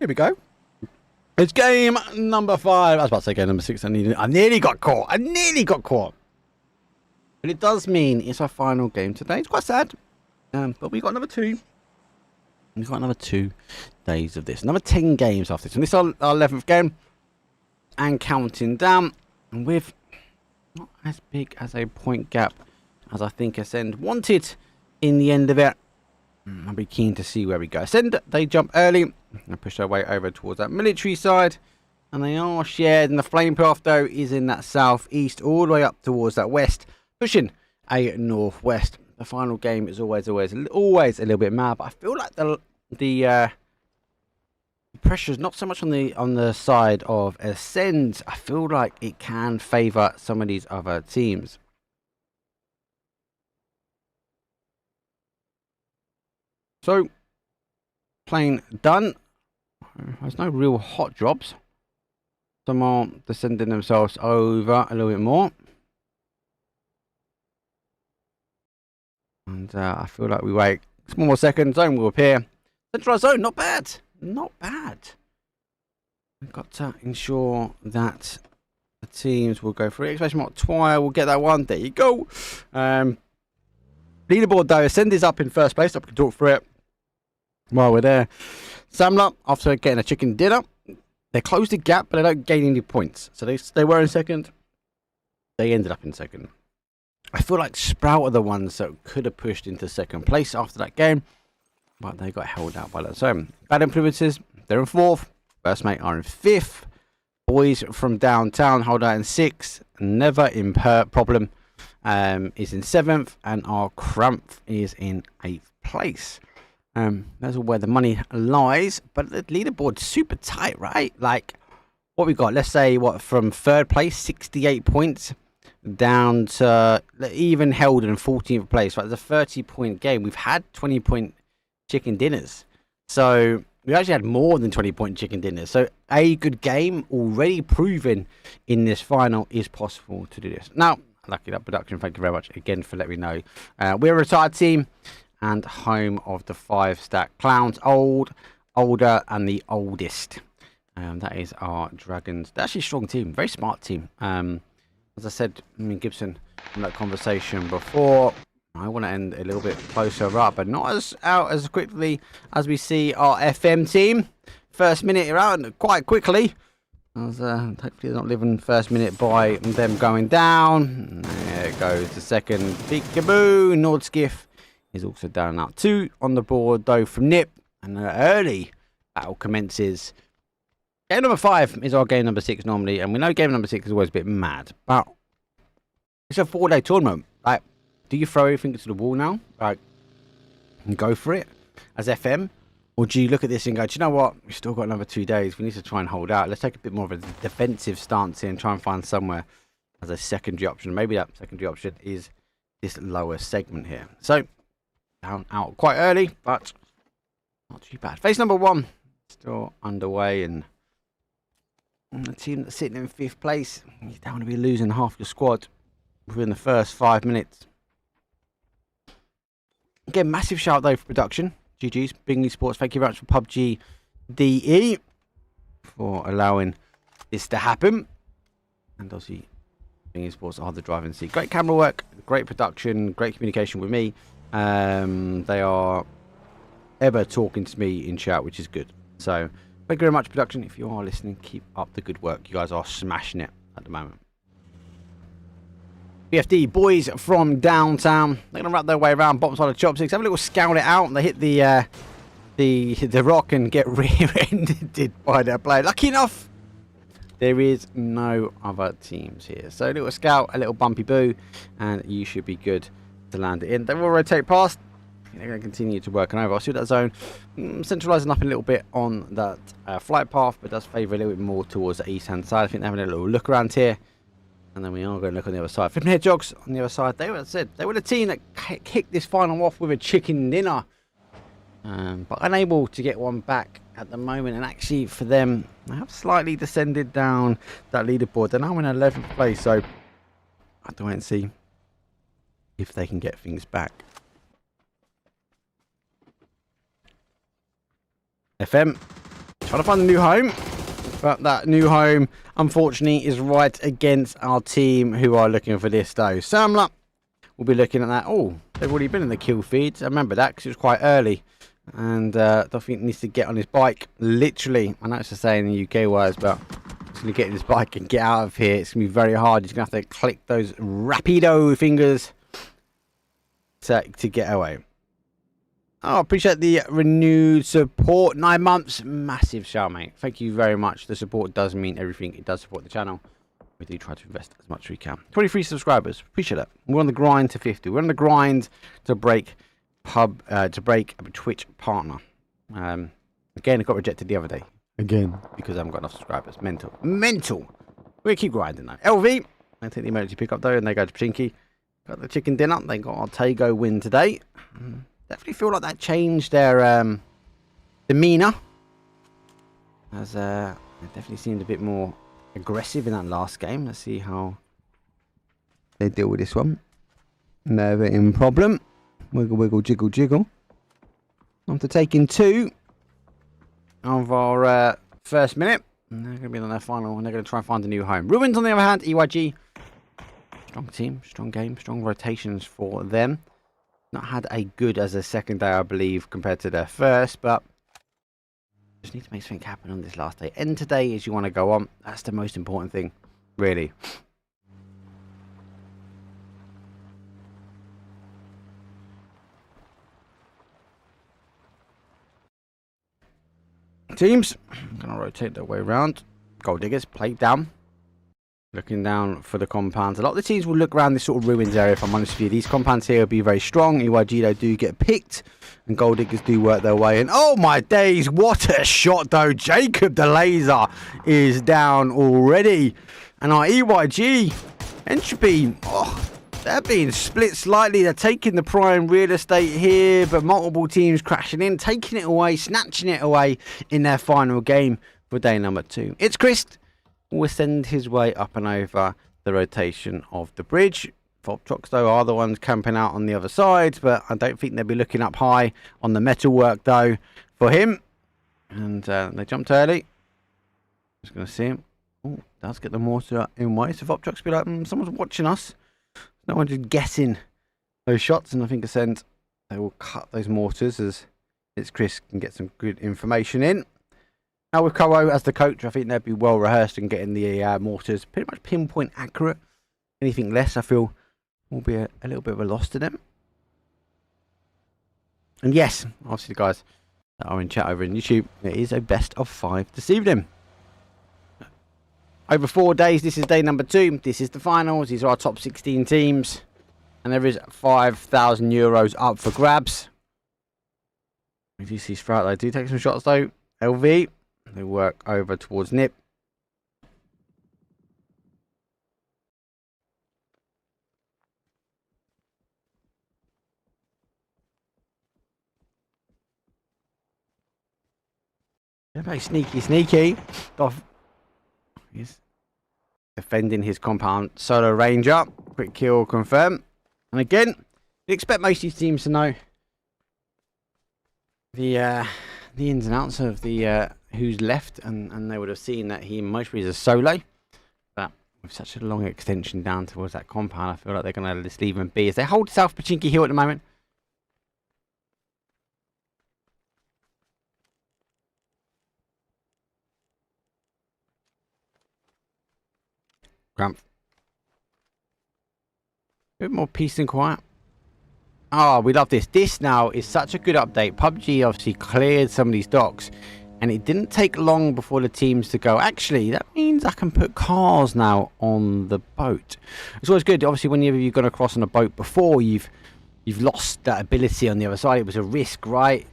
[SPEAKER 8] Here we go. It's game number 5. I was about to say game number 6. I nearly got caught. But it does mean it's our final game today. It's quite sad. But we got another 2. We've got another 2 days of this. Another 10 games after this. And this is our 11th game. And counting down. And with not as big as a point gap as I think Ascend wanted in the end of it. I'll be keen to see where we go. Ascend, they jump early and push their way over towards that military side. And they are shared. And the flame path, though, is in that southeast all the way up towards that west. Pushing a northwest. The final game is always a little bit mad. But I feel like the pressure is not so much on the side of Ascend. I feel like it can favour some of these other teams. So, plane done. There's no real hot drops. Some are descending themselves over a little bit more. And I feel like we wait. Some more seconds. Zone will appear. Centralized zone. Not bad. Not bad. We've got to ensure that the teams will go for it. Exclamation mark Twire will get that one. There you go. Leaderboard though. Ascend is up in first place. I can talk through it while we're there. Samla, after getting a chicken dinner, they closed the gap, but they don't gain any points. So they were in second. They ended up in second. I feel like Sprout are the ones that could have pushed into second place after that game, but they got held out by that. So, Bad Influences, they're in fourth. First Mate are in fifth. Boys from Downtown hold out in sixth. Never in Problem is in seventh, and our Crumph is in eighth place. That's where the money lies, but the leaderboard's super tight, right? Like, what we got? Let's say, from third place, 68 points, down to even held in 14th place. Right, it's a 30-point game. We've had 20-point chicken dinners, so we actually had more than 20-point chicken dinners. So a good game already proven in this final is possible to do this. Now, Lucky Duck Production, thank you very much again for letting me know. We're a retired team and home of the 5-stack clowns, older, and the oldest. That is our Dragons. They're actually a strong team, very smart team. As I said, Gibson in that conversation before, I want to end a little bit closer up, but not as out as quickly as we see our FM team. First minute around quite quickly. As, hopefully they're not living first minute by them going down. There it goes, the second peekaboo. Nordskiff is also down now. 2 on the board though from Nip, and an early battle commences. Game number 5 is our game number 6 normally, and we know game number 6 is always a bit mad, but it's a 4-day tournament. Like, do you throw everything to the wall now, like, and go for it as FM, or do you look at this and go, do you know what, we've still got another 2 days, we need to try and hold out, let's take a bit more of a defensive stance here and try and find somewhere as a secondary option. Maybe that secondary option is this lower segment here. So down out quite early, but not too bad. Phase number 1 still underway, and the team that's sitting in 5th place, you don't want to be losing half your squad within the first 5 minutes. Again, massive shout though for production. GG's, Bingley Sports, thank you very much for PUBG DE for allowing this to happen. And obviously, Bingley Sports are the driving seat. Great camera work, great production, great communication with me. They are ever talking to me in chat, which is good. So, thank you very much, production. If you are listening, keep up the good work. You guys are smashing it at the moment. BFD, boys from Downtown. They're going to wrap their way around bottom side of Chopsticks. Have a little scout it out, and they hit the rock and get rear-ended by their player. Lucky enough, there is no other teams here. So a little scout, a little bumpy boo, and you should be good to land it in. They will rotate past. They're going to continue to work on over. I'll see that zone. Centralising up a little bit on that flight path, but does favour a little bit more towards the east-hand side. I think they're having a little look around here. And then we are going to look on the other side. Flipping Hedgehogs on the other side. They were the team that kicked this final off with a chicken dinner. But unable to get one back at the moment. And actually, for them, they have slightly descended down that leaderboard. They're now in 11th place. So, I have to wait and see if they can get things back. FM, trying to find a new home. But that new home, unfortunately, is right against our team who are looking for this, though. Samla will be looking at that. Oh, they've already been in the kill feeds. I remember that because it was quite early. And I think he needs to get on his bike, literally. I know it's the same in the UK wise, but he's going to get on his bike and get out of here. It's going to be very hard. He's going to have to click those rapido fingers to get away. Oh, appreciate the renewed support. 9 months. Massive shout, mate. Thank you very much. The support does mean everything. It does support the channel. We do try to invest as much as we can. 23 subscribers. Appreciate that. We're on the grind to 50. We're on the grind to break a Twitch partner. Again, it got rejected the other day. Again, because I haven't got enough subscribers. Mental. Mental. We're going to keep grinding, though. LV. I take the emergency pickup, though, and they go to Pachinki. Got the chicken dinner. They got our Tego win today. definitely feel like that changed their demeanour. As they definitely seemed a bit more aggressive in that last game. Let's see how they deal with this one. Never in problem. Wiggle, wiggle, jiggle, jiggle. After taking 2 of our first minute. And they're going to be on their final, and they're going to try and find a new home. Ruins, on the other hand, EYG. Strong team, strong game, strong rotations for them. Not had a good as a second day, I believe, compared to their first, but just need to make something happen on this last day. End today as you want to go on. That's the most important thing, really. Teams, I'm going to rotate their way around. Gold Diggers, plate down. Looking down for the compounds. A lot of the teams will look around this sort of ruins area, if I'm honest with you. These compounds here will be very strong. EYG, though, do get picked. And Gold Diggers do work their way in. Oh, my days. What a shot, though. Jacob the Laser is down already. And our EYG, Entropy, they're being split slightly. They're taking the prime real estate here, but multiple teams crashing in, taking it away, snatching it away in their final game for day number 2. It's Chris. Will send his way up and over the rotation of the bridge. Voltrox, though, are the ones camping out on the other side, but I don't think they'll be looking up high on the metalwork, though, for him. And they jumped early. Just going to see him. Oh, does get the mortar in way. So Voltrox be like, someone's watching us. No one just guessing those shots, and I think they will cut those mortars as it's Chris can get some good information in. Now with Koro as the coach, I think they'd be well rehearsed in getting the mortars pretty much pinpoint accurate. Anything less, I feel, will be a little bit of a loss to them. And yes, obviously the guys that are in chat over in YouTube, it is a best of 5 this evening. Over 4 days, this is day number 2. This is the finals. These are our top 16 teams. And there is €5,000 up for grabs. We do see Sprout, they do take some shots though. LV, they work over towards Nip. They're very sneaky. He's defending his compound. Solo Ranger. Quick kill confirm. And again, you expect most of these teams to know the ins and outs of the who's left, and they would have seen that he mostly is a solo. But with such a long extension down towards that compound, I feel like they're going to just leave him be as they hold South Pachinki Hill at the moment. Grump. A bit more peace and quiet. Oh, we love this. This now is such a good update. PUBG obviously cleared some of these docks, and it didn't take long before the teams to go, actually, that means I can put cars now on the boat. It's always good. Obviously, whenever you've gone across on a boat before, you've lost that ability on the other side. It was a risk, right?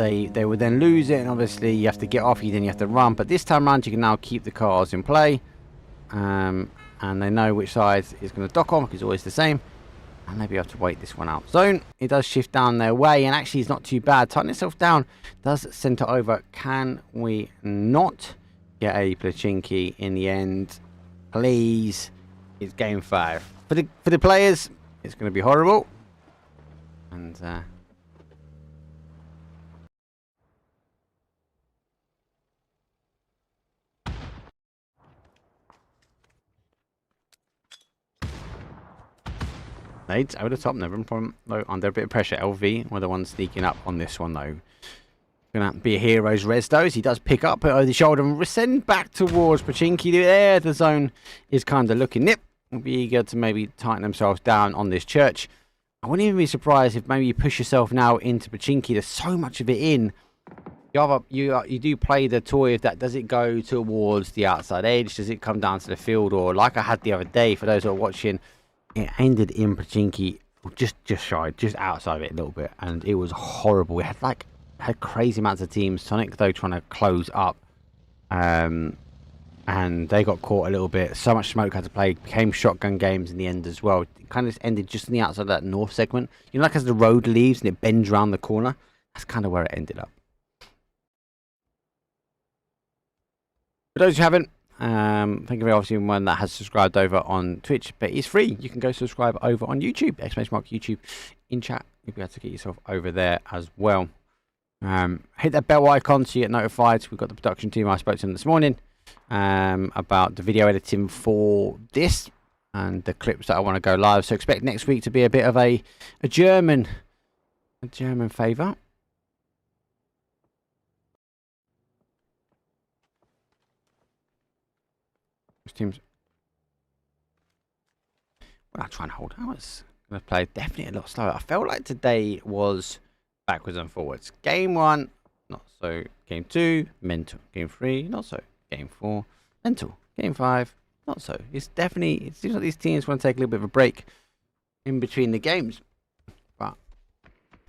[SPEAKER 8] They would then lose it, and obviously you have to get off, then you have to run. But this time around, you can now keep the cars in play. And they know which side is going to dock on, because it's always the same. And maybe you have to wait this one out. Zone, it does shift down their way, and actually it's not too bad. Tighten itself down, does center over. Can we not get a Pachinki in the end? Please. It's game 5. For the players, it's going to be horrible. And Nades over the top, never a problem. Though under a bit of pressure, LV were the ones sneaking up on this one though. Gonna be a hero's res though, as he does pick up over the shoulder and send back towards Pachinki. There, the zone is kind of looking. Nip will be eager to maybe tighten themselves down on this church. I wouldn't even be surprised if maybe you push yourself now into Pachinki. There's so much of it in. You do play the toy of that. Does it go towards the outside edge? Does it come down to the field? Or like I had the other day, for those who are watching, it ended in Pachinki just shy, just outside of it a little bit, and it was horrible. We had crazy amounts of teams. Sonic though trying to close up and they got caught a little bit. So much smoke had to play. Became shotgun games in the end as well. It kind of ended just on the outside of that north segment. You know, like as the road leaves and it bends around the corner. That's kind of where it ended up. For those who haven't, thank you very much to everyone that has subscribed over on Twitch, but it's free. You can go subscribe over on YouTube, !YouTube in chat. You'll be able to get yourself over there as well. Hit that bell icon so you get notified. We've got the production team. I spoke to them this morning about the video editing for this and the clips that I want to go live. So expect next week to be a bit of a German favour. Teams. Well, I'll try and hold. I was going to play definitely a lot slower. I felt like today was backwards and forwards. Game 1, not so. Game 2, mental. Game 3, not so. Game 4, mental. Game 5, not so. It's definitely, it seems like these teams want to take a little bit of a break in between the games. But,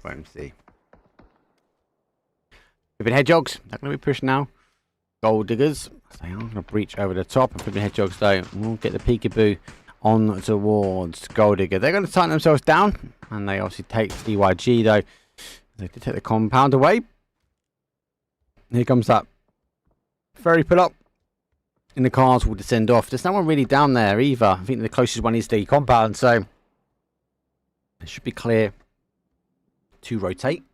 [SPEAKER 8] wait and see. Flipping Hedgehogs, they're going to be pushed now. Gold Diggers, they are going to breach over the top. And Flipping Hedgehogs, though, will get the peekaboo on towards Gold Digger. They're going to tighten themselves down. And they obviously take DYG, though. They did take the compound away. Here comes that ferry pull up. And the cars will descend off. There's no one really down there either. I think the closest one is the compound. So it should be clear to rotate.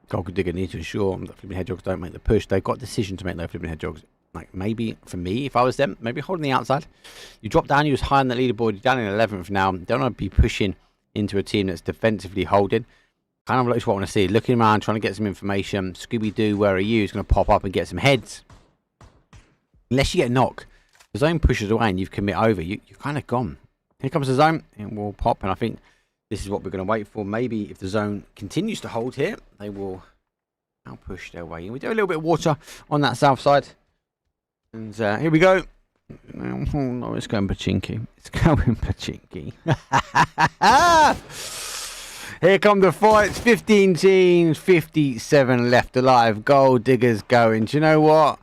[SPEAKER 8] Gold Digger needs to ensure that Flipping Hedgehogs don't make the push. They've got a decision to make, though, Flipping Hedgehogs. Like, maybe, for me, if I was them, maybe holding the outside. You drop down, you was high on the leaderboard, you're down in 11th now. Don't want to be pushing into a team that's defensively holding. Kind of looks what I want to see. Looking around, trying to get some information. Scooby-Doo, where are you? Is going to pop up and get some heads. Unless you get a knock. The zone pushes away and you've commit over. You're kind of gone. Here comes the zone. It will pop, and I think this is what we're going to wait for. Maybe if the zone continues to hold here, they will now push their way in. We do a little bit of water on that south side. And here we go. Oh, no, it's going Pachinki. It's going Pachinki. Here come the fights. 15 teams, 57 left alive. Gold Diggers going. Do you know what?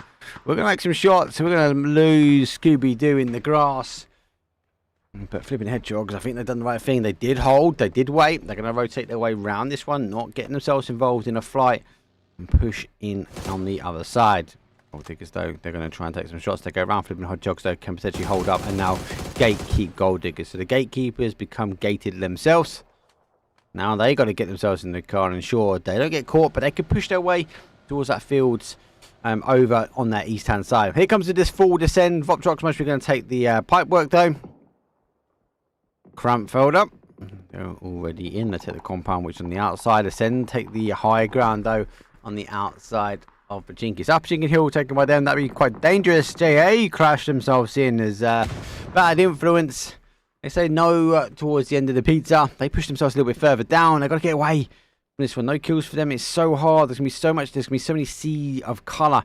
[SPEAKER 8] We're going to make some shots. We're going to lose Scooby-Doo in the grass. But Flipping Hedgehogs, I think they've done the right thing. They did hold. They did wait. They're going to rotate their way around this one. Not getting themselves involved in a flight. And push in on the other side. Gold Diggers, though, they're going to try and take some shots. They go around. Flipping Hedgehogs, though, can potentially hold up. And now gatekeep Gold Diggers. So the gatekeepers become gated themselves. Now they got to get themselves in the car and ensure they don't get caught. But they could push their way towards that fields over on that east-hand side. Here comes this full descend. Voptrox must be going to take the pipe work, though. Crampfeld up. They're already in. They take the compound, which is on the outside. Ascend, take the high ground, though, on the outside of Pachinki. So Pachinki Hill taken by them. That'd be quite dangerous. JA crashed themselves in as bad influence. They say no towards the end of the pizza. They push themselves a little bit further down. They've got to get away from this one. No kills for them. It's so hard. There's going to be so much. There's going to be so many sea of colour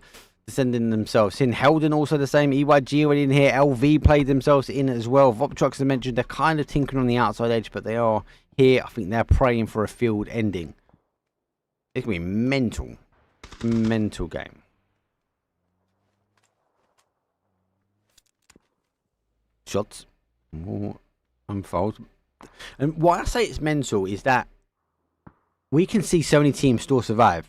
[SPEAKER 8] descending themselves in. Helden also the same. EYG already in here. LV played themselves in as well. Voptrox, as I mentioned, they're kind of tinkering on the outside edge, but they are here. I think they're praying for a field ending. It's going to be mental. Mental game. Shots. More unfold. And why I say it's mental is that we can see so many teams still survive.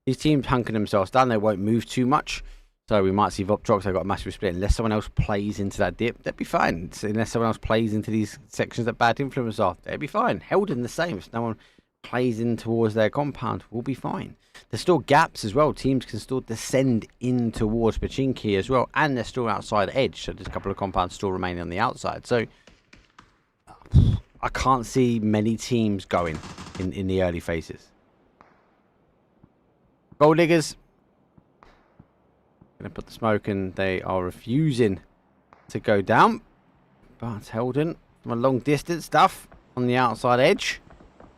[SPEAKER 8] These teams hunker themselves down. They won't move too much. So we might see Voptrox. They've got a massive split. Unless someone else plays into that dip, they'd be fine. So unless someone else plays into these sections that bad influence are, they'd be fine. Helden the same. If no one plays in towards their compound, we'll be fine. There's still gaps as well. Teams can still descend in towards Pachinki as well. And they're still outside edge. So there's a couple of compounds still remaining on the outside. So I can't see many teams going in the early phases. Gold Diggers. Going to put the smoke and they are refusing to go down. But Helden from a long distance stuff on the outside edge.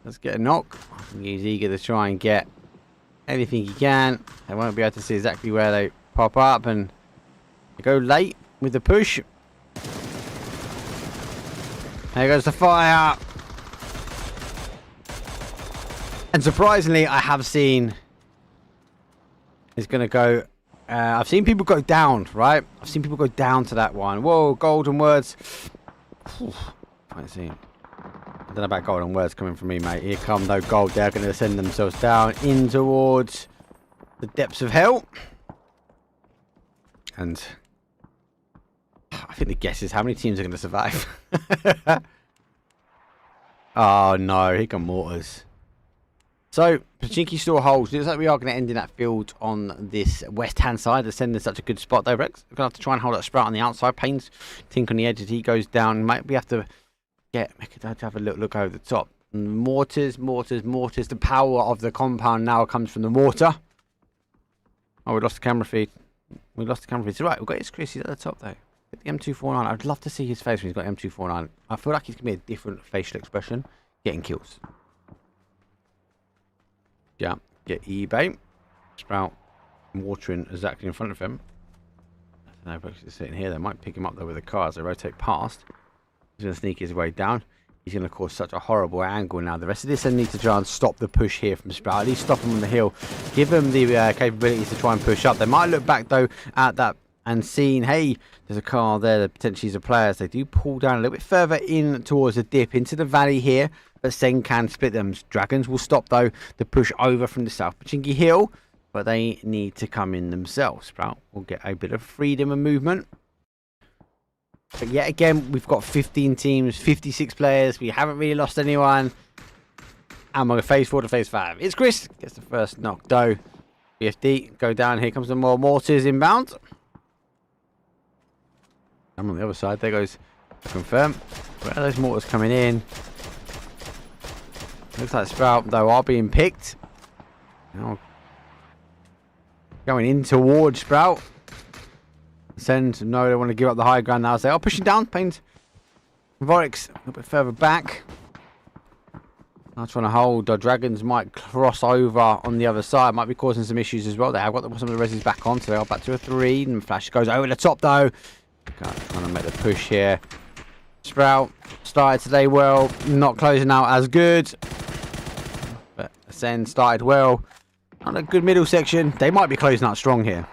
[SPEAKER 8] Let's get a knock. I think he's eager to try and get anything he can. They won't be able to see exactly where they pop up and they go late with the push. There goes the fire. And surprisingly, I have seen it's going to go. I've seen people go down, right? I've seen people go down to that one. Whoa, golden words. I see. I don't know about golden words coming from me, mate. Here come no gold. They're going to send themselves down in towards the depths of hell. And I think the guess is how many teams are going to survive. Oh no, here come mortars. So, Pachinki still holds. Looks like we are going to end in that field on this west-hand side. They're sending such a good spot there, Rex. We're going to have to try and hold that Sprout on the outside. Payne's tink on the edge as he goes down. Might we have to have a little look over the top. Mortars. The power of the compound now comes from the mortar. Oh, we lost the camera feed. It's right. We've got his Chris. He's at the top, though. Get the M249. I'd love to see his face when he's got M249. I feel like he's going to be a different facial expression. Getting kills. Yeah, get eBay. Sprout watering exactly in front of him. I don't know if he's sitting here. They might pick him up though with the car as they rotate past. He's going to sneak his way down. He's going to cause such a horrible angle now. The rest of this they need to try and stop the push here from Sprout. At least stop him on the hill. Give them the capabilities to try and push up. They might look back though at that and seen, hey, there's a car there that potentially is a player. So they do pull down a little bit further in towards the dip into the valley here. But Sen can split them. Dragons will stop, though, the push over from the South Pachinki Hill. But they need to come in themselves. Sprout will get a bit of freedom and movement. But yet again, we've got 15 teams, 56 players. We haven't really lost anyone. And we're phase 4 to phase 5. It's Chris. Gets the first knock, though. BFD, go down. Here comes the more mortars inbound. I'm on the other side. There goes confirm. Where are those mortars coming in? Looks like Sprout, though, are being picked. Now, going in towards Sprout. Send, no, they want to give up the high ground now. As they are pushing down. Paint. Vorix a little bit further back. Now trying to hold. The Dragons might cross over on the other side. Might be causing some issues as well. They have got some of the resis back on. So they are back to a 3. And Flash goes over the top, though. Trying to make the push here. Sprout started today well. Not closing out as good. But Ascend started well. On a good middle section. They might be closing out strong here.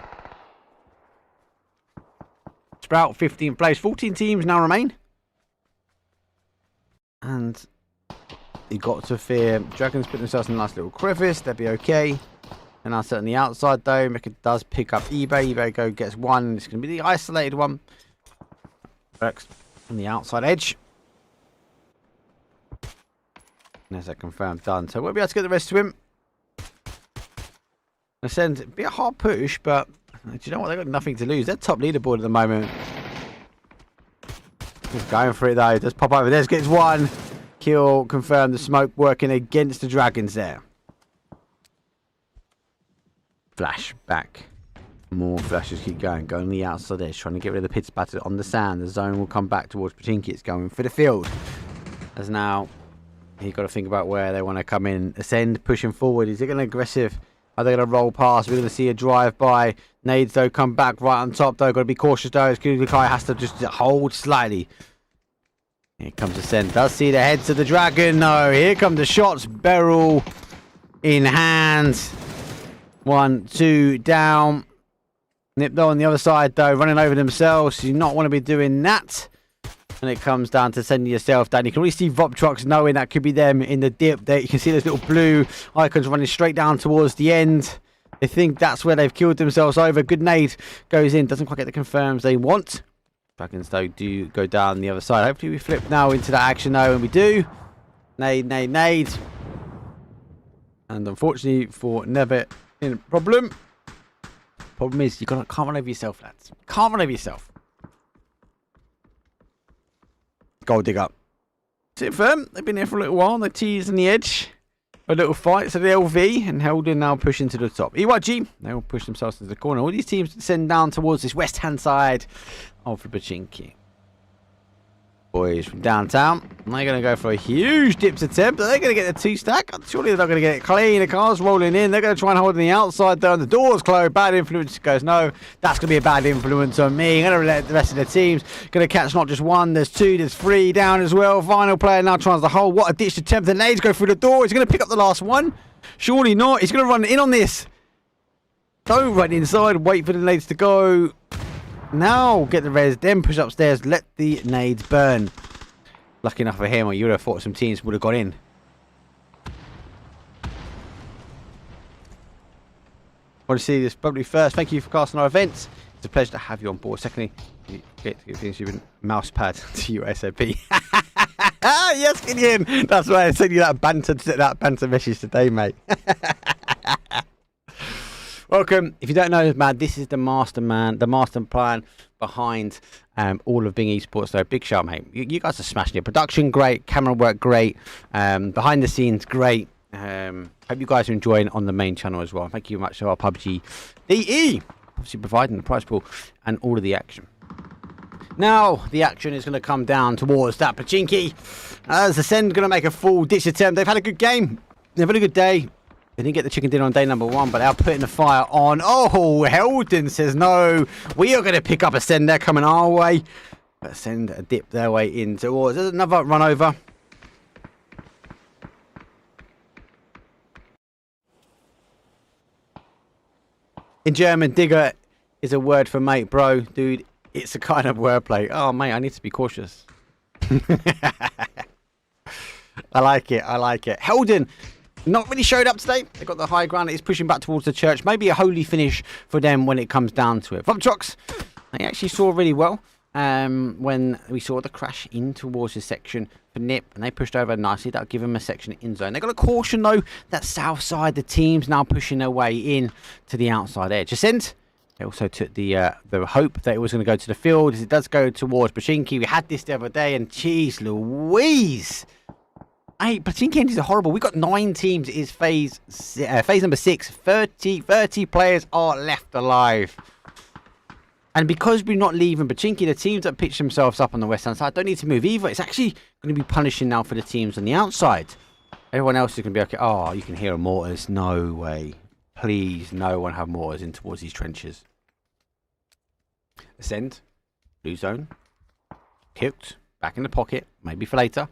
[SPEAKER 8] Sprout 15th place. 14 teams now remain. And you got to fear. Dragons put themselves in a nice little crevice. They'll be okay. And now set on the outside though. Mecca does pick up eBay. eBay gets one. It's going to be the isolated one. Rex on the outside edge. And there's that confirmed done. So we'll be able to get the rest to him. Ascend, it'd be a hard push, but do you know what? They've got nothing to lose. They're top leaderboard at the moment. Just going for it though. Just pop over there. Gets one. Kill, confirm the smoke working against the Dragons there. Flash back. More flashes keep going on the outside edge, trying to get rid of the pit spatter on the sand. The zone will come back towards Pachinki. It's going for the field. As now, you've got to think about where they want to come in. Ascend, pushing forward. Is it going to aggressive? Are they going to roll past? We're going to see a drive-by. Nades, though, come back right on top, though. Got to be cautious, though. Kukai has to just hold slightly. Here comes Ascend. Does see the heads of the Dragon. No, here come the shots. Beryl in hand. 1, 2, down. Nipdo on the other side, though, running over themselves. You do not want to be doing that. And it comes down to sending yourself down. You can really see Vop trucks knowing that could be them in the dip. There, you can see those little blue icons running straight down towards the end. They think that's where they've killed themselves over. Good nade goes in. Doesn't quite get the confirms they want. Dragons, though, do go down the other side. Hopefully we flip now into that action, though, and we do. Nade. And unfortunately for Never in problem. Problem is, you can't run over yourself, lads. Can't run over yourself. Gold dig up. Sit firm. They've been here for a little while. They teased on the edge. A little fight. So the LV and Helden now pushing to the top. EYG, they will push themselves into the corner. All these teams send down towards this west-hand side of the Pachinki. Boys from downtown. They're going to go for a huge dips attempt. They're going to get the 2-stack. Surely they're not going to get it clean. The car's rolling in. They're going to try and hold on the outside there. And the door's closed. Bad influence goes, no, that's going to be a bad influence on me. I'm going to let the rest of the teams. Going to catch not just one. There's 2. There's 3 down as well. Final player now tries the hole. What a ditch attempt. The nades go through the door. He's going to pick up the last one. Surely not. He's going to run in on this. Don't run inside. Wait for the nades to go. Now get the res. Then push upstairs. Let the nades burn. Lucky enough for him, or you would have thought some teams would have got in. Want to see this probably first. Thank you for casting our events. It's a pleasure to have you on board. Secondly, you get to give things you've been mouse pad to your SAP. Yes, Gideon. That's why I sent you that banter message today, mate. Welcome. If you don't know, man, this is the master plan behind all of Bing Esports. So big shout, mate. You guys are smashing it. Production, great. Camera work, great. Behind the scenes, great. Hope you guys are enjoying on the main channel as well. Thank you very much to our PUBG DE, obviously providing the prize pool and all of the action. Now, the action is going to come down towards that Pachinki. As Ascend going to make a full ditch attempt. They've had a good game. They've had a good day. They didn't get the chicken dinner on day number 1, but they're putting the fire on. Oh, Heldon says no. We are going to pick up Ascend. They're coming our way. But Ascend dip their way in towards. There's another run over. In German, digger is a word for mate, bro. Dude, it's a kind of wordplay. Oh, mate, I need to be cautious. I like it. I like it. Heldon, not really showed up today. They got the high ground. It's pushing back towards the church. Maybe a holy finish for them when it comes down to it. Voptrox, they actually saw really well when we saw the crash in towards the section for Nip, and they pushed over nicely. That'll give them a section in zone. They got a caution though that south side, the team's now pushing their way in to the outside edge. Ascent, they also took the hope that it was going to go to the field, as it does go towards Pachinki. We had this the other day, and jeez Louise, hey, Pachinki endings are horrible. We got 9 teams. It is phase number 6. 30 players are left alive. And because we're not leaving Pachinki, the teams that pitch themselves up on the west-hand side don't need to move either. It's actually going to be punishing now for the teams on the outside. Everyone else is going to be okay. Oh, you can hear mortars. No way. Please, no one have mortars in towards these trenches. Ascend. Blue zone. Kicked. Back in the pocket. Maybe for later.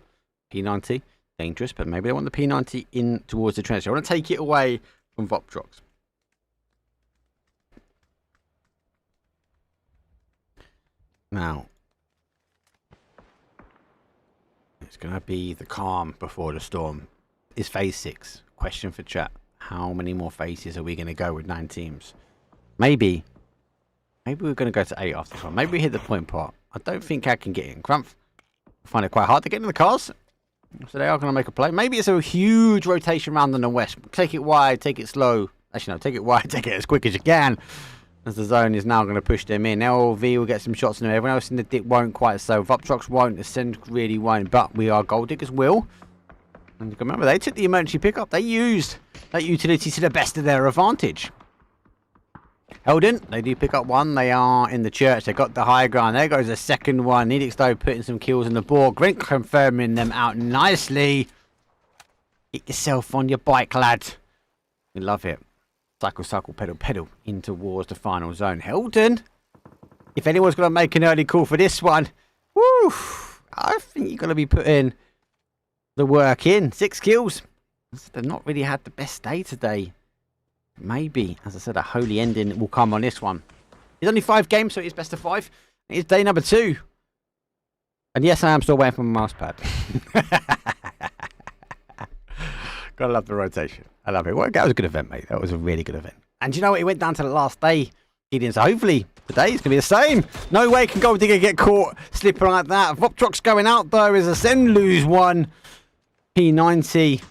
[SPEAKER 8] P90. Dangerous, but maybe they want the P90 in towards the trench. I want to take it away from Voptrox. Now, it's going to be the calm before the storm. It's phase 6. Question for chat. How many more phases are we going to go with 9 teams? Maybe we're going to go to 8 after this one. Maybe we hit the point part. I don't think I can get in. Crumph, I find it quite hard to get in the cars. So they are going to make a play. Maybe it's a huge rotation round on the west. Take it wide, take it slow. Actually, no, take it wide, take it as quick as you can. As the zone is now going to push them in. LV will get some shots in there. Everyone else in the dip won't quite so. Voptrox won't. Ascend really won't. But we are Gold Diggers will. And remember, they took the emergency pickup. They used that utility to the best of their advantage. Heldon, they do pick up one. They are in the church. They got the high ground. There goes the second one. Nidix though putting some kills on the board. Grint confirming them out nicely. Get yourself on your bike, lad. We love it. Cycle, cycle, pedal, pedal in towards the final zone. Heldon, if anyone's going to make an early call for this one, woo, I think you're going to be putting the work in. 6 kills. They've not really had the best day today. Maybe, as I said, a holy ending will come on this one. It's only 5 games, so it's best of 5. It's day number 2. And yes, I am still waiting for my mouse pad. Gotta love the rotation. I love it. Well, that was a good event, mate. That was a really good event. And you know what? It went down to the last day, Gideon. So hopefully today is going to be the same. No way can Gold Digger get caught slipping like that. Voptrox going out though as Ascend lose one. P90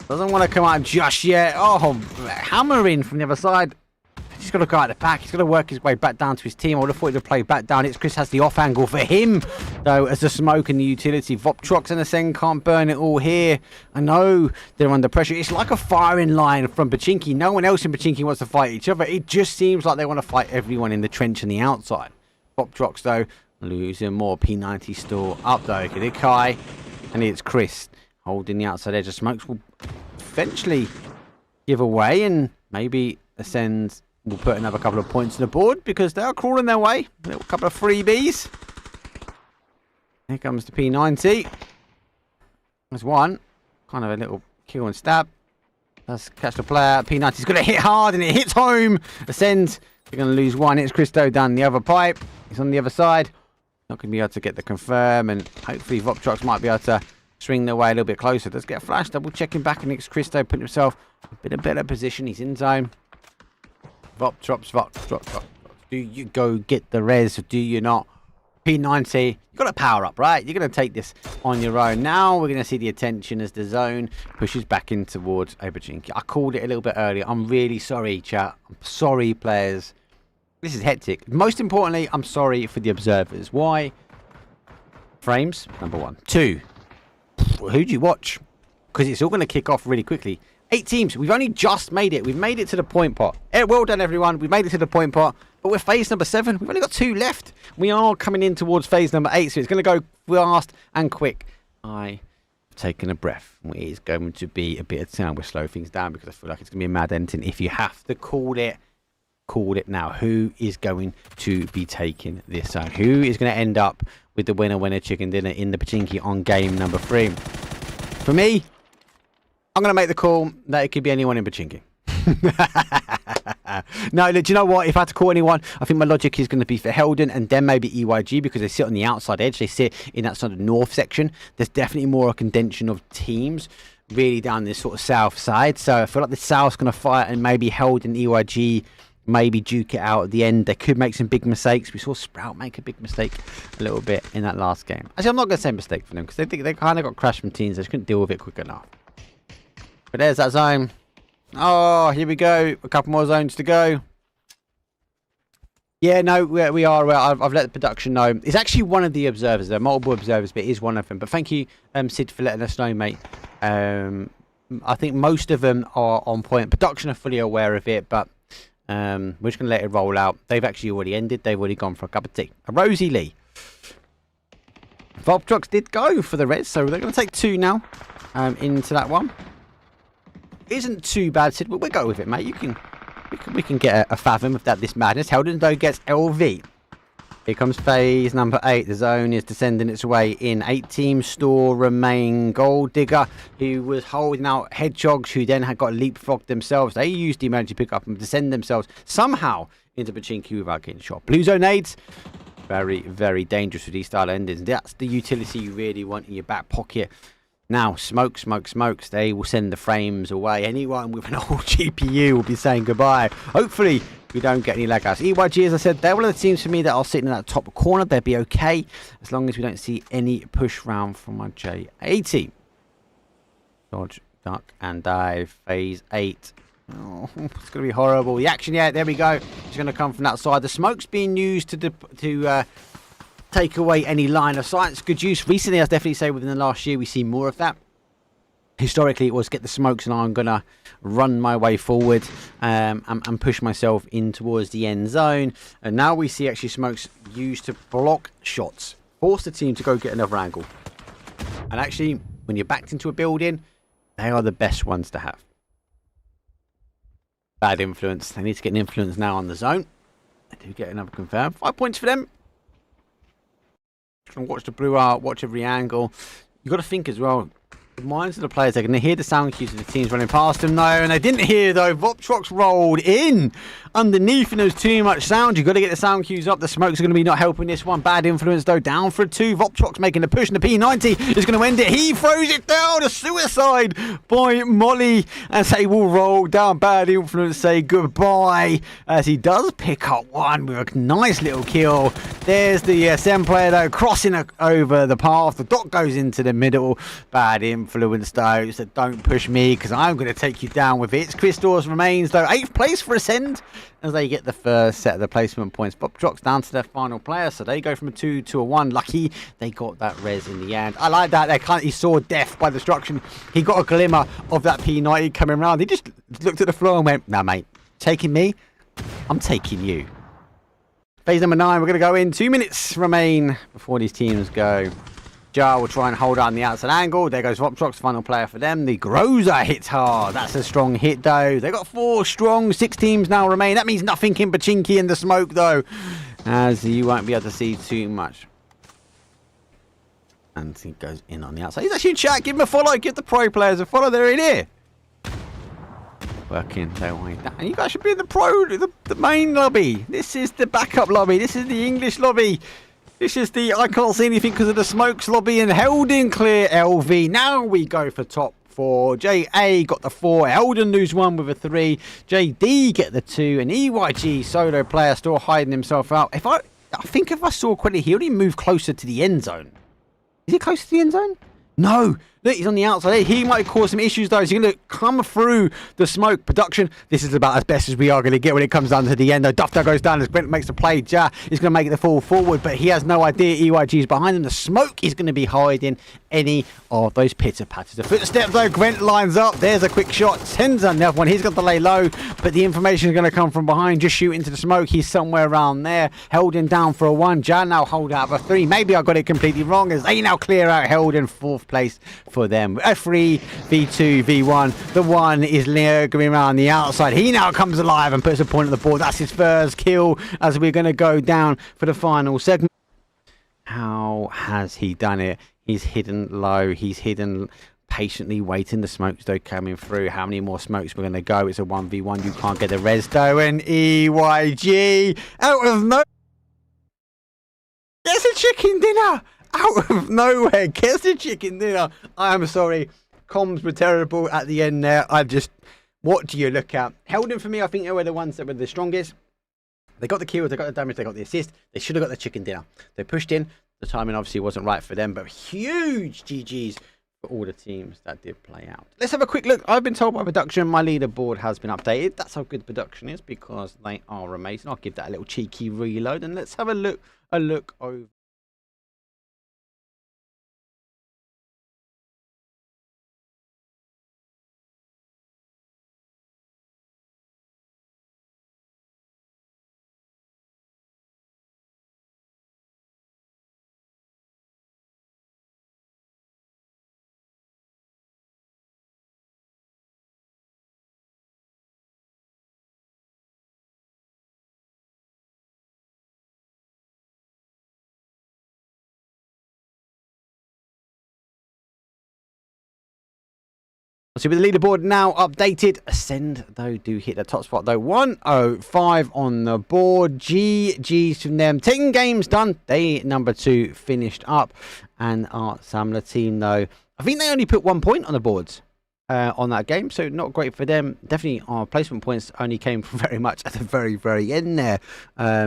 [SPEAKER 8] doesn't want to come out just yet. Oh, hammering from the other side. He's got to go out the back. He's got to work his way back down to his team. I would have thought he'd have played back down. It's Chris has the off angle for him, though, as the smoke and the utility. Voptrox and Ascend can't burn it all here. I know they're under pressure. It's like a firing line from Pachinki. No one else in Pachinki wants to fight each other. It just seems like they want to fight everyone in the trench and the outside. Voptrox, though, losing more. P90 still up, though. Kidikai, and it's Chris holding the outside edge. The smokes will eventually give away, and maybe Ascend will put another couple of points on the board because they are crawling their way. A little couple of freebies. Here comes the P90. There's one. Kind of a little kill and stab. Let's catch the player. P90's going to hit hard and it hits home. Ascend. They're going to lose one. It's Christo down the other pipe. He's on the other side. Not going to be able to get the confirm. And hopefully Voptrox might be able to swing their way a little bit closer. Let's get a flash. Double checking back. And it's Christo putting himself in a better position. He's in zone. Voptrox. Do you go get the res or do you not? P90, you've got to power up, right? You're going to take this on your own. Now we're going to see the attention as the zone pushes back in towards Oberchinki. I called it a little bit earlier. I'm really sorry, chat. I'm sorry, players. This is hectic. Most importantly, I'm sorry for the observers. Why? Frames, number 1. 2, who do you watch? Because it's all going to kick off really quickly. 8 teams. We've only just made it. We've made it to the point pot. Well done, everyone. We've made it to the point pot. But we're phase number 7. We've only got 2 left. We are coming in towards phase number 8. So it's going to go fast and quick. I've taken a breath. It is going to be a bit of time. We'll slow things down because I feel like it's going to be a mad ending. If you have to call it now. Who is going to be taking this zone? Who is going to end up with the winner chicken dinner in the Pachinki on game number 3? For me, I'm going to make the call that it could be anyone in Pachinki. No, look, do you know what? If I had to call anyone, I think my logic is going to be for Helden and then maybe EYG because they sit on the outside edge. They sit in that sort of north section. There's definitely more a contention of teams really down this sort of south side. So I feel like the south's going to fight and maybe Helden, EYG, maybe duke it out at the end. They could make some big mistakes. We saw Sprout make a big mistake a little bit in that last game. Actually, I'm not going to say mistake for them because they kind of got crashed from teams. They just couldn't deal with it quick enough. But there's that zone. Oh, here we go. A couple more zones to go. Yeah, no, we are. I've let the production know. It's actually one of the observers. There are multiple observers, but it is one of them. But thank you, Sid, for letting us know, mate. I think most of them are on point. Production are fully aware of it, but we're just going to let it roll out. They've actually already ended. They've already gone for a cup of tea. A Rosie Lee. Voptrox did go for the res, so they're going to take 2 now into that one. Isn't too bad, Sid, but we'll go with it, mate. We can get a fathom of this madness. Helden, though, gets LV. Here comes phase number 8. The zone is descending its way in. 8 teams still remain. Gold Digger, who was holding out Hedgehogs, who then had got leapfrogged themselves. They used the emergency pickup and descend themselves somehow into Pachinki without getting shot. Blue zone nades. Very, very dangerous with these style endings. That's the utility you really want in your back pocket. Now, smokes. They will send the frames away. Anyone with an old GPU will be saying goodbye. Hopefully, we don't get any lagouts. EYG, as I said, they're one of the teams for me that are sitting in that top corner. They'll be okay as long as we don't see any push round from my J80. Dodge, duck, and dive. Phase 8. Oh, it's going to be horrible. The action, yeah, there we go. It's going to come from that side. The smoke's being used to take away any line of sight. It's good use. Recently, I'd definitely say within the last year, we see more of that. Historically, it was get the smokes and I'm going to run my way forward and push myself in towards the end zone. And now we see actually smokes used to block shots. Force the team to go get another angle. And actually, when you're backed into a building, they are the best ones to have. Bad influence. They need to get an influence now on the zone. They do get another confirm. 5 points for them. Watch the blue art, watch every angle. You've got to think as well. The minds of the players, they're going to hear the sound cues of the teams running past them, though, and they didn't hear, though. Voptrox rolled in underneath, and there's too much sound. You've got to get the sound cues up. The smokes are going to be not helping this one. Bad influence, though, down for a 2. Voptrox making the push, and the P90 is going to end it. He throws it down. A suicide by Molly as they will roll down. Bad influence, say goodbye, as he does pick up one with a nice little kill. There's the Sem player, though, crossing over the path. The dot goes into the middle. Bad influence, though, so don't push me because I'm going to take you down with it. Christos remains, though, 8th place for Ascend as they get the first set of the placement points. Voptrox down to their final player, so they go from a 2 to a 1. Lucky they got that res in the end. I like that. He saw death by destruction. He got a glimmer of that P90 coming around. He just looked at the floor and went, nah, mate, taking me? I'm taking you. Phase number 9, we're going to go in. 2 minutes remain before these teams go. Jar will try and hold on the outside angle. There goes Voptrox, final player for them. The Groza hits hard. That's a strong hit, though. They got 4 strong. 6 teams now remain. That means nothing in Pachinki in the smoke, though, as you won't be able to see too much. And he goes in on the outside. He's actually in chat. Give him a follow. Give the pro players a follow. They're in here. working their way down. You guys should be in the main lobby. This is the backup lobby. This is the English lobby. This is the I can't see anything because of the smokes lobby, and held in clear LV. Now we go for top 4. JA got the 4. Elden lose 1 with a 3. JD get the 2. And EYG solo player still hiding himself out. I think if I saw quickly, he already moved closer to the end zone. Is he closer to the end zone? No. Look, he's on the outside. He might cause some issues, though. He's going to come through the smoke. Production, this is about as best as we are going to get when it comes down to the end, though. Dufter goes down as Brent makes the play. Ja is going to make the fall forward, but he has no idea EYG is behind him. The smoke is going to be hiding any of those pitter-patters. The footsteps, though. Gwent lines up. There's a quick shot. Sends on the other one. He's got to lay low, but the information is going to come from behind. Just shoot into the smoke. He's somewhere around there. Held him down for a 1. Ja now hold out of a 3. Maybe I got it completely wrong as they now clear out Held in 4th place for them. A3, V2, V1. The 1 is lingering around the outside. He now comes alive and puts a point on the board. That's his first kill as we're going to go down for the final segment. How has he done it? He's hidden low. He's hidden patiently waiting. The smokes though coming through. How many more smokes we're going to go? It's a 1v1. You can't get the res though. And EYG out of no... There's a chicken dinner! Out of nowhere, gets the chicken dinner. I am sorry. Comms were terrible at the end there. What do you look at? Held for me, I think they were the ones that were the strongest. They got the kills, they got the damage, they got the assist. They should have got the chicken dinner. They pushed in. The timing obviously wasn't right for them, but huge GGs for all the teams that did play out. Let's have a quick look. I've been told by production my leaderboard has been updated. That's how good production is because they are amazing. I'll give that a little cheeky reload and let's have a look over. So with the leaderboard now updated, Ascend though do hit the top spot though. 105 on the board. GG's from them. 10 games done. They number 2 finished up. And our Samler team though, I think they only put 1 point on the boards on that game. So not great for them. Definitely our placement points only came from very much at the very, very end there.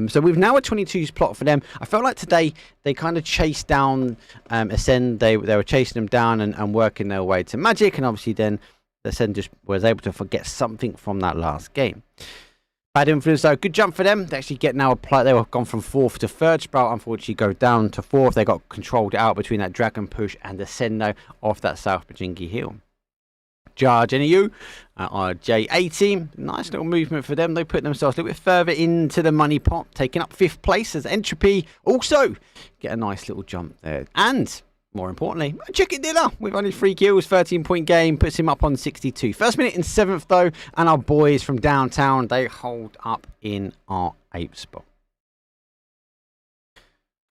[SPEAKER 8] So we've now a 22's plot for them. I felt like today they kind of chased down Ascend. They were chasing them down and working their way to Magic. And obviously then Ascend just was able to forget something from that last game. Bad influence though. Good jump for them. They actually get now a play. They were gone from 4th to 3rd. Sprout unfortunately go down to 4th. They got controlled out between that Dragon Push and Ascend though off that South Bajingi hill. Charge NEU, our JA team, nice little movement for them. They put themselves a little bit further into the money pot, taking up 5th place as Entropy also get a nice little jump there. And more importantly, chicken dinner with only 3 kills, 13-point game, puts him up on 62. First minute in 7th though, and our boys from downtown, they hold up in our 8th spot.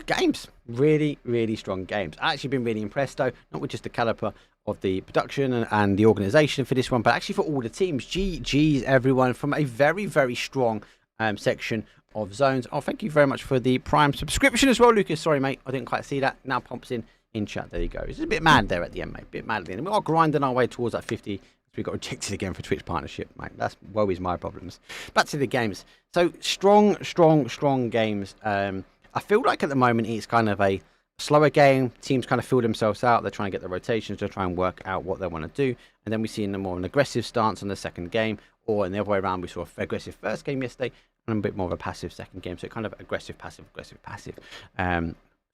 [SPEAKER 8] Games, really, really strong games. I've actually been really impressed though, not with just the caliber of the production and the organisation for this one, but actually for all the teams. GG's everyone from a very, very strong section of zones. Oh, thank you very much for the Prime subscription as well, Lucas. Sorry, mate, I didn't quite see that. Now pumps in chat. There you go. It's a bit mad there at the end, mate. A bit mad at the end. We are grinding our way towards that 50. We got rejected again for Twitch partnership, mate. That's woe is my problems. Back to the games. So strong games. I feel like at the moment it's kind of a slower game. Teams kind of feel themselves out. They're trying to get the rotations to try and work out what they want to do. And then we see in more an aggressive stance on the second game, or in the other way around, we saw an aggressive first game yesterday and a bit more of a passive second game. So kind of aggressive, passive.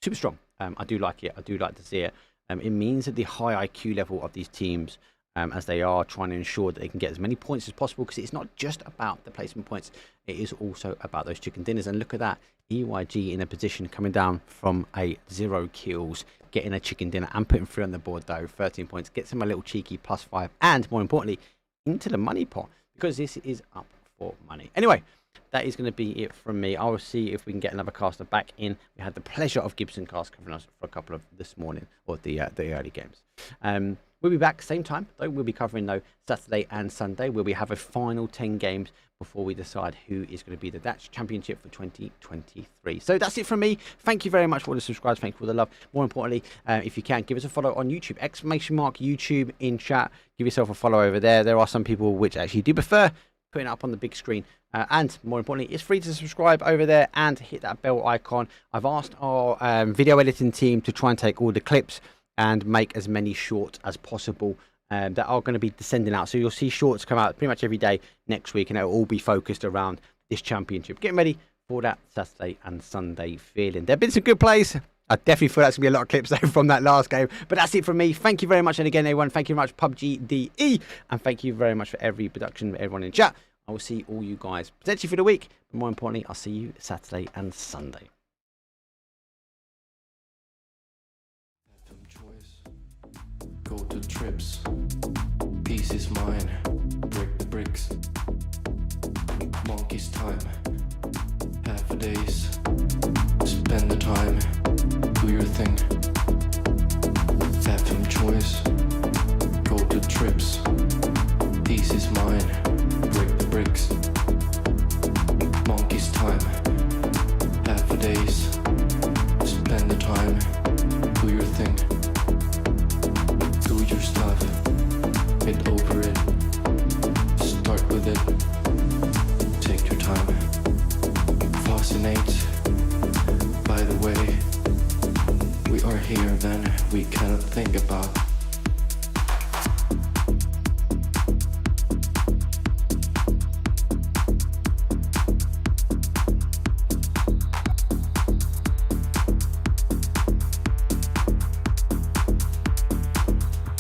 [SPEAKER 8] Super strong. I do like it. I do like to see it. It means that the high IQ level of these teams, as they are trying to ensure that they can get as many points as possible, because it's not just about the placement points. It is also about those chicken dinners. And look at that. EYG in a position coming down from a 0 kills, getting a chicken dinner and putting 3 on the board though. 13 points, gets him a little cheeky +5, and more importantly, into the money pot, because this is up for money. Anyway, that is going to be it from me. I will see if we can get another caster back in. We had the pleasure of Gibson Cast covering us for a couple of this morning, or the early games. We'll be back same time, though. We'll be covering, though, Saturday and Sunday, where we have a final 10 games before we decide who is going to be the Dutch Championship for 2023. So that's it from me. Thank you very much for the subscribes. Thank you for the love. More importantly, if you can, give us a follow on YouTube. !YouTube in chat. Give yourself a follow over there. There are some people which actually do prefer putting it up on the big screen. And more importantly, it's free to subscribe over there and hit that bell icon. I've asked our video editing team to try and take all the clips and make as many shorts as possible that are going to be descending out. So you'll see shorts come out pretty much every day next week, and it'll all be focused around this championship. Getting ready for that Saturday and Sunday feeling. There have been some good plays. I definitely feel that's going to be a lot of clips though from that last game. But that's it from me. Thank you very much. And again, everyone, thank you very much, PUBG DE. And thank you very much for every production, everyone in chat. I will see all you guys potentially for the week. But more importantly, I'll see you Saturday and Sunday.
[SPEAKER 1] Go to trips, peace is mine, break the bricks, monkey's time, half a days, spend the time, do your thing, have some choice, go to trips, peace is mine, break the bricks, monkey's time, half a days, spend the time, do your thing. Do your stuff, get over it, start with it, take your time, fascinate, by the way, we are here then we cannot think about.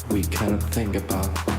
[SPEAKER 1] We cannot think about.